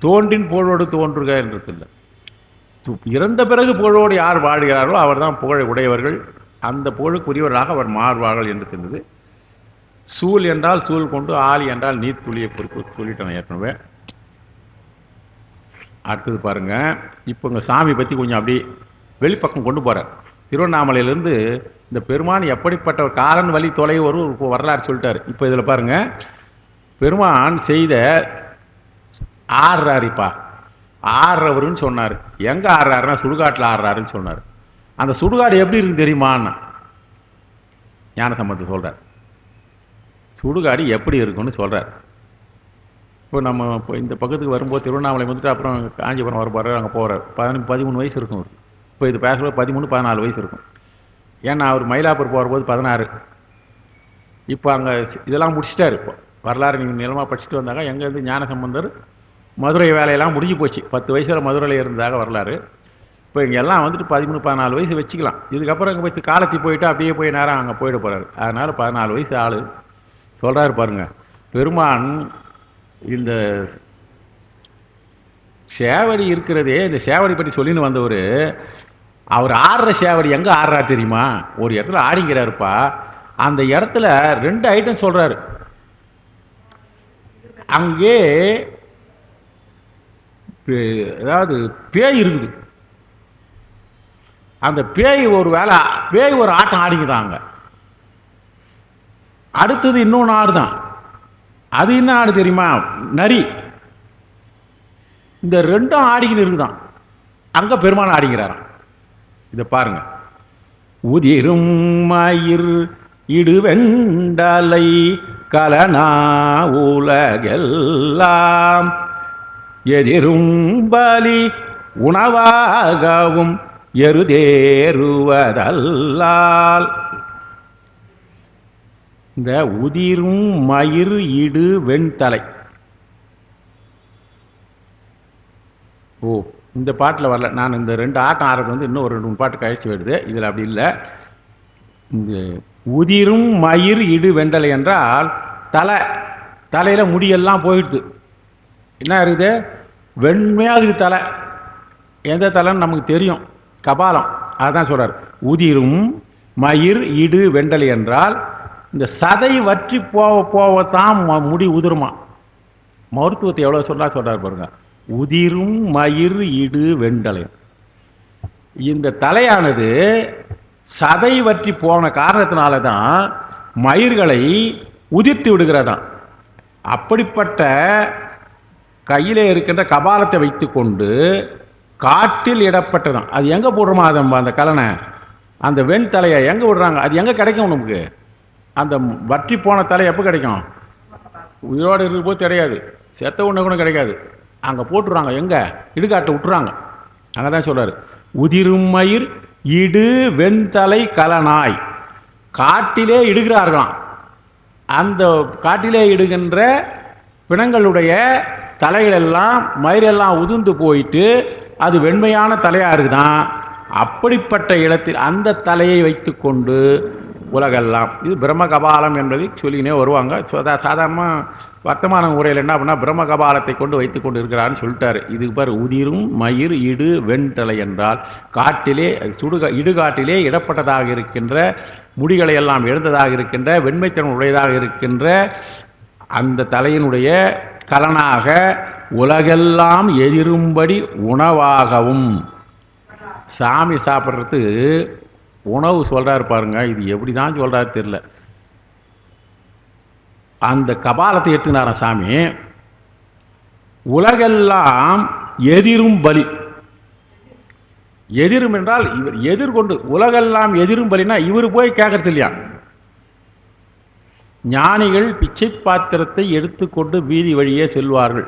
தோன்றின் புகழோடு தோன்றுக என்றது இல்லை. இறந்த பிறகு புகழோடு யார் வாழ்கிறார்களோ அவர் தான் புகழை உடையவர்கள். அந்த புகழுக்குரியவராக அவர் மாறுவார்கள் என்று சொன்னது. சூல் என்றால் சூல் கொண்டு, ஆலி என்றால் நீர்த்துளியை சொல்லிட்டேன் ஏற்கனவே. அடுத்தது பாருங்க, இப்போ இங்கே சாமி பற்றி கொஞ்சம் அப்படி வெளிப்பக்கம் கொண்டு போகிறார். திருவண்ணாமலையிலேருந்து இந்த பெருமான் எப்படிப்பட்ட ஒரு காலன் வழி தொலை ஒரு வரலாறு சொல்லிட்டார். இப்போ இதில் பாருங்க, பெருமான் செய்த ஆடுறாருப்பா, ஆடுறவருன்னு சொன்னார். எங்கே ஆடுறாருன்னா சுடுகாட்டில் ஆடுறாருன்னு சொன்னார். அந்த சுடுகாடு எப்படி இருக்குன்னு தெரியுமான்னு ஞானசம்பந்தர் சொல்கிறார். சுடுகாடு எப்படி இருக்குன்னு சொல்கிறார். இப்போ நம்ம இப்போ இந்த பக்கத்துக்கு வரும்போது திருவண்ணாமலை வந்துட்டு அப்புறம் காஞ்சிபுரம் வர போகிறார். அங்கே போகிறார். 13 வயசு இருக்கும். இப்போ இது பேசும்போது 13-14 வயசு இருக்கும். ஏன்னா அவர் மயிலாப்பூர் போகிறபோது 16. இப்போ அங்கே இதெல்லாம் முடிச்சிட்டார். இப்போ வரலாறு நீங்கள் நிலமாக படிச்சுட்டு வந்தாங்க. எங்கேருந்து ஞானசம்பந்தர் மதுரை வேலையெல்லாம் முடிஞ்சு போச்சு. 10 வயசில் மதுரையில் இருந்ததாக வரலாறு. இப்போ இங்கே எல்லாம் வந்துட்டு 13-14 வயசு வச்சுக்கலாம். இதுக்கப்புறம் இங்கே போய் காலத்தி போயிட்டு அப்படியே போய் நேரம் அங்கே போயிட போகிறாரு. அதனால் 14 வயசு ஆள் சொல்கிறாரு பாருங்க. பெருமான் இந்த சேவடி இருக்கிறதே, இந்த சேவடி பற்றி சொல்லின்னு வந்தவர், அவர் ஆடுற சேவடி எங்கே ஆடுறா தெரியுமா? ஒரு இடத்துல ஆடிங்கிறாருப்பா. அந்த இடத்துல 2 ஐட்டம் சொல்கிறாரு. அங்கே அதாவது பேய் இருக்குது. அந்த பேய் ஒரு ஆட்டம் ஆடிக்குதாங்க. அடுத்தது இன்னொன்று ஆடுதான். அது என்ன ஆடு தெரியுமா? நரி. இந்த 2ம் ஆடிக்கின்னு இருக்குதான். அங்கே பெருமான் ஆடிக்கிறாராம். இதை பாருங்க. உதிரும் மயிர் இடுவெண்டலை கலனா உலகெல்லாம் எதிரும் பலி உணவாகவும் எருதேறுவதல்லால். இந்த உதிரும் மயிர் இடு வெண்தலை, ஓ, இந்த பாட்டில் வரல. நான் இந்த 2 ஆட்டம் ஆடுறது வந்து இன்னும் ஒரு 2 பாட்டு கழிச்சு வருது. இதில் அப்படி இல்லை. இந்த உதிரும் மயிர் இடு வெண்டலை என்றால் தலையில் முடியெல்லாம் போயிடுது. என்ன இருக்குது? வெண்மையாக இருக்குது தலை. எந்த தலைன்னு நமக்கு தெரியும், கபாலம். அதுதான் சொல்கிறார். உதிரும் மயிர் இடு வெண்டலை என்றால் இந்த சதை வற்றி போவத்தான் முடி உதிருமா. மருத்துவத்தை எவ்வளோ சொல்கிறார் பாருங்க. உதிரும் மயிர் இடு வெண்டலை. இந்த தலையானது சதை வற்றி போன காரணத்தினால தான் மயிர்களை உதிர்த்து விடுகிறதாம். அப்படிப்பட்ட கையிலே இருக்கின்ற கபாலத்தை வைத்து கொண்டு காட்டில் இடப்பட்டதான். அது எங்கே போடுறோமா அந்த கலனை, அந்த வெண் தலையை எங்கே விடுறாங்க? அது எங்கே கிடைக்கும் நமக்கு? அந்த வற்றி போன தலை எப்போ கிடைக்கும்? உயிரோடு இருக்கும்போது கிடையாது, செத்த ஒன்று கூட கிடைக்காது. அங்கே போட்டுருவாங்க. எங்கே? இடுகாட்டை விட்டுறாங்க. அங்கே தான் சொல்கிறார். உதிரும் மயிர் இடு வெண்தலை கலனாய். காட்டிலே இடுகிறார்களாம். அந்த காட்டிலே இடுகின்ற பிணங்களுடைய தலைகளெல்லாம் மயிரெல்லாம் உதிர்ந்து போயிட்டு அது வெண்மையான தலையாக இருக்குதான். அப்படிப்பட்ட இடத்தில் அந்த தலையை வைத்து கொண்டு உலகெல்லாம், இது பிரம்ம கபாலம் என்பதை சொல்லினே வருவாங்க. சாதாரணமாக வர்த்தமான உரையில் என்ன பண்ணால் பிரம்ம கபாலத்தை கொண்டு வைத்து கொண்டு இருக்கிறான்னு சொல்லிட்டாரு. இதுக்கு பேர் உதிரும் மயிர் இடு வெண்தலை என்றால் காட்டிலே இடுகாட்டிலே இடப்பட்டதாக இருக்கின்ற முடிகளை எல்லாம் எழுந்ததாக இருக்கின்ற வெண்மைத்தனம் உடையதாக இருக்கின்ற அந்த தலையினுடைய கலனாக உலகெல்லாம் எதிரும்படி உணவாகவும். சாமி சாப்பிட்றது உணவு சொல்கிறாரு பாருங்க. இது எப்படி தான் சொல்கிறாரு தெரியல. அந்த கபாலத்தை எடுத்துனார சாமி. உலகெல்லாம் எதிரும் பலி. எதிரும் என்றால் இவர் எதிர்கொண்டு, உலகெல்லாம் எதிரும் பலினா இவர் போய் கேட்கறது இல்லையா. ஞானிகள் பிச்சை பாத்திரத்தை எடுத்துக்கொண்டு வீதி வழியே செல்வார்கள்.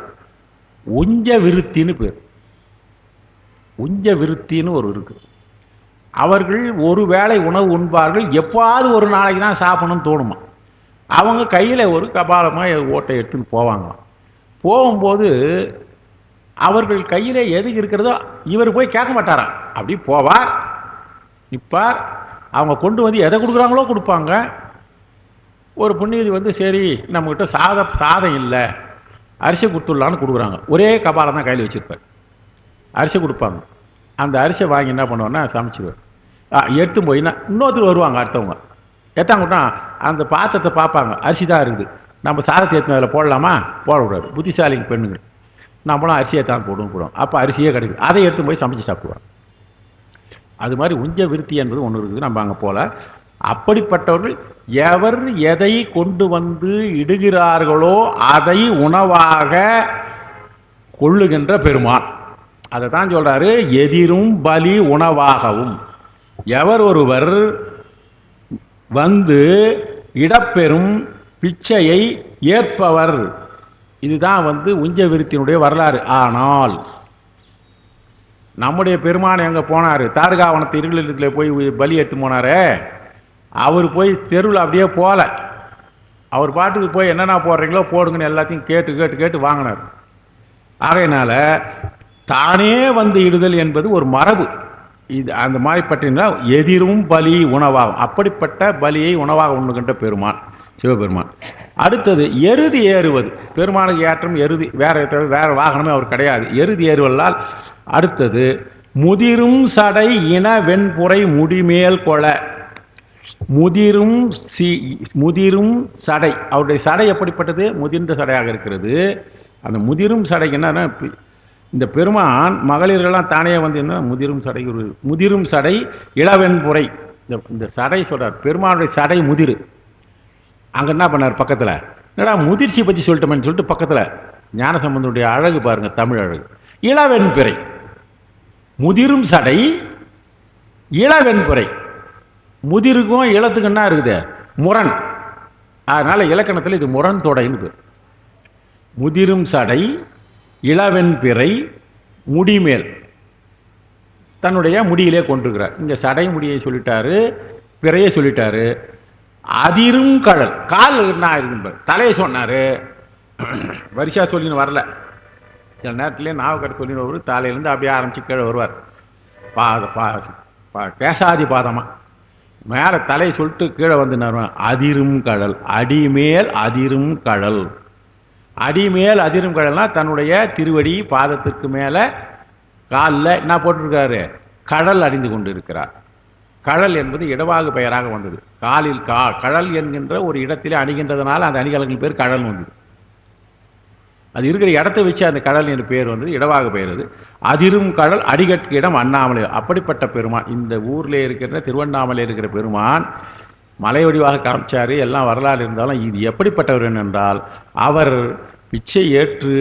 உஞ்ச விருத்தின்னு பேர். உஞ்ச விருத்தின்னு ஒரு இருக்கு. அவர்கள் ஒரு வேளை உணவு உண்பார்கள். எப்பாவது ஒரு நாளைக்கு தான் சாப்பிடணும்னு தோணுமா. அவங்க கையில் ஒரு கபாலமாக ஓட்டை எடுத்துன்னு போவாங்க. போகும்போது அவர்கள் கையில் எது இருக்கிறதோ இவர் போய் கேட்க மாட்டாராம். அப்படி போவார், நிற்பார். அவங்க கொண்டு வந்து எதை கொடுக்குறாங்களோ கொடுப்பாங்க. ஒரு புண்ணியதி வந்து சரி நம்மக்கிட்ட சாதம் இல்லை, அரிசி கொடுத்துடலான்னு கொடுக்குறாங்க. ஒரே கபாலம் தான் கையில் வச்சுருப்பார். அரிசி கொடுப்பாங்க. அந்த அரிசியை வாங்கி என்ன பண்ணுவோன்னா சமைச்சிடுவார். எடுத்து போயின்னா இன்னொருத்தர் வருவாங்க. அடுத்தவங்க எத்தாங்கன்னா அந்த பாத்திரத்தை பார்ப்பாங்க. அரிசி தான் இருக்குது, நம்ம சாதத்தை எடுத்து அதில் போடலாமா? போடக்கூடாது. புத்திசாலிங்க பெண்ணுங்க நம்மளும் அரிசியை தான் போடுவோம். அப்போ அரிசியே கிடைக்குது. அதை எடுத்து போய் சமைச்சு சாப்பிடுவாங்க. அது மாதிரி உஞ்ச விருத்தி என்பது ஒன்று இருக்குது. நம்ம அங்கே போல அப்படிப்பட்டவர்கள் எவர் எதை கொண்டு வந்து இடுகிறார்களோ அதை உணவாக கொள்ளுகின்ற பெருமான். அதை தான் சொல்றாரு. எதிரும் பலி உணவாகவும். எவர் ஒருவர் வந்து இடப்பெறும் பிச்சையை ஏற்பவர். இதுதான் வந்து உஞ்ச விருத்தினுடைய வரலாறு. ஆனால் நம்முடைய பெருமான் எங்கே போனார்? தார்காவனத்து இருளிடத்தில் போய் பலி எடுத்து போனாரே, அவர் போய் தெருவில் அப்படியே போகல. அவர் பாட்டுக்கு போய் என்னென்ன போடுறீங்களோ போடுங்கன்னு எல்லாத்தையும் கேட்டு கேட்டு கேட்டு வாங்கினார். ஆகையினால தானே வந்து இடுதல் என்பது ஒரு மரபு. இது அந்த மாதிரி பற்றினா எதிரும் பலி உணவாகும். அப்படிப்பட்ட பலியை உணவாக உண்ணுகின்ற பெருமான் சிவபெருமான். அடுத்தது எருது ஏறுவது. பெருமானுக்கு ஏற்றம் எருது. வேற வாகனமே அவர் கிடையாது. எருது ஏறுவதால் அடுத்தது முதிரும் சடை இன வெண்புரை முடிமேல் கொள. முதிரும் சடை. அவருடைய சடை எப்படிப்பட்டது? முதிர்ந்த சடையாக இருக்கிறது. அந்த முதிரும் சடை என்னன்னா, இந்த பெருமான் மகளிர்கள்லாம் தானே வந்து என்ன முதிரும் சடை இளவெண்புரை. இந்த சடை சொல்றார். பெருமானுடைய சடை முதிரு. அங்கே என்ன பண்ணார்? பக்கத்தில் என்னடா முதிர்ச்சி பற்றி சொல்லிட்டோம்னு சொல்லிட்டு பக்கத்தில் ஞானசம்பந்தனுடைய அழகு பாருங்க, தமிழ் அழகு. இளவெண்பிறை. முதிரும் சடை இளவெண்பிறை. முதிருக்கும் இளத்துக்கு என்ன இருக்குது? முரண். அதனால இலக்கணத்தில் இது முரண் தொடைன்னு பேர். முதிரும் சடை இளவெண்பிறை முடிமேல். தன்னுடைய முடியிலே கொண்டிருக்கிறார். இங்கே சடை முடியை சொல்லிட்டாரு, பிறையை சொல்லிட்டாரு. அதிரும் கடல். கால் என்ன இருக்குன்னு தலையை சொன்னார். வரிசா சொல்லின்னு வரல. சில நேரத்துலேயே நாவுக்கரை சொல்லின்னு வருவார், தலையிலேருந்து அப்படியே ஆரம்பித்து கீழே வருவார். கேசாதி பாதமாக மேலே தலை சொல்லிட்டு கீழே வந்து அதிரும் கடல், அடிமேல் அதிரும் கடல். அடிமேல் அதிரும் கடல்னா தன்னுடைய திருவடி பாதத்திற்கு மேலே காலில் என்ன போட்டிருக்காரு, கடல் அடிந்து கொண்டு இருக்கிறார். கடல் என்பது இடவாகு பெயராக வந்தது. காலில் கடல் என்கின்ற ஒரு இடத்திலே அணிகின்றதுனால அந்த அணிகலங்கள் பேர் கடல் வந்தது. அது இருக்கிற இடத்தை வச்சு அந்த கடல் என்று பேர் வந்தது, இடவாக பெயர். அது அதிரும் கடல் அடிகட்கு இடம் அண்ணாமலை. அப்படிப்பட்ட பெருமான் இந்த ஊரில் இருக்கிற திருவண்ணாமலை இருக்கிற பெருமான் மலை வடிவாக காமிச்சாரு. எல்லாம் வரலாறு இருந்தாலும் இது எப்படிப்பட்டவர் என்றால், அவர் பிச்சை ஏற்று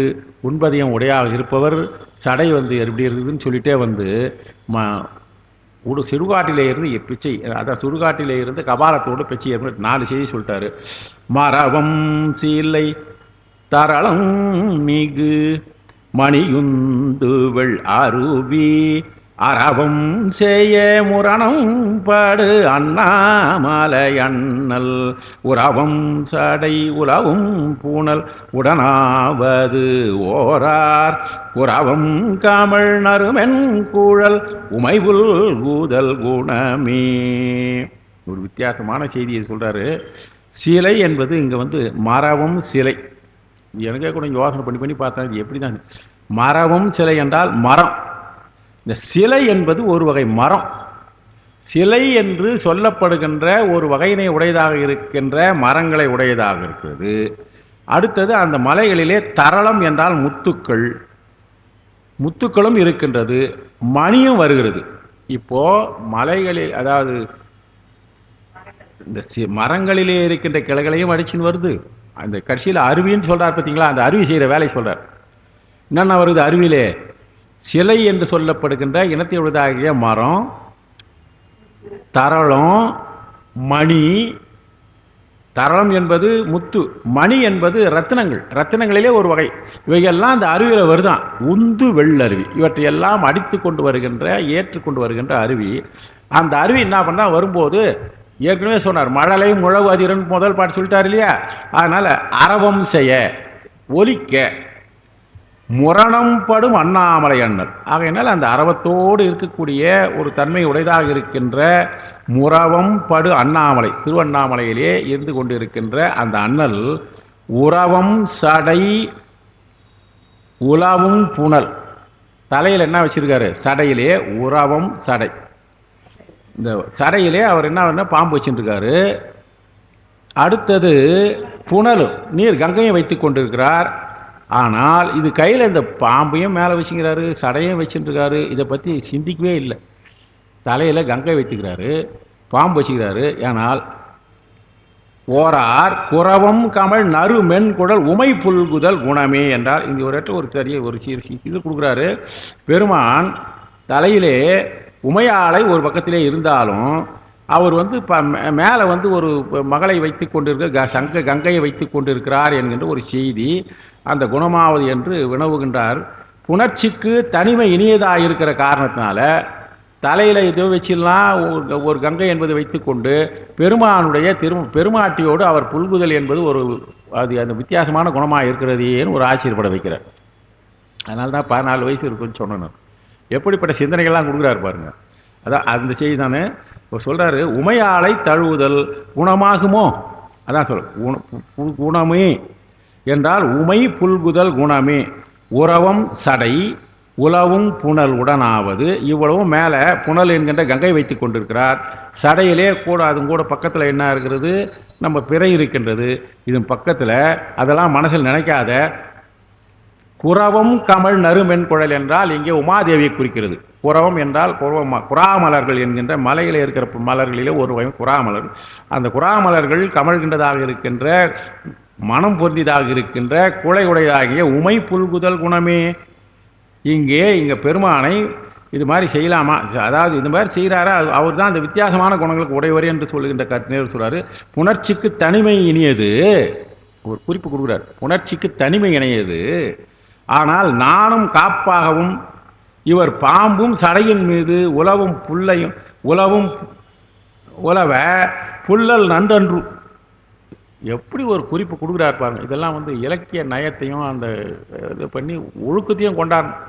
உண்பதையும் உடையாக இருப்பவர். சடை வந்து எப்படி இருக்குதுன்னு சொல்லிட்டே வந்து சுடுகாட்டிலே இருந்து பிச்சை, அதான் சுடுகாட்டிலே இருந்து கபாலத்தோடு பிச்சை ஏற்பட்டு 4 செய்தி சொல்லிட்டாரு. மரவம் சீலை தரளம் மிகு மணியுந்துவள் அருவி அறவம் செய்ய முரணம் படு அண்ணாமலை அண்ணல் உறவம் சடை உலவும் பூணல் உடனாவது ஓரார் உறவம் கமழ் நறுமென் கூழல் உமைவுல் கூதல் குணமே. ஒரு வித்தியாசமான செய்தியை சொல்றாரு. சிலை என்பது இங்க வந்து மரவும் சிலை. எனக்கே கூட யோசனை பண்ணி பார்த்தேன், இது எப்படி தான். மரவும் சிலை என்றால் மரம். இந்த சிலை என்பது ஒரு வகை மரம். சிலை என்று சொல்லப்படுகின்ற ஒரு வகையினை உடையதாக இருக்கின்ற மரங்களை உடையதாக இருக்கிறது. அடுத்தது அந்த மலைகளிலே தரளம் என்றால் முத்துக்கள், முத்துக்களும் இருக்கின்றது, மணியும் வருகிறது. இப்போ மலைகளில், அதாவது இந்த மரங்களிலே இருக்கின்ற கிளைகளையும் அடிச்சுன்னு வருது. அந்த கடைசியில் அருவின்னு சொல்றார் பார்த்தீங்களா, அந்த அருவி செய்கிற வேலை சொல்றார். என்னென்ன வருது அருவியிலே? சிலை என்று சொல்லப்படுகின்ற இனத்தை உடையதாகிய மரம், தரளம், மணி. தரளம் என்பது முத்து, மணி என்பது ரத்தினங்கள், ரத்தினங்களிலே ஒரு வகை. இவையெல்லாம் அந்த அருவியில் வருதான். உந்து வெள்ளருவி. இவற்றையெல்லாம் அடித்து கொண்டு வருகின்ற, ஏற்றுக்கொண்டு வருகின்ற அருவி. அந்த அருவி என்ன பண்ணா வரும்போது, ஏற்கனவே சொன்னார் மழலை முழவு அதிரன் முதல் பாட்டு சொல்லிட்டார் இல்லையா. அதனால அரவம் செய்ய, ஒலிக்க, முரணம் படும் அண்ணாமலை அண்ணல். ஆகையினால் அந்த அரவத்தோடு இருக்கக்கூடிய ஒரு தன்மை உடையதாக இருக்கின்ற முறவம் படு அண்ணாமலை, திருவண்ணாமலையிலே இருந்து கொண்டிருக்கின்ற அந்த அண்ணல் உறவம் சடை உலவும் புனல். தலையில் என்ன வச்சிருக்காரு? சடையிலே உறவம் சடை. இந்த சடையிலே அவர் என்ன பாம்பு வச்சுருக்காரு. அடுத்தது புனல், நீர் கங்கையை வைத்து கொண்டிருக்கிறார். ஆனால் இது கையில் இந்த பாம்பையும் மேலே வச்சுக்கிறாரு, சடையும் வச்சுருக்காரு. இதை பற்றி சிந்திக்கவே இல்லை. தலையில் கங்கை வைத்துக்கிறாரு, பாம்பு வச்சுக்கிறாரு. ஆனால் ஓரார் குறவம் கமல் நறு மென் குடல் உமை புல்குதல் குணமே என்றால் இங்கே ஒரு தெரிய ஒரு இது கொடுக்குறாரு. பெருமான் தலையிலே உமையாளை ஒரு பக்கத்திலே இருந்தாலும் அவர் வந்து மேலே வந்து ஒரு மகளை வைத்து கொண்டிருக்க கங்கையை வைத்து கொண்டிருக்கிறார் என்கின்ற ஒரு செய்தி அந்த குணமாவது என்று வினவுகின்றார். புணர்ச்சிக்கு தனிமை இனியதாக இருக்கிற காரணத்தினால தலையில் இது வச்சிடலாம். ஒரு கங்கை என்பதை வைத்துக்கொண்டு பெருமானுடைய பெருமாட்டியோடு அவர் புல்குதல் என்பது ஒரு அந்த வித்தியாசமான குணமாக இருக்கிறதேன்னு ஒரு ஆச்சரியப்பட வைக்கிறார். அதனால தான் 14 வயசு இருக்குன்னு சொன்னேன். எப்படிப்பட்ட சிந்தனைகள்லாம் கொடுக்குறாரு பாருங்க. அதான் அந்த செய்தி தானே சொல்றாரு. உமையாளை தழுவுதல் குணமாகுமோ? அதான் குணமே என்றால் உமை புல்குதல் குணமே. உறவம் சடை உலவும் புனல் உடனாவது. இவ்வளவும் மேலே புனல் என்கின்ற கங்கை வைத்து கொண்டிருக்கிறார். சடையிலே கூட அதுவும் கூட பக்கத்தில் என்ன இருக்கிறது? நம்ம பிறை இருக்கின்றது. இதன் பக்கத்தில் அதெல்லாம் மனசில் நினைக்காத குறவம் கமல் நறுமென் குழல் என்றால் இங்கே உமாதேவியை குறிக்கிறது. குறவம் என்றால் குறாமலர்கள் என்கின்ற மலையில் இருக்கிற மலர்களிலே ஒரு வகை குறாமலர். அந்த குறாமலர்கள் கமழ்கின்றதாக இருக்கின்ற மனம் பொருந்தியதாக இருக்கின்ற குலை உடையதாகிய உமை புல்குதல் குணமே. இங்கே பெருமானை இது மாதிரி செய்யலாமா? அதாவது இது மாதிரி செய்கிறாரா? அவர் தான் அந்த வித்தியாசமான குணங்களுக்கு உடையவர் என்று சொல்லுகின்ற கருத்து சொல்றாரு. புணர்ச்சிக்கு தனிமை இனியது ஒரு குறிப்பு கொடுக்குறார். புணர்ச்சிக்கு தனிமை இணையது. ஆனால் நானும் காப்பாகவும் இவர் பாம்பும் சடையின் மீது உலவும் புல்லையும் உலவ புல்லல் நன்றன்று. எப்படி ஒரு குறிப்பு கொடுக்குறாரு பாருங்க. இதெல்லாம் இலக்கிய நயத்தையும் அந்த இது பண்ணி ஒழுக்கத்தையும் கொண்டாடணும்.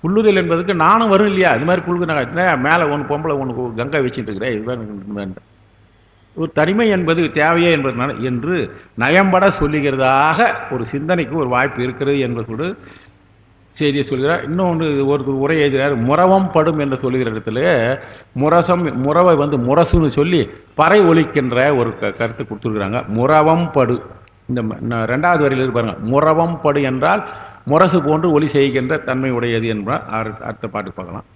புல்லுதல் என்பதுக்கு நானும் வரும் இல்லையா, இது மாதிரி புழுகுனாங்க மேலே ஒன்று பொம்பளை ஒன்று கங்கை வச்சுட்டு இருக்கிறேன், இதுதான் ஒரு தனிமை என்பது தேவையே என்பதனால என்று நயம்பட சொல்லுகிறதாக ஒரு சிந்தனைக்கு ஒரு வாய்ப்பு இருக்கிறது என்பதோடு செய்தியை சொல்கிறார். இன்னொன்று ஒரு உரை எழுதுகிறார். முறவம் படும் என்று சொல்லுகிற இடத்துல முறவை முரசுன்னு சொல்லி பறை ஒலிக்கின்ற ஒரு கருத்து கொடுத்துருக்குறாங்க. முறவம் படு, இந்த ரெண்டாவது வரியில் இருப்பாருங்க. முறவம் படு என்றால் முரசு போன்று ஒலி செய்கின்ற தன்மை உடையது என்பார். அடுத்த பாட்டு பார்க்கலாம்.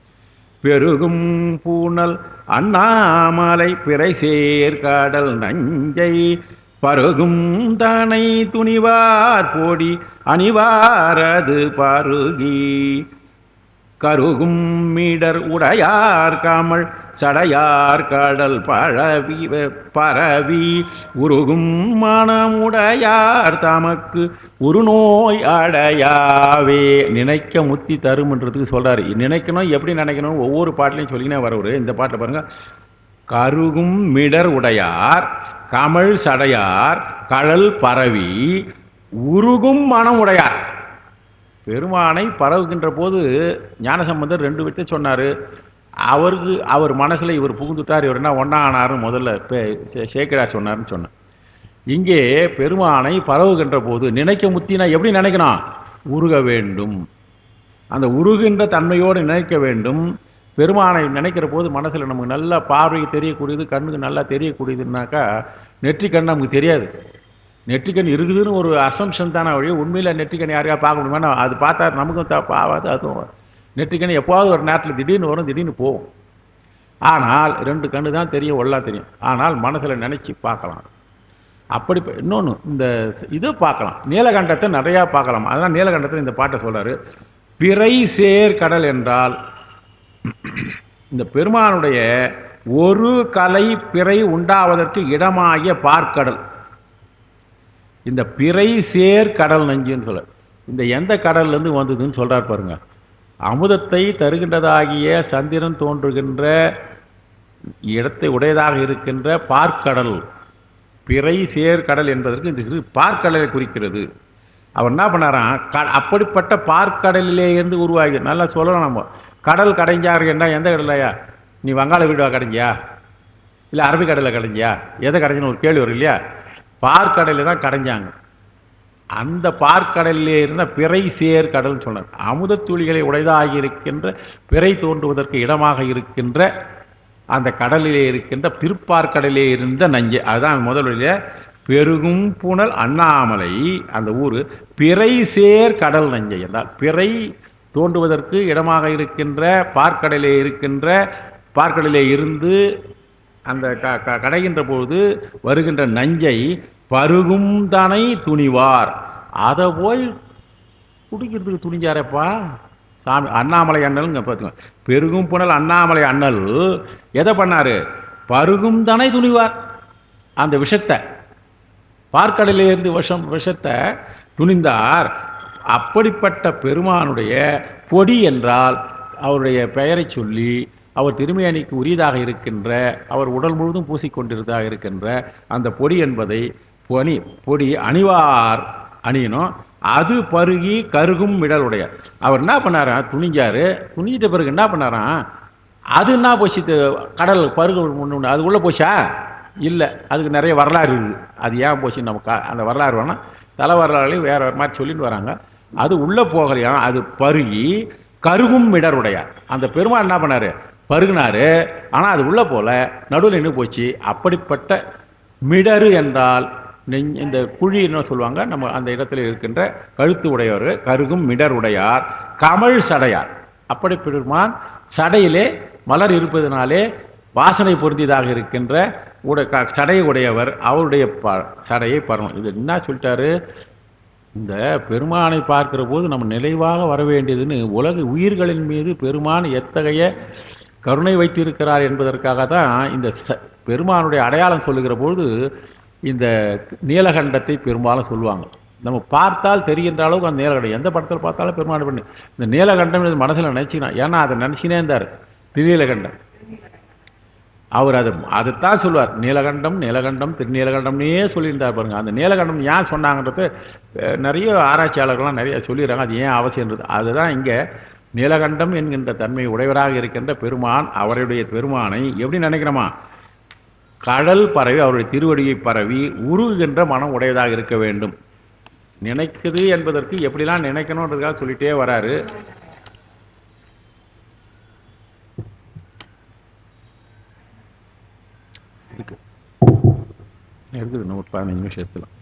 பெருகும் பூனல் அண்ணாமலை பிறை சேர்காடல் நஞ்சை பருகும் தனை துணிவார் போடி அணிவாரது பருகி கருகும் மீடர் உடையார் காமல் சடையார் கடல் பரவி உருகும் மனமுடையார் தமக்கு உருநோய் அடையாவே. நினைக்க முத்தி தரும்ன்றதுக்கு சொல்றாரு. நினைக்கணும், எப்படி நினைக்கணும் ஒவ்வொரு பாட்டிலையும் சொல்லினே வரவர். இந்த பாட்டில் பாருங்க. கருகும் மிடர் உடையார் கமல் சடையார் கடல் பரவி உருகும் மனம் உடையார். பெருமானை பரவுகின்ற போது ஞானசம்பந்தர் 2 விட்டு சொன்னார். அவர் மனசில் இவர் புகுந்துட்டார், இவர் என்ன ஒன்றா ஆனார்னு முதல்ல சேக்கிழார் சொன்னார்னு சொன்னேன். இங்கே பெருமானை பரவுகின்ற போது நினைக்க முத்தினா எப்படி நினைக்கணும்? உருக வேண்டும். அந்த உருகின்ற தன்மையோடு நினைக்க வேண்டும். பெருமானை நினைக்கிற போது மனசில் நமக்கு நல்ல பார்வைக்கு தெரியக்கூடியது, கண்ணுக்கு நல்லா தெரியக்கூடியதுனாக்கா நெற்றிக்கண் நமக்கு தெரியாது. நெற்றிக்கண் இருக்குதுன்னு ஒரு அசம்ஷன் தானே வழி. உண்மையில் நெற்றிக்கண் யாரையா பார்க்க முடியுமா? அது பார்த்தா நமக்கும் பாவாது. அதுவும் நெற்றிக்கண் எப்போவாது ஒரு நேரத்தில் திடீர்னு வரும், திடீர்னு போகும். ஆனால் 2 கண்ணு தான் தெரியும், எல்லாம் தெரியும். ஆனால் மனசில் நினச்சி பார்க்கலாம். அப்படி இன்னொன்று இந்த இது பார்க்கலாம், நீலகண்டத்தை நிறையா பார்க்கலாம். அதனால் நீலகண்டத்தில் இந்த பாட்டை சொல்கிறாரு. பிறை சேர் கடல் என்றால் இந்த பெருமானுடைய ஒரு கலை பிறை உண்டாவதற்கு இடமாகிய பார்க்கடல். இந்த பிறை சேர் கடல் நஞ்சுன்னு சொல்ல, இந்த எந்த கடல்லேருந்து வந்ததுன்னு சொல்கிறார் பாருங்க. அமுதத்தை தருகின்றதாகிய சந்திரன் தோன்றுகின்ற இடத்தை உடையதாக இருக்கின்ற பார்க்கடல், பிறை சேர் கடல் என்பதற்கு இந்த பார்க்கடலை குறிக்கிறது. அவர் என்ன பண்ணாராம், அப்படிப்பட்ட பார்க்கடலிலே இருந்து உருவாகி நல்லா சொல்லலாம். நம்ம கடல் கடைஞ்சாரு என்ன, எந்த கடலையா? நீ வங்காள வீடுவா கடைஞ்சியா, இல்லை அரபிக்கடலில் கடைஞ்சியா, எதை கடைஞ்சின்னு ஒரு கேள்வி வரும் இல்லையா? பார்க்கடலில் தான் கடைஞ்சாங்க. அந்த பார்க்கடலிலே இருந்த பிறை சேர் கடல்னு சொன்னார். அமுத துளிகளை உடையதாகி இருக்கின்ற பிறை தோன்றுவதற்கு இடமாக இருக்கின்ற அந்த கடலிலே இருக்கின்ற திருப்பார்க்கடலிலே இருந்த நஞ்சை. அதுதான் முதலில் பெருகும் புனல் அண்ணாமலை அந்த ஊர் பிறை சேர் கடல் நஞ்சை என்றால் பிறை தோன்றுவதற்கு இடமாக இருக்கின்ற பார்க்கடலிலே இருந்து அந்த கடைகின்ற பொழுது வருகின்ற நஞ்சை பருகும் தனை துணிவார். அதை போய் குடிக்கிறதுக்கு துணிஞ்சாரப்பா சாமி. அண்ணாமலை அண்ணல்ங்க பார்த்துக்கோங்க. பெருகும் புனல் அண்ணாமலை அண்ணல் எதை பண்ணாரு? பருகும் தனை துணிவார். அந்த விஷத்தை பார்க்கடலிலிருந்து விஷத்தை துணிந்தார். அப்படிப்பட்ட பெருமானுடைய பொடி என்றால் அவருடைய பெயரை சொல்லி அவர் திருமேனிக்கு உரியதாக இருக்கின்ற, அவர் உடல் முழுவதும் பூசிக்கொண்டிருந்ததாக இருக்கின்ற அந்த பொடி என்பதை பொடி அணிவார் அணியணும். அது பருகி கருகும் மிடலுடைய. அவர் என்ன பண்ணாராம்? துணிஞ்சாரு. துணிஞ்சிட்ட பிறகு என்ன பண்ணாராம்? அது என்ன போச்சு? கடல் பருகு முன்னு அது உள்ளே போச்சா? இல்லை. அதுக்கு நிறைய வரலாறு இருக்குது. அது ஏன் போச்சு நமக்கு அந்த வரலாறு வேணால் தலை வரலாறுலையும் வேறு மாதிரி சொல்லிட்டு வராங்க. அது உள்ளே போகலையாம். அது பருகி கருகும் மிடருடையார். அந்த பெருமாள் என்ன பண்ணார்? பருகினார். ஆனால் அது உள்ளே போல நடுவில் நின்று போச்சு. அப்படிப்பட்ட மிடரு என்றால் இந்த குழி என்ன சொல்லுவாங்க, நம்ம அந்த இடத்துல இருக்கின்ற கழுத்து உடையவர் கருகும் மிடர் உடையார் கமல் சடையார். அப்படி பெருமான் சடையிலே மலர் இருப்பதனாலே வாசனை பொருந்தியதாக இருக்கின்ற சடையை உடையவர். அவருடைய சடையை பரவும். இது என்ன சொல்லிட்டாரு? இந்த பெருமானை பார்க்கிற போது நம்ம நினைவாக வர வேண்டியதுன்னு உலக உயிர்களின் மீது பெருமான் எத்தகைய கருணை வைத்திருக்கிறார் என்பதற்காக தான் இந்த பெருமானுடைய அடையாளம் சொல்லுகிற பொழுது இந்த நீலகண்டத்தை பெரும்பாலும் சொல்லுவாங்க. நம்ம பார்த்தால் தெரிகின்ற அளவுக்கு அந்த நீலகண்டம் எந்த படத்தில் பார்த்தாலும் பெருமாள் பண்ணி இந்த நீலகண்டம் மனசில் நினச்சிக்கணும். ஏன்னா அதை நினச்சினே இருந்தார். திருநீலகண்டம் அவர் அதைத்தான் சொல்லுவார். நீலகண்டம் நீலகண்டம் திருநீலகண்டம்னே சொல்லியிருந்தார் பாருங்க. அந்த நீலகண்டம் ஏன் சொன்னாங்கன்றது நிறைய ஆராய்ச்சியாளர்கள்லாம் நிறைய சொல்லிடுறாங்க. அது ஏன் அவசியன்றது அதுதான் இங்கே நீலகண்டம் என்கின்ற தன்மை உடையவராக இருக்கின்ற பெருமான். அவருடைய பெருமானை எப்படி நினைக்கிறோமா? கடல் பரவி அவருடைய திருவடியை பரவி உருகுகின்ற மனம் உடையதாக இருக்க வேண்டும். நினைக்குது என்பதற்கு எப்படிலாம் நினைக்கணுன்றதுக்காக சொல்லிட்டே வராரு. இருக்குது இன்னும் 15 நிமிஷம் எடுத்துலாம்.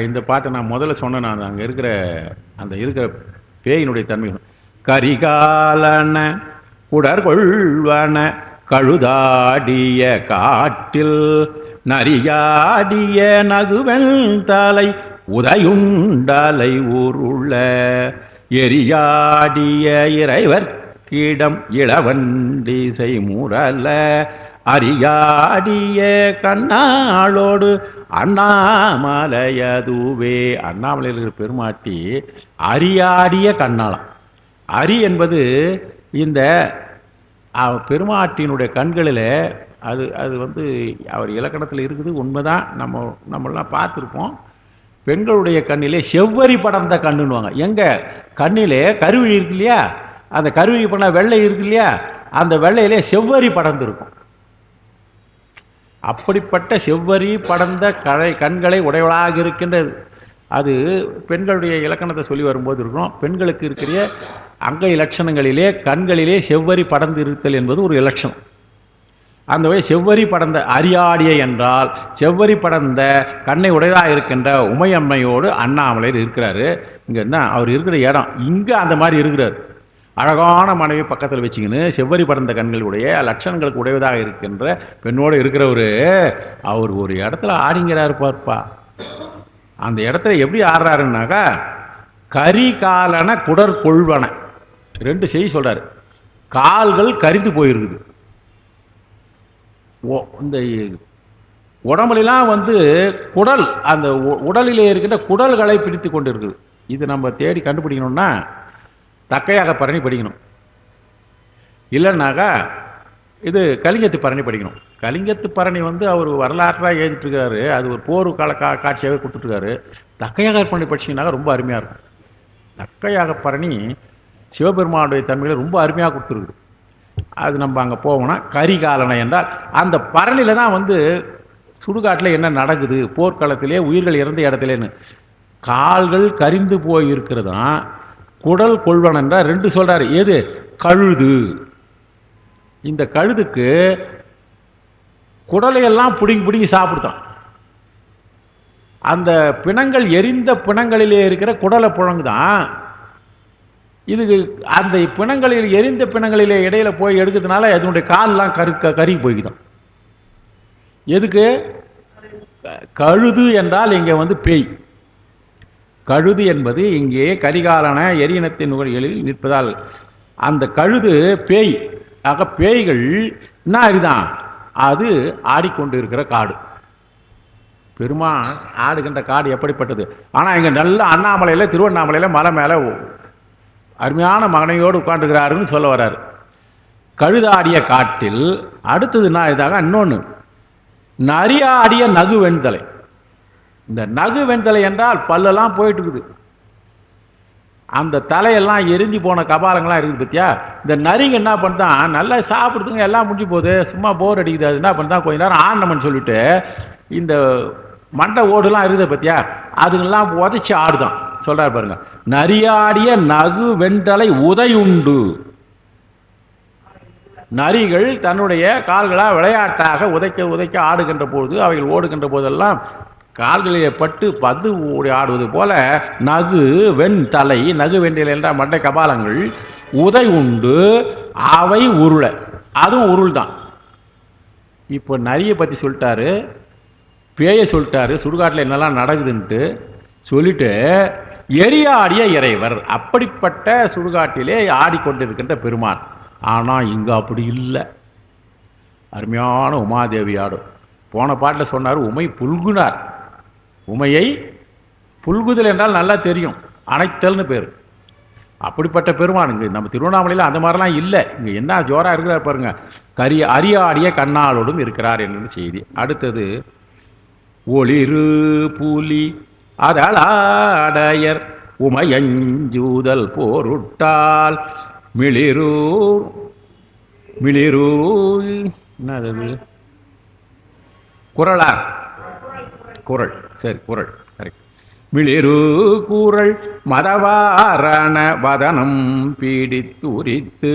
இந்த பாட்டை நான் முதல்ல சொன்னேன். நான் அங்கே இருக்கிற அந்த இருக்கிற பேயினுடைய தன்மை. கரிகாலன குடற்கொள்வன கழுதாடிய காட்டில் நரியாடிய நகுவன் தலை உதையுண்டலை உருள எரியாடிய இறைவர்க்கிடம் இளவண்டிசை முரல அரியாடிய கண்ணாளோடு அண்ணாமலையதுவே. அண்ணாமலையில் இருக்கிற பெருமாட்டி அரியாடிய கண்ணாளம். அரி என்பது இந்த பெருமாட்டியினுடைய கண்களில் அது அது வந்து அவர் இலக்கணத்தில் இருக்குது, உண்மைதான். நம்மளாம் பார்த்துருப்போம். பெண்களுடைய கண்ணிலே செவ்வரி படர்ந்த கண்ணுன்னுவாங்க. எங்கே கண்ணிலே கருவிழி இருக்கு இல்லையா, அந்த கருவிழி பண்ணால் வெள்ளை இருக்கு இல்லையா, அந்த வெள்ளையிலே செவ்வரி படர்ந்து இருக்கும். அப்படிப்பட்ட செவ்வரி படர்ந்த கண்களை உடையவளாக இருக்கின்றது. அது பெண்களுடைய இலக்கணத்தை சொல்லி வரும்போது இருக்கணும். பெண்களுக்கு இருக்கிற அங்க இலட்சணங்களிலே கண்களிலே செவ்வரி படர்ந்து இருத்தல் என்பது ஒரு இலட்சணம். அந்த வகை செவ்வரி படர்ந்த அரியாடிய என்றால் செவ்வரி படர்ந்த கண்ணை உடையதாக இருக்கின்ற உமையம்மையோடு அண்ணாமலையில் இருக்கிறாரு. இங்கே என்ன அவர் இருக்கிற இடம், இங்கே அந்த மாதிரி இருக்கிறார். அழகான மனைவி பக்கத்தில் வச்சுக்கின்னு செவ்வரி படர்ந்த கண்களுடைய லட்சணங்களுக்கு உடையதாக இருக்கின்ற பெண்ணோடு இருக்கிறவர் அவர் ஒரு இடத்துல ஆடிங்கிறாரு பார்ப்பா. அந்த இடத்துல எப்படி ஆடுறாருன்னாக்கா, கரிகாலன குடற்கொள்வன ரெண்டு செய்தி சொல்றாரு. கால்கள் கரிந்து போயிருக்குது. இந்த உடம்புலாம் வந்து குடல், அந்த உடலிலே இருக்கின்ற குடல்களை பிடித்து கொண்டு இருக்குது. இது நம்ம தேடி கண்டுபிடிக்கணும்னா தக்கையாக பரணி படிக்கணும், இல்லைன்னாக்கா இது கலிங்கத்து பரணி படிக்கணும். கலிங்கத்து பரணி வந்து அவர் வரலாற்றாக எழுதிட்டு இருக்காரு. அது ஒரு போர் கால காட்சியாகவே கொடுத்துட்ருக்காரு. தக்கையாக பரணி படிச்சிங்கனாக்கா ரொம்ப அருமையாக இருக்கும். தக்கையாக பரணி சிவபெருமானுடைய தன்மையில் ரொம்ப அருமையாக கொடுத்துருக்குது. அது நம்ம அங்கே போவோம்னா கரிகாலனை என்றால் அந்த பரணியில் தான் வந்து சுடுகாட்டில் என்ன நடக்குது, போர்க்களத்திலே உயிர்கள் இறந்த இடத்துலேன்னு கால்கள் கரிந்து போய் இருக்கிறதான் குடல் கொள்வன் என்றால் ரெண்டு சொல்கிறார். எது? கழுது. இந்த கழுதுக்கு குடலையெல்லாம் பிடுங்கி பிடுங்கி சாப்பிடுதான். அந்த பிணங்கள் எரிந்த பிணங்களிலே இருக்கிற குடலை புழங்குதான். இதுக்கு அந்த பிணங்களில் எரிந்த பிணங்களிலே இடையில போய் எடுக்கிறதுனால அதனுடைய கால்லாம் கருகி போய்க்குதான். எதுக்கு? கழுது என்றால் இங்கே வந்து பேய். கழுது என்பது இங்கே கரிகாலன எரியனத்தின் நுகர்களில் நிற்பதால் அந்த கழுது பேய். ஆக பேய்கள் என்ன அறிதான்? அது ஆடிக்கொண்டு இருக்கிற காடு. பெருமான் ஆடுகின்ற காடு எப்படிப்பட்டது? ஆனால் இங்கே நல்ல அண்ணாமலையில் திருவண்ணாமலையில் மலை மேலே அருமையான மகனையோடு உட்காந்துக்கிறாருன்னு சொல்ல வர்றாரு. கழுதாடிய காட்டில் அடுத்ததுன்னா இதாக இன்னொன்று நரியாடிய நகு வெண்தலை. இந்த நகு வெண்தலை என்றால் பல்லெல்லாம் போயிட்டு இருக்குது, அந்த தலையெல்லாம் எரிஞ்சு போன கபாலங்கள்லாம் இருக்குது பத்தியா. இந்த நரிங்க என்ன பண்ணுதான், நல்லா சாப்பிடுறதுங்க எல்லாம் முடிஞ்சு போகுது, சும்மா போர் அடிக்குது. அது என்ன பண்ணுதான், கொஞ்ச நேரம் ஆடணும்னு சொல்லிட்டு இந்த மண்டை ஓடுலாம் இருக்குது பத்தியா, அதுங்கெல்லாம் உதைச்சி ஆடுதான். சொல்றாரு பாருங்க, நரியாடிய நகு வெண்தலை உதையுண்டு. நரிகள் தன்னுடைய கால்களால் விளையாட்டாக உதைக்க உதைக்க ஆடுகின்ற போது, அவைகள் ஓடுகின்ற போதெல்லாம் கால்களிலே பட்டு பந்து ஓடி ஆடுவது போல நகு வெண்தலை, நகு வெண்தலை என்ற மண்டை கபாலங்கள் உதை உண்டு, அவை உருள. அதுவும் உருள் தான். இப்போ நரியை பற்றி சொல்லிட்டாரு, பேயை சொல்லிட்டாரு, சுடுகாட்டில் என்னெல்லாம் நடக்குதுன்ட்டு சொல்லிட்டு எரியாடிய இறைவர். அப்படிப்பட்ட சுடுகாட்டிலே ஆடிக்கொண்டிருக்கின்ற பெருமான். ஆனால் இங்கே அப்படி இல்லை. அருமையான உமாதேவி ஆடும். போன பாட்டில் சொன்னார், உமை புல்குனார். உமையை புல்குதல் என்றால் நல்லா தெரியும், அணைத்தல்னு பேர். அப்படிப்பட்ட பெருமான் இங்கே நம்ம திருவண்ணாமலையில் அந்த மாதிரிலாம் இல்லை. இங்கே என்ன ஜோராக இருக்கிறார் பாருங்க. அரியாடிய கண்ணாலோடும் இருக்கிறார் என்பது செய்தி. அடுத்தது ஒளிரு புலி அதளாடையர் உமையஞ்சூதல் போருட்டால் மிளிரூர் மிளிரூர் என்னது குரலா குரல் சரி குரல் கரெக்ட். மிளிரு குரல் மதவாரண வதனம் பீடித்துரித்து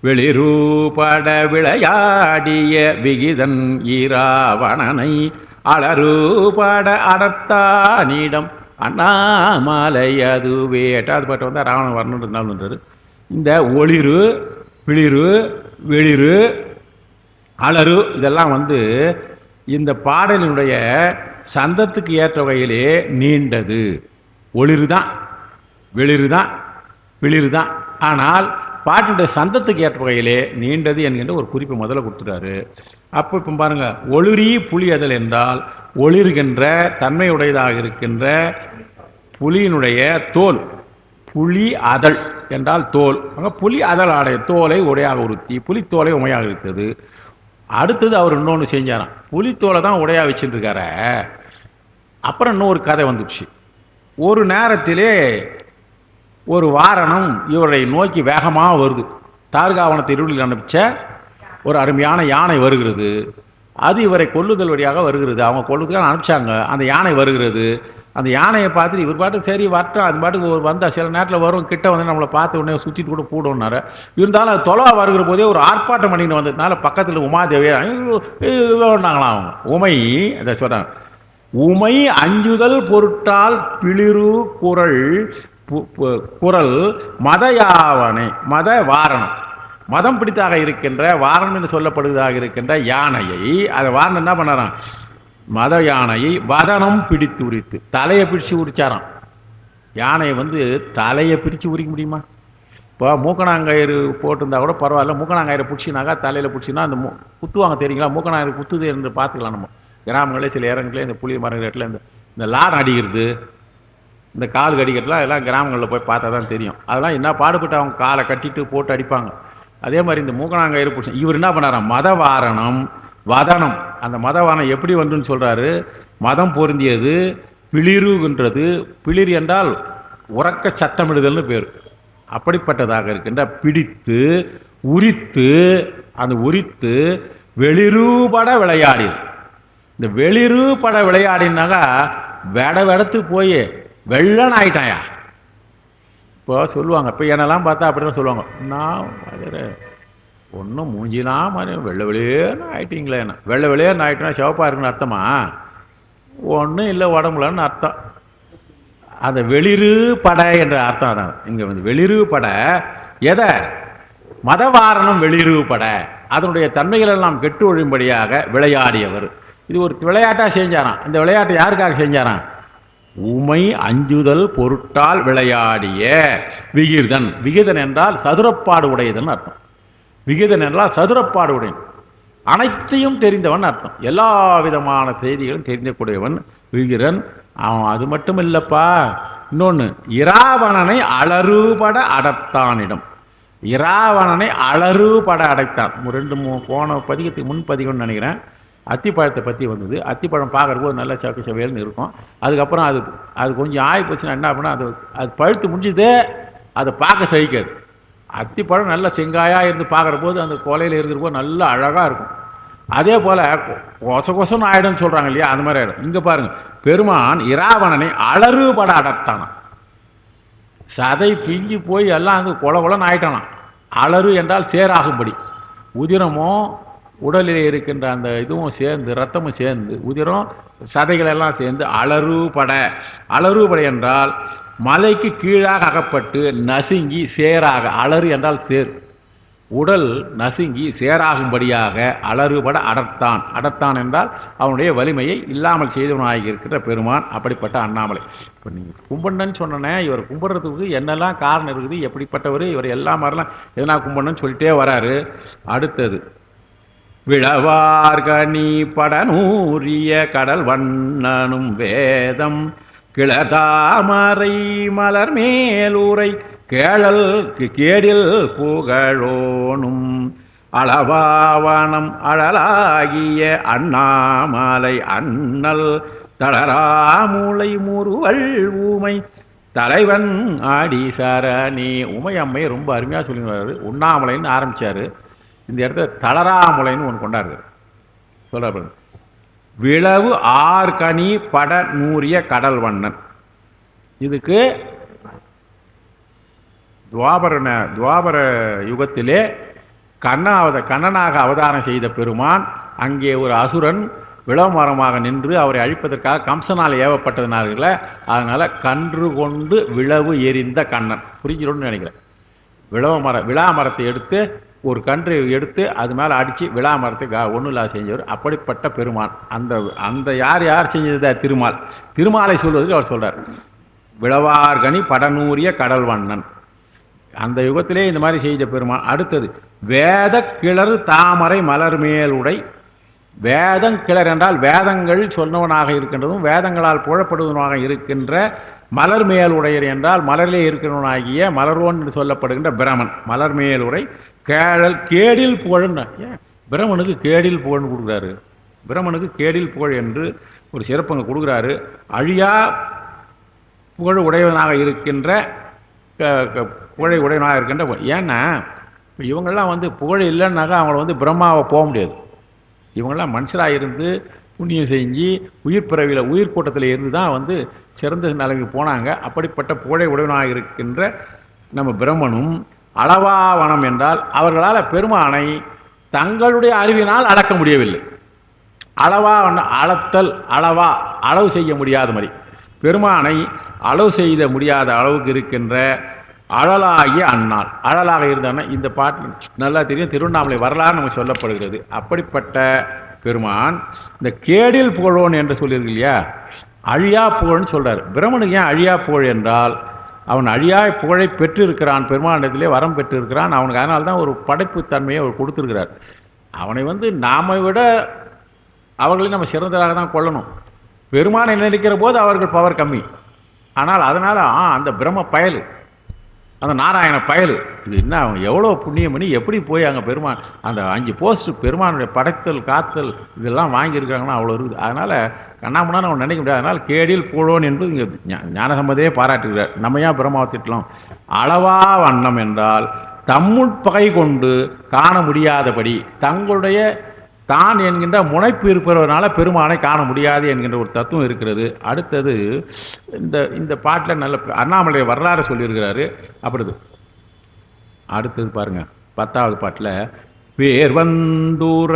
வெளிரூபட விளையாடிய விகிதன் ஈராவணனை அலரூபட அடர்த்தானிடம் அண்ணாமலை அதுவே. எட்டாவது பாட்டு வந்து ராவணன் வரணுன்றது வந்தார். இந்த ஒளிரு பிளிரு வெளிரு அலறு இதெல்லாம் வந்து இந்த பாடலினுடைய சந்தத்துக்கு ஏற்ற வகையிலே நீண்டது. ஒளிரு தான் வெளிரு தான் பிளிரு தான். ஆனால் பாட்டுடைய சந்தத்துக்கு ஏற்ற வகையிலே நீண்டது என்கின்ற ஒரு குறிப்பை முதல்ல கொடுத்துட்டாரு. அப்போ இப்போ பாருங்க, ஒளிரி புலியதல் என்றால் ஒளிர்கின்ற தன்மையுடையதாக இருக்கின்ற புலியினுடைய தோல். புலி அதழ் என்றால் தோல். புலி அதழ் ஆடைய தோலை உடையாக உறுத்தி புலித்தோலை உமையாக இருந்தது. அடுத்தது அவர் இன்னொன்று செஞ்சாராம். புலித்தோலை தான் உடையா வச்சுட்டு இருக்கார. அப்புறம் இன்னொரு கதை வந்துச்சு. ஒரு நேரத்திலே ஒரு வாரணம் இவரை நோக்கி வேகமாக வருது. தார்காவனத்தை இருளில் அனுப்பிச்ச ஒரு அருமையான யானை வருகிறது. அது இவரை கொல்லுதல் வழியாக வருகிறது. அவங்க கொல்லுதல் அனுப்பிச்சாங்க. அந்த யானை வருகிறது. அந்த யானையை பார்த்துட்டு இவர் பாட்டு சரி வரட்டும், அது பாட்டுக்கு வந்தால் சில நேரத்தில் வரும், கிட்ட வந்து நம்மளை பார்த்து உடனே சுற்றிட்டு கூட போடுனாரு. இருந்தாலும் அது தொலைவா வருகிற போதே ஒரு ஆர்ப்பாட்டம் பண்ணிட்டு வந்ததுனால பக்கத்தில் உமாதேவி நாங்களாம் அவங்க உமை அதை சொல்கிறாங்க. உமை அஞ்சுதல் பொருட்டால் பிளிரு குரல் குரல் மதயாவனை மத வாரணம் மதம் பிடித்தாக இருக்கின்ற வாரணம் என்று சொல்லப்படுவதாக இருக்கின்ற யானையை அதை வாரணம் என்ன பண்ணாராம்? மத யானையை வதனம் பிடித்து உரித்து தலையை பிடிச்சு உரிச்சாராம். யானையை வந்து தலையை பிடிச்சு உரிக்க முடியுமா? இப்போ மூக்கணாங்கயிறு போட்டிருந்தா கூட பரவாயில்ல. மூக்கணாங்கயிறு பிடிச்சினாக்கா தலையில் பிடிச்சின்னா அந்த குத்துவாங்க தெரியுங்களா? மூக்கணாங்கயிறு குத்துது என்று பார்த்துக்கலாம். நம்ம கிராமங்களே சில இடங்களே இந்த புளிய மரங்கள் இந்த லாடம் அடிக்கிறது, இந்த கால் கடிக்கிறதுலாம் எல்லாம் கிராமங்களில் போய் பார்த்தா தான் தெரியும். அதெல்லாம் என்ன பாடுபட்டு அவங்க காலை கட்டிட்டு போட்டு அடிப்பாங்க. அதே மாதிரி இந்த மூக்கணாங்கயிறு பிடிச்சி இவர் என்ன பண்ணாராம்? மதவாரணம் வதனம். அந்த மதவாரணம் எப்படி வந்துன்னு சொல்கிறாரு? மதம் பொருந்தியது பிளிருகின்றது. பிளிர் என்றால் உறக்க சத்தமிடுதல்னு பேர். அப்படிப்பட்டதாக இருக்கின்ற பிடித்து உரித்து அந்த உரித்து வெளிரூபட விளையாடியது. இந்த வெளிரூபட விளையாடினாக்கா வெடத்து போய் வெள்ளன் ஆயிட்டாயா. இப்போ சொல்லுவாங்க, இப்போ என்னெல்லாம் பார்த்தா அப்படி தான் சொல்லுவாங்க, நான் ஒன்றும் மூஞ்சிலாம் வெள்ளை வெளியேன்னு ஆயிட்டீங்களே. என்ன வெள்ளை வெளியேன்னு ஆயிட்டோன்னா சிவப்பாக இருக்குன்னு அர்த்தமா? ஒன்றும் இல்லை உடம்புலன்னு அர்த்தம். அந்த வெளிரு படை என்ற அர்த்தம் அதான் இங்கே வந்து. வெளிரு படை எதை? மதவாரணம் வெளிரு படை. அதனுடைய தன்மைகள் எல்லாம் கெட்டு ஒழியும்படியாக விளையாடியவர். இது ஒரு விளையாட்டாக செஞ்சாராம். இந்த விளையாட்டை யாருக்காக செஞ்சாராம்? உமை அஞ்சுதல் பொருட்டால் விளையாடிய விகிதன். விகிதன் என்றால் சதுரப்பாடு உடையதன் அர்த்தம். விகிதன் என்றால் சதுரப்பாடு உடையன், அனைத்தையும் தெரிந்தவன் அர்த்தம். எல்லா விதமான செய்திகளும் தெரிந்தக்கூடியவன் விகிதன். அவன் அது மட்டும் இல்லைப்பா, இன்னொன்று இராவணனை அலறுபட அடைத்தானிடம். இராவணனை அலறுபட அடைத்தான். ரெண்டு போன பதிகத்துக்கு முன் பதிகம்னு நினைக்கிறேன். அத்திப்பழத்தை பற்றி வந்தது. அத்திப்பழம் பார்க்குறபோது நல்லா சக்க சவையல்னு இருக்கும். அதுக்கப்புறம் அது கொஞ்சம் ஆகி போச்சுன்னா என்ன அப்படின்னா அது பழுத்து முடிஞ்சுது, அதை பார்க்க சகிக்காது. அத்திப்பழம் நல்லா செங்காயாக இருந்து பார்க்குற போது அந்த கொலையில் இருக்கிற போது நல்லா அழகாக இருக்கும். அதே போல் கொசன்னு ஆகிடும்னு சொல்கிறாங்க இல்லையா, அந்த மாதிரி ஆகிடும். இங்கே பாருங்கள், பெருமான் இராவணனை அலறுபட அடைத்தானான். சதை பிஞ்சு போய் எல்லாம் அங்கே கொலன்னு ஆயிட்டானான். அலறு என்றால் சேராகும்படி. உதிரமும் உடலில் இருக்கின்ற அந்த இதுவும் சேர்ந்து ரத்தமும் சேர்ந்து உதிரம் சதைகள் எல்லாம் சேர்ந்து அலறுபட. அலறுபடை என்றால் மலைக்கு கீழாக அகப்பட்டு நசுங்கி சேராக. அலறு என்றால் சேர். உடல் நசுங்கி சேராகும்படியாக அலறுபட அடர்த்தான். அடர்த்தான் என்றால் அவனுடைய வலிமையை இல்லாமல் செய்தவனாகி இருக்கின்ற பெருமான். அப்படிப்பட்ட அண்ணாமலை. இப்போ நீங்கள் கும்பிடணுன்னு சொன்னனே, இவர் கும்பிட்றதுக்கு என்னெல்லாம் காரணம் இருக்குது, எப்படிப்பட்டவர் இவர், எல்லா மாதிரிலாம் எதனா கும்பிடணும்னு சொல்லிட்டே வராரு. அடுத்தது விழவார்கனி படனூரிய கடல் வண்ணனும் வேதம் கிளதாமரை மலர் மேலூரை கேழல் கேடில் புகழோனும் அளவாவனம் அழலாகிய அண்ணாமலை அண்ணல் தளராமூளை முறுவல் ஊமை தலைவன் ஆடி சரணி. உமையம்மை ரொம்ப அருமையாக சொல்லிடுவார். உண்ணாமலைன்னு ஆரம்பித்தார், இந்த இடத்துல தளராமுலைன்னு ஒன்று கொண்டாரு சொல்கிறார். விளவு ஆர்கனி பட நூறிய கடல் வண்ணன். இதுக்கு துவாபர யுகத்திலே கண்ணனாக அவதாரம் செய்த பெருமான் அங்கே ஒரு அசுரன் விளவமரமாக நின்று அவரை அழிப்பதற்காக கம்சனால் ஏவப்பட்டதுனால அதனால் கன்று கொண்டு விளவு எரிந்த கண்ணன். புரிஞ்சிடும்னு நினைக்கிறேன். விழா மரத்தை எடுத்து ஒரு கன்று எடுத்து அது மேலே அடித்து விழா மரத்தை ஒன்றும் இல்லாத செஞ்சவர். அப்படிப்பட்ட பெருமான். அந்த யார் செஞ்சது? திருமாலை சொல்வதற்கு அவர் சொல்கிறார். விளவார்கனி படநூறிய கடல் வண்ணன். அந்த யுகத்திலே இந்த மாதிரி செய்த பெருமான். அடுத்தது வேத கிளறு தாமரை மலர் மேலுடை. வேதம் கிளர் என்றால் வேதங்கள் சொன்னவனாக இருக்கின்றதும் வேதங்களால் புழப்படுவனாக இருக்கின்ற மலர் மேலுடையர் என்றால் மலரிலே இருக்கிறவனாகிய மலர்வோன் என்று சொல்லப்படுகின்ற பிரமன். மலர் மேலுடை கேடில் புகழ்ன்னு. ஏன் பிரமனுக்கு கேடில் புகழ்னு கொடுக்குறாரு? பிரமனுக்கு கேடில் புகழ் என்று ஒரு சிறப்பங்க கொடுக்குறாரு. அழியா புகழ் உடையவனாக இருக்கின்ற புகழை உடையவனாக இருக்கின்ற. ஏன்னா இப்போ இவங்கெல்லாம் புகழ் இல்லைன்னாக்கா அவங்கள பிரம்மாவை போக முடியாது. இவங்கெல்லாம் மனுஷராக இருந்து புண்ணியம் செஞ்சு உயிர் பிறவியில் உயிர் கூட்டத்தில் இருந்து தான் சிறந்த நிலைமைக்கு போனாங்க. அப்படிப்பட்ட புகழை உடையவனாக இருக்கின்ற நம்ம பிரம்மனும் அளவாவனம் என்றால் அவர்களால் பெருமானை தங்களுடைய அறிவினால் அளக்க முடியவில்லை. அளத்தல் அளவு செய்ய முடியாத மாதிரி பெருமானை அளவு செய்த முடியாத அளவுக்கு இருக்கின்ற அழலாகிய அண்ணாள். அழலாக இருந்தான்னா இந்த பாட்டு நல்லா தெரியும். திருவண்ணாமலை வரலாறு நமக்கு சொல்லப்படுகிறது. அப்படிப்பட்ட பெருமான் இந்த கேடில் புகழோன் என்று சொல்லியிருக்கு இல்லையா, அழியா புகழ்னு சொல்கிறார். பிரமனுக்கு ஏன் அழியா புகழ் என்றால் அவன் அழியா புகழை பெற்றிருக்கிறான். பெருமானிடத்திலே வரம் பெற்றிருக்கிறான். அவனுக்கு அதனால தான் ஒரு படைப்பு தன்மையை அவர் கொடுத்துருக்கிறார். அவனை நாம விட அவர்களையும் நம்ம சிறந்ததாக தான் கொள்ளணும். பெருமானை நினைக்கிற போது அவர்கள் பவர் கம்மி. ஆனால் அதனால் அந்த பிரம்ம பயலு, அந்த நாராயண பயலு, இது என்ன அவன் எவ்வளோ புண்ணியம் பண்ணி எப்படி போய் அங்கே பெருமான் அந்த 5 போஸ்ட் பெருமானுடைய படைத்தல் காத்தல் இதெல்லாம் வாங்கியிருக்காங்கன்னா அவ்வளோ இருக்குது. அதனால் கண்ணாமுன்னான்னு அவன் நினைக்க முடியாது. அதனால் கேடில் புகழோன் என்பது இங்கே ஞானசம்பந்தே பாராட்டுகிறார். நம்ம ஏன் பிரம்மாவை திட்டலாம்? அளவா வண்ணம் என்றால் தம்முட்பகை கொண்டு காண முடியாதபடி தங்களுடைய தான் என்கின்ற முனைப்பு இருப்பவனால பெருமானை காண முடியாது என்கின்ற ஒரு தத்துவம் இருக்கிறது. அடுத்தது இந்த பாட்டில் நல்ல அண்ணாமலை வரலாறு சொல்லியிருக்கிறாரு. அப்படி அடுத்தது பாருங்க, 10வது பாட்டில் பேர் வந்தூர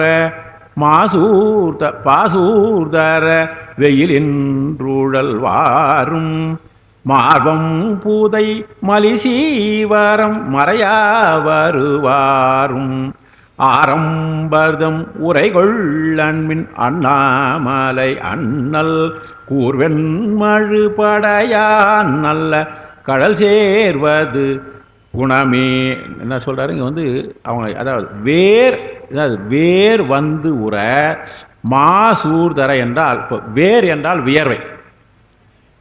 பாசூர்தர வெயிலின்றூழல் வாரும் மார்பம் பூதை மலிசீவரம் மறையா வருவாரும் ஆரம்பர்தம் உரைகொள்ளன்மின் அண்ணாமலை அண்ணல் கூர்வெண்மழு படையான் நல்ல கடல் சேர்வது குணமே. என்ன சொல்கிறாரு இங்கே அவங்க அதாவது வேர் வந்து உர மாசூர்தர என்றால் இப்போ வேர் என்றால் வியர்வை,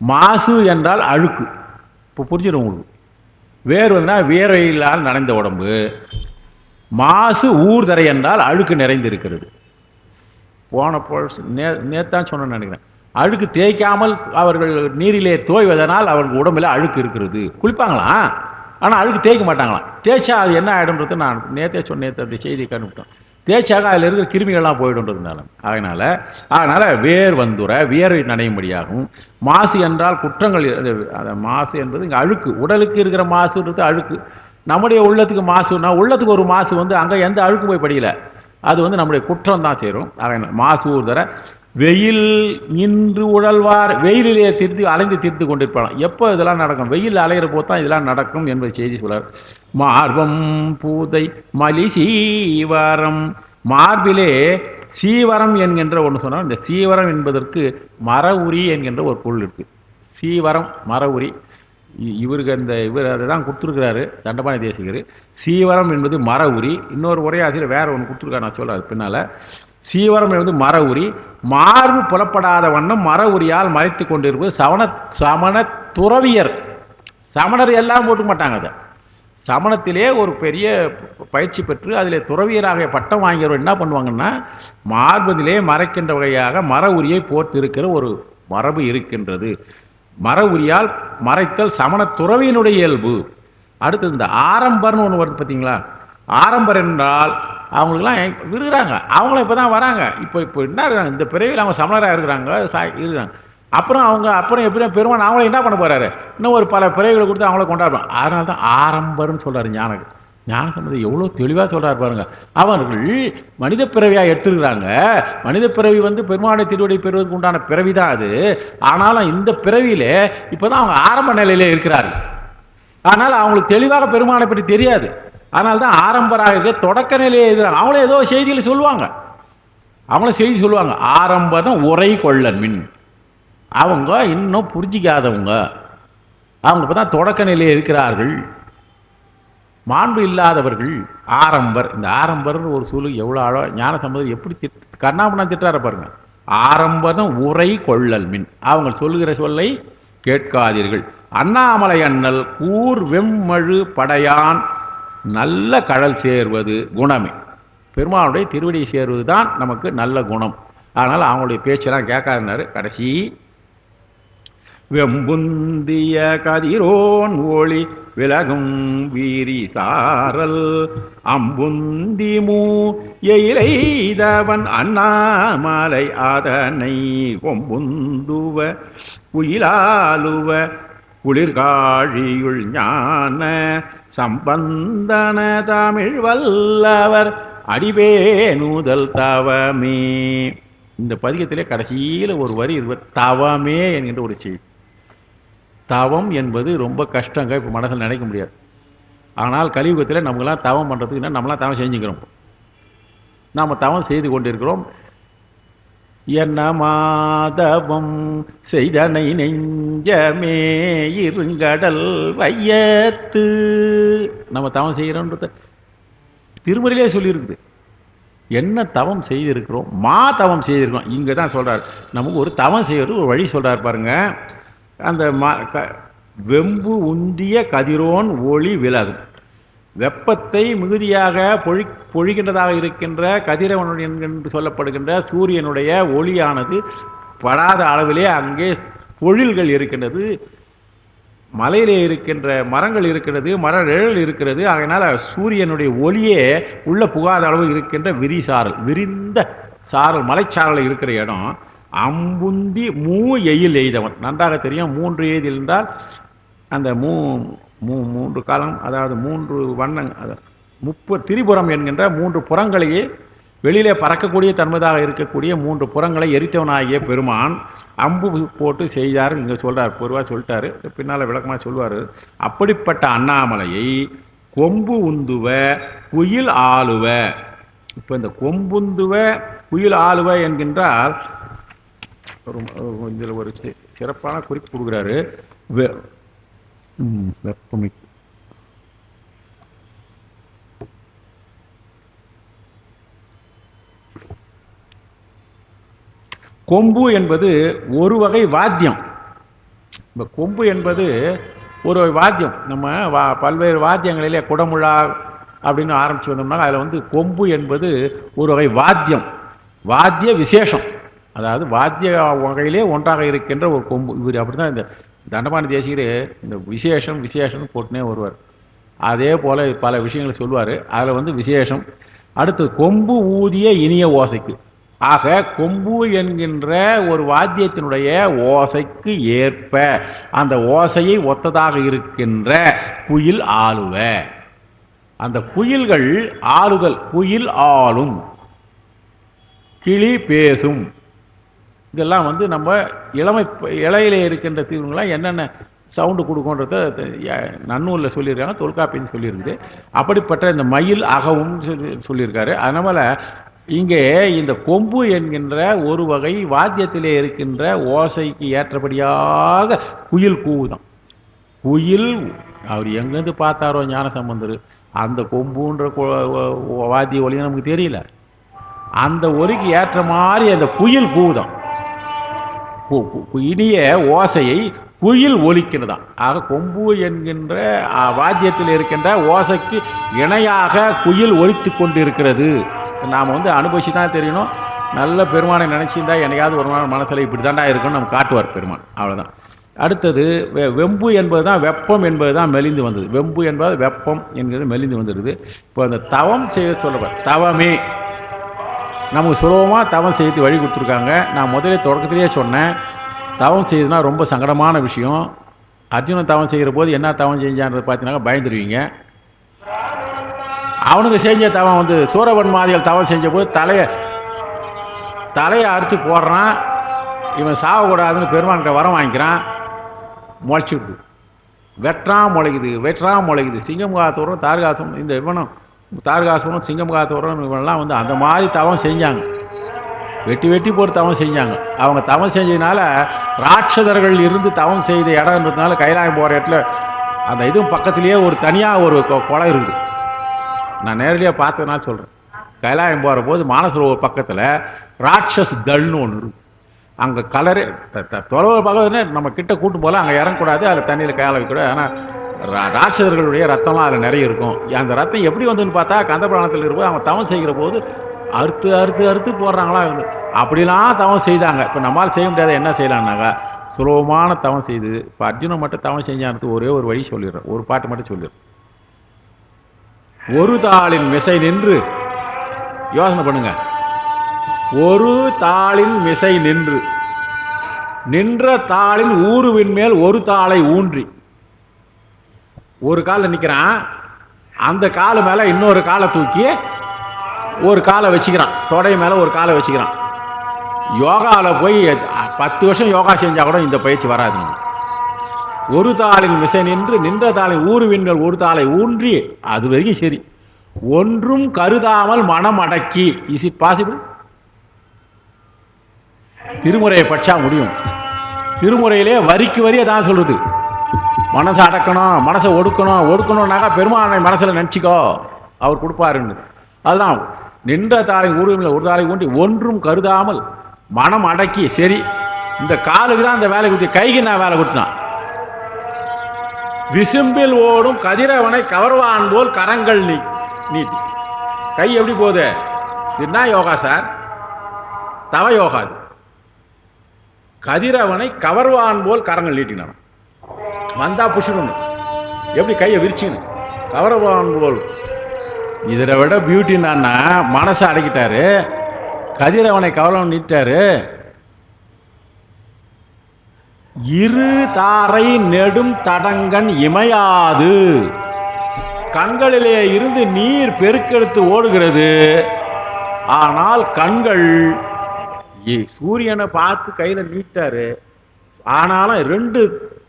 மாசு என்றால் அழுக்கு. இப்போ புரிஞ்சிடும் உங்களுக்கு. வேர் வியர்வையில்லால் நனைந்த உடம்பு, மாசு ஊர்தரை என்றால் அழுக்கு நிறைந்திருக்கிறது. நேத்தான் சொன்னேன்னு நினைக்கிறேன். அழுக்கு தேய்க்காமல் அவர்கள் நீரிலே தோய்வதனால் அவர்கள் உடம்புல அழுக்கு இருக்கிறது. குளிப்பாங்களாம், ஆனால் அழுக்கு தேய்க்க மாட்டாங்களாம். தேய்ச்சா அது என்ன ஆகிடும்ன்றது நான் நேற்றே அந்த செய்தி கண்டுபிட்டோம். தேய்ச்சாக அதில் இருக்கிற கிருமிகள்லாம் போய்டுன்றதுனால அதனால் வேர் வந்துற வியர்வை நனையும்படியாகும். மாசு என்றால் குற்றங்கள். மாசு என்பது இங்கே அழுக்கு. உடலுக்கு இருக்கிற மாசுன்றது அழுக்கு. நம்முடைய உள்ளத்துக்கு மாசுன்னா உள்ளத்துக்கு ஒரு மாசு அங்கே எந்த அழுக்கு போய் படிக்கல, அது நம்முடைய குற்றம் தான் சேரும். மாசு ஊர்தர வெயில் இன்று உழல்வார். வெயிலிலே அலைந்து தீர்த்து கொண்டிருப்பாங்க. எப்போ இதெல்லாம் நடக்கும்? வெயில் அலைகிற போது தான் இதெல்லாம் நடக்கும் என்பது செய்தி சொல்றார். மார்பம் பூதை மலி சீவரம். மார்பிலே சீவரம் என்கின்ற ஒன்று சொன்னால் இந்த சீவரம் என்பதற்கு மர உரி என்கின்ற ஒரு பொருள் இருக்கு. சீவரம் மர உரி. இவர் அதை தான் கொடுத்துருக்கிறாரு தண்டபாணி தேசிகர். சீவரம் என்பது மர உரி. இன்னொரு உரையாசிரியர் வேற ஒன்று கொடுத்துருக்காரு, நான் சொல்ல பின்னால். சீவரம் என்பது மர உரி. மார்பு புலப்படாத வண்ணம் மர உரியால் மறைத்து கொண்டிருப்பது சமண துறவியர். சமணர் எல்லாம் போட்டுக்க மாட்டாங்க. அதை சமணத்திலே ஒரு பெரிய பயிற்சி பெற்று அதில் துறவியராக பட்டம் வாங்கியவர் என்ன பண்ணுவாங்கன்னா, மார்பதிலே மறைக்கின்ற வகையாக மர உரியை போர்த்திருக்கிற ஒரு மரபு இருக்கின்றது. மர உரியால் மறைத்தல் சமண துறவியினுடைய இயல்பு. அடுத்தது இந்த ஆரம்பர்னு ஒன்று வருது பார்த்தீங்களா? ஆரம்பர் என்றால் அவங்களுக்குலாம் விருதுறாங்க, அவங்களும் இப்போ தான் வராங்க. இப்போ என்ன இருக்காங்க, இந்த பிறவியில் அவங்க சமணராக இருக்கிறாங்க இருக்கிறாங்க. அப்புறம் எப்படியும் பெருமான் அவங்கள என்ன பண்ண போறாரு, இன்னும் ஒரு பல பிறவிகளை கொடுத்து அவங்கள கொண்டாடுவாங்க. அதனால தான் ஆரம்பர்னு சொல்றாரு ஞானசம்பந்தர். எவ்வளோ தெளிவாக சொல்றாரு பாருங்க. அவர்கள் மனித பிறவியாக எடுத்துருக்கிறாங்க. மனித பிறவி பெருமானை திருவடி பெறுவதற்கு உண்டான பிறவி தான் அது. ஆனாலும் இந்த பிறவியில இப்போதான் அவங்க ஆரம்ப நிலையில இருக்கிறார்கள். ஆனால் அவங்களுக்கு தெளிவாக பெருமானை பற்றி தெரியாது. அதனால தான் ஆரம்பராக இருக்க தொடக்க நிலையை இருக்கிறாங்க. அவங்களே ஏதோ செய்தியில் சொல்லுவாங்க, அவங்களும் செய்தி சொல்லுவாங்க. ஆரம்ப தான் உரை கொள்ளன் மின். அவங்க இன்னும் புரிஞ்சிக்காதவங்க, அவங்க இப்போ தான் தொடக்க நிலையில் இருக்கிறார்கள், மாண்பு இல்லாதவர்கள். ஆரம்பர், இந்த ஆரம்பர்னு ஒரு சொல்லு எவ்வளோ ஆழம் ஞானசம்பந்தர் எப்படி கர்ணாபுரம் திட்டார பாருங்க. ஆரம்பர் தான் உரை கொள்ளல் மின், அவங்க சொல்லுகிற சொல்லை கேட்காதீர்கள். அண்ணாமலை அண்ணல் கூர் வெம்மழு படையான் நல்ல கடல் சேர்வது குணமே. பெருமானுடைய திருவடியை சேர்வது தான் நமக்கு நல்ல குணம். அதனால் அவங்களுடைய பேச்செல்லாம் கேட்காதுனாரு. கடைசி வெம்புந்திய கதிரோன் ஒளி விலகும் வீரி சாரல் அம்புந்தி மூ எயிலைதவன் அண்ணாமலை அதனை கொம்புந்துவ குயிலாலுவ குளிர்காழியுள் ஞான சம்பந்தன தமிழ் வல்லவர் அடிபேணுதல் தவமே. இந்த பதிகத்திலே கடைசியில் ஒரு வரி தவமே என்கின்ற ஒரு செய்தி. தவம் என்பது ரொம்ப கஷ்டங்க, இப்போ மனதில் நினைக்க முடியாது. ஆனால் கலியுகத்தில் நம்மளாம் தவம் பண்ணுறதுக்கு நம்மளாம் தவம் செஞ்சுக்கிறோம். நாம் தவம் செய்து கொண்டிருக்கிறோம். என்ன மாதவம் செய்தனை நெஞ்சமே இருங்கடல் வையத்து. நம்ம தவம் செய்கிறோன்றது திருமுறையிலே சொல்லியிருக்குது. என்ன தவம் செய்திருக்கிறோம், தவம் செய்திருக்கிறோம். இங்கே தான் சொல்கிறார், நமக்கு ஒரு தவம் செய்கிறது ஒரு வழி சொல்கிறார் பாருங்க. அந்த வெம்பு உந்திய கதிரோன் ஒளி விலகும். வெப்பத்தை மிகுதியாக பொழிகின்றதாக இருக்கின்ற கதிரவன் என்று சொல்லப்படுகின்ற சூரியனுடைய ஒளியானது படாத அளவிலே அங்கே பொழில்கள் இருக்கின்றது. மலையிலே இருக்கின்ற மரங்கள் இருக்கிறது, மர நிழல் இருக்கிறது. அதனால் சூரியனுடைய ஒளியே உள்ள புகாத அளவு இருக்கின்ற விரிந்த சாரல் மலைச்சாரல் இருக்கிற இடம். அம்புந்தி மூ எயில் எய்தவன், நன்றாக தெரியும். 3 எய்தில் என்றால் அந்த மூன்று காலம், அதாவது 3 வண்ணம், 30 திரிபுரம் என்கின்ற 3 புறங்களையே வெளியிலே பறக்கக்கூடிய தன்மையாக இருக்கக்கூடிய 3 புறங்களை எரித்தவனாகிய பெருமான் அம்பு போட்டு செய்தார். இங்கே சொல்கிறார், பொதுவாக சொல்லிட்டாரு, பின்னால் விளக்கமாக சொல்லுவார். அப்படிப்பட்ட அண்ணாமலையை கொம்பு உந்துவ குயில் ஆளுவ. இப்போ இந்த கொம்புந்துவ குயில் ஆளுவ என்கின்றால் இதில் ஒரு சிறப்பான குறிப்பு கொடுக்குறாரு. வெப்பமை கொம்பு என்பது ஒரு வகை வாத்தியம். இந்த கொம்பு என்பது ஒரு வகை வாத்தியம். நம்ம பல்வேறு வாத்தியங்களிலே குடமுழா அப்படின்னு ஆரம்பித்து வந்தோம்னா அதில் கொம்பு என்பது ஒரு வகை வாத்தியம், வாத்திய விசேஷம். அதாவது வாத்திய வகையிலே ஒன்றாக இருக்கின்ற ஒரு கொம்பு. இவர் அப்படி தான் இந்த தண்டபாணி தேசிகர் இந்த விசேஷம்னு போட்டுனே வருவார். அதே போல் பல விஷயங்களை சொல்லுவார். அதில் விசேஷம். அடுத்து கொம்பு ஊதிய இனிய ஓசைக்கு. ஆக கொம்பு என்கின்ற ஒரு வாத்தியத்தினுடைய ஓசைக்கு ஏற்ப அந்த ஓசையை ஒத்ததாக இருக்கின்ற குயில் ஆளுவ. அந்த குயில்கள் ஆளுதல், குயில் ஆளும், கிளி பேசும். இதெல்லாம் நம்ம இலையில இருக்கின்ற தீர்வுகள்லாம் என்னென்ன சவுண்டு கொடுக்குன்றத நன்னூலில் சொல்லியிருக்காங்க, தொல்காப்பின்னு சொல்லியிருக்குது. அப்படிப்பட்ட இந்த மயில் அகவும் சொல்லியிருக்காரு. அதனால் இங்கே இந்த கொம்பு என்கின்ற ஒரு வகை வாத்தியத்திலே இருக்கின்ற ஓசைக்கு ஏற்றபடியாக குயில் கூவுதான். குயில் அவர் எங்கேருந்து பார்த்தாரோ ஞானசம்பந்தர், அந்த கொம்புன்ற வாத்திய ஒலி நமக்கு தெரியல, அந்த ஒலிக்கு ஏற்ற மாதிரி அந்த குயில் கூவுதான். இனிய ஓசையை குயில் ஒலிக்கிறதாம். ஆக கொம்பு என்கின்ற வாத்தியத்தில் இருக்கின்ற ஓசைக்கு இணையாக குயில் ஒலித்து கொண்டு இருக்கிறது. நாம் அனுபவிச்சு தான் தெரியணும். நல்ல பெருமானை நினச்சிருந்தா என்னையாவது ஒரு நாள் மனசில் இப்படி தாண்டா இருக்குன்னு நம்ம காட்டுவார் பெருமான். அவ்வளோதான். அடுத்தது வெம்பு என்பது தான் வெப்பம் என்பது தான் மெலிந்து வந்தது. வெம்பு என்பது வெப்பம் என்கிறது மெலிந்து வந்துடுது. இப்போ அந்த தவம் செய்ய சொல்லுவார். தவமே நமக்கு சுலபமாக தவம் செய்து வழி கொடுத்துருக்காங்க. நான் முதலே தொடக்கத்திலேயே சொன்னேன், தவம் செய்யுதுன்னா ரொம்ப சங்கடமான விஷயம். அர்ஜுனன் தவம் செய்கிற போது என்ன தவம் செஞ்சான்றது பார்த்தீங்கன்னா பயந்துருவீங்க. அவனுக்கு செஞ்ச தவம் சூரபன்மாதிகள் தவம் செஞ்ச போது தலையை அறுத்து போடுறான். இவன் சாகக்கூடாதுன்னு பெருமான்கிட்ட வரம் வாங்கிக்கிறான். முளைச்சிடுது. வெற்றான் முளைக்குது. சிங்கமுகாத்தூரம் தாரகாசுரம் இந்த இவனும் தாரகாசுரம் சிங்கமுகாத்தூரம் இவனெல்லாம் அந்த மாதிரி தவம் செஞ்சாங்க. வெட்டி போட்டு தவம் செஞ்சாங்க. அவங்க தவம் செஞ்சதுனால ராட்சதர்கள் இருந்து தவம் செய்த இடம்ன்றதுனால கைலாயம் போகிற இடத்துல அந்த இதுவும் பக்கத்துலேயே ஒரு தனியாக ஒரு குளம் இருக்குது. நான் நேரடியாக பார்த்ததுனால சொல்கிறேன். கைலாயம் போகிற போது மானசரோவர் பக்கத்தில் ராட்சஸ் தள்னு ஒன்று இருக்குது. அங்கே கலரு தொலைவில் பார்க்கறதுன்னு நம்ம கிட்ட கூட்டு போல அங்கே இறங்கக்கூடாது. அதில் தண்ணியில் கையாள வைக்கூடாது. ஆனால் ராட்சதர்களுடைய ரத்தம்லாம் அதில் நிறைய இருக்கும். அந்த ரத்தம் எப்படி வந்துன்னு பார்த்தா கந்தபுராணத்தில் இருக்கும்போது அவங்க தவம் செய்கிற போது அறுத்து போடுறாங்களா. அப்படிலாம் தவம் செய்தாங்க. இப்போ நம்மளால் செய்ய முடியாத என்ன செய்யலான்னாக்கா சுலபமான தவம் செய்து இப்போ அர்ஜுனன் மட்டும் தவம் செஞ்சானது ஒரே ஒரு வழி சொல்லிடுறேன். ஒரு பாட்டு மட்டும் சொல்லிடுறேன். ஒரு தாளின் மிசை நின்று யோசனை பண்ணுங்க. ஒரு தாளின் மிசை நின்ற தாளின் ஊருவின் மேல் ஒரு தாளை ஊன்றி ஒரு காலில் நிற்கிறான். அந்த காலு மேலே இன்னொரு காலை தூக்கி ஒரு காலை வச்சுக்கிறான். தொடை மேலே ஒரு காலை வச்சுக்கிறான். யோகாவில் போய் 10 வருஷம் யோகா செஞ்சால் கூட இந்த பயிற்சி வராது. ஒரு தாளின் மிசை நின்ற தாளின் ஊருவின் மேல் ஒரு தாளை ஊன்றி அது வரைக்கும் சரி. ஒன்றும் கருதாமல் மனம் அடக்கி. Is it possible? திருமுறையை படிச்சா முடியும். திருமுறையிலே வரிக்கு வரியை தான் சொல்றது. மனசை அடக்கணும், மனசை ஒடுக்கணும்னாக்கா பெருமானை மனசில் நினச்சிக்கோ, அவர் கொடுப்பாருன்னு. அதுதான் நின்ற தாளை ஊருவின் ஒரு தாளை ஊன்றி ஒன்றும் கருதாமல் மனம் அடக்கி. சரி, இந்த காலுக்கு தான் இந்த வேலை கொடுத்து, கைக்கு நான் வேலை கொடுத்தான். விசும்பில் ஓடும் கதிரவனை கவர்வான் போல் கரங்கள் நீட்டி. கை எப்படி போகுது? என்ன யோகா சார்? தவ யோகா. கதிரவனை கவர்வான் போல் கரங்கள் நீட்டினான். வந்தா புஷிடணும். எப்படி கையை விரிச்சின்னு கவர்வான் போல். இதை விட பியூட்டி என்னன்னா மனசை அடக்கிட்டாரு. கதிரவனை கவர்வான் நீட்டாரு. இரு தாரை நெடும் தடங்கன் இமையாது. கண்களிலே இருந்து நீர் பெருக்கெடுத்து ஓடுகிறது. ஆனால் கண்கள் சூரியனை பார்த்து கையில நீட்டாரு. ஆனாலும் 2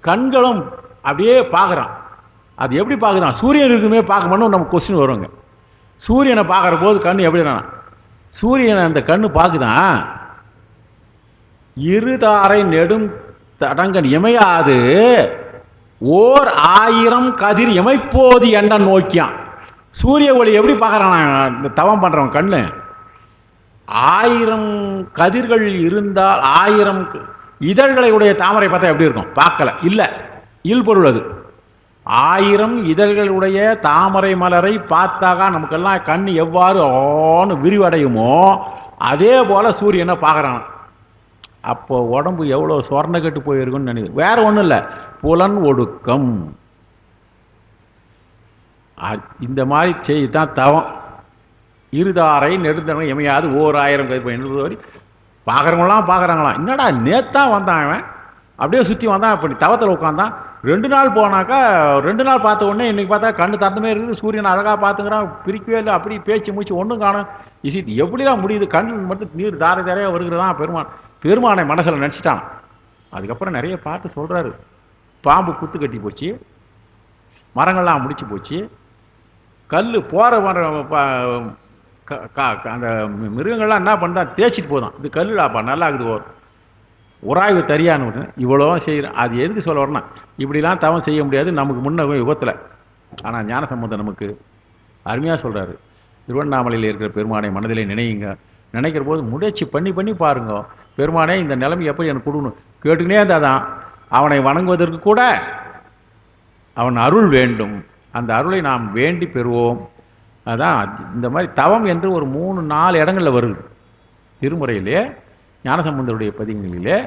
கண்களும் அப்படியே பார்க்குறான். அது எப்படி பார்க்குறான்? சூரியன் இருக்குமே பார்க்கணும்னு நம்ம கொஸ்டின் வருவாங்க. சூரியனை பார்க்குற போது கண்ணு எப்படினா சூரியனை அந்த கண்ணு பார்க்குதான். இருதாரை நெடும் தடங்கன் இமையாது ஓர் 1000 கதிர் இமைப்போது எண்ண நோக்கியான். சூரிய ஒளி எப்படி பார்க்குறான் இந்த தவம் பண்ணுறவன் கண்ணு? 1000 கதிர்கள் இருந்தால் 1000 இதழ்களை உடைய தாமரை பார்த்தா எப்படி இருக்கும்? பார்க்கல, இல்லை, இல்பொருள் அது. 1000 இதழ்களுடைய தாமரை மலரை பார்த்தாக்கா நமக்கெல்லாம் கண் எவ்வாறு ஆன்னு விரிவடையுமோ அதே போல சூரியனை பார்க்குறான். அப்போ உடம்பு எவ்வளோ சொர்ண கட்டு போயிருக்குன்னு நினைக்குது. வேற ஒன்றும் இல்லை, புலன் ஒடுக்கம். இந்த மாதிரி செய்தான் தவம். இருதாரை நெடுந்தவன் எமையாது ஓர் 1000 கதிர் பார்க்குறவங்களாம் பார்க்குறாங்களாம். என்னடா நேத்தான் வந்தான் அவன், அப்படியே சுற்றி வந்தான், இப்போ தவத்தில் உட்காந்தான். 2 நாள் போனாக்கா 2 நாள் பார்த்த உடனே இன்றைக்கி பார்த்தா கண்ணு தரந்தமே இருக்குது, சூரியன் அழகாக பார்த்துக்கிறான், பிரிக்கவே இல்லை, அப்படி பேச்சு மூச்சு ஒன்றும் காணும். இசிட் எப்படிலாம் முடியுது? கண் மட்டும் நீர் தாரை தாரையாக வருகிறதான். பெருமானை மனசில் நினச்சிட்டான். அதுக்கப்புறம் நிறைய பாட்டு சொல்கிறாரு. பாம்பு குத்து கட்டி போச்சு, மரங்கள்லாம் முடிச்சு போச்சு, கல் போகிற அந்த மிருகங்கள்லாம் என்ன பண்ணா தேய்ச்சிட்டு போதான். இது கல்லுடாப்பா நல்லா இருக்குது, உராய்வு தரியான்னு இவ்வளோ செய்கிறேன். அது எதுக்கு சொல்ல வரேன்னா, இப்படிலாம் தவம் செய்ய முடியாது நமக்கு முன்ன யுகத்தில். ஆனால் ஞான சம்பந்தம் நமக்கு அருமையாக சொல்கிறாரு. திருவண்ணாமலையில் இருக்கிற பெருமானை மனதிலே நினையுங்க. நினைக்கிற போது முயற்சி பண்ணி பாருங்க. பெருமானே இந்த நிலைமை எப்போ எனக்கு கொடுக்கணும் கேட்டுக்கினே இருந்தால் தான் அவனை வணங்குவதற்கு கூட அவன் அருள் வேண்டும். அந்த அருளை நாம் வேண்டி பெறுவோம். அதான் இந்த மாதிரி தவம் என்று ஒரு 3-4 இடங்களில் வருது திருமுறையிலே, ஞானசம்பந்தருடைய பதிகங்களிலே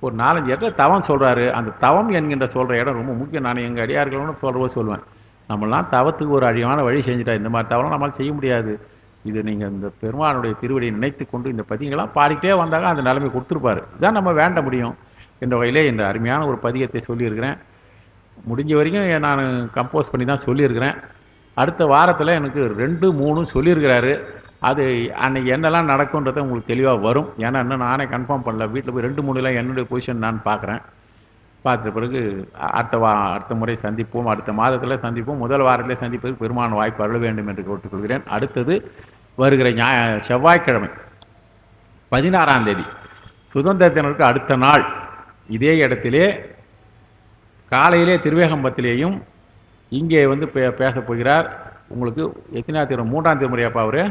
ஒரு 4-5 இடத்துல தவம் சொல்கிறாரு. அந்த தவம் என்கின்ற சொல்கிற இடம் ரொம்ப முக்கியம். நான் எங்கள் அடியார்களோடு சொல்கிறவோ சொல்லுவேன், நம்மளாம் தவத்துக்கு ஒரு அழிவான வழி செஞ்சுட்டா, இந்த மாதிரி தவம் நம்மளால் செய்ய முடியாது. இது நீங்கள் இந்த பெருமானுடைய திருவடியை நினைத்து கொண்டு இந்த பதிகங்களாம் பாடிக்கிட்டே வந்தாங்க, அந்த நிலைமை கொடுத்துருப்பாரு. இதான் நம்ம வேண்ட முடியும் என்ற வகையிலே இந்த அருமையான ஒரு பதிகத்தை சொல்லியிருக்கிறேன். முடிஞ்ச வரைக்கும் நான் கம்போஸ் பண்ணி தான் சொல்லியிருக்கிறேன். அடுத்த வாரத்தில் எனக்கு 2-3 சொல்லியிருக்கிறாரு. அது அன்றைக்கி என்னெல்லாம் நடக்கும்ன்றதை உங்களுக்கு தெளிவாக வரும். ஏன்னா இன்னும் நானே கன்ஃபார்ம் பண்ணல. வீட்டில் போய் 2-3 என்னுடைய பொசிஷன் நான் பார்க்குறேன். பார்த்துட்ட பிறகு அடுத்த முறை சந்திப்போம். அடுத்த மாதத்தில் சந்திப்போம். முதல் வாரத்திலே சந்திப்பதற்கு பெருமான வாய்ப்பு அருள வேண்டும் என்று கேட்டுக்கொள்கிறேன். அடுத்தது வருகிற செவ்வாய்க்கிழமை 16ஆம் தேதி சுதந்திர தினத்துக்கு அடுத்த நாள் இதே இடத்திலே காலையிலே திருவேகம்பத்திலேயும் இங்கே வந்து பேசப் போகிறார். உங்களுக்கு எத்தனாவது திருமுறை? 3ஆம் திருமுறையாப்பா அவரு?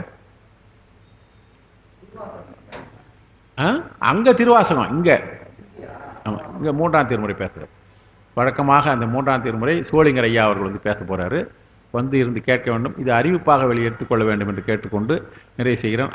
அங்கே திருவாசகம், இங்கே ஆமாம், இங்கே 3ஆம் திருமுறை பேசுகிறார். வழக்கமாக அந்த 3ஆம் திருமுறை சோழிங்கர் ஐயா அவர்கள் வந்து பேச போகிறாரு. வந்து இருந்து கேட்க வேண்டும். இது அறிவிப்பாக வெளியே எடுத்துக்கொள்ள வேண்டும் என்று கேட்டுக்கொண்டு நிறைவு செய்கிறேன்.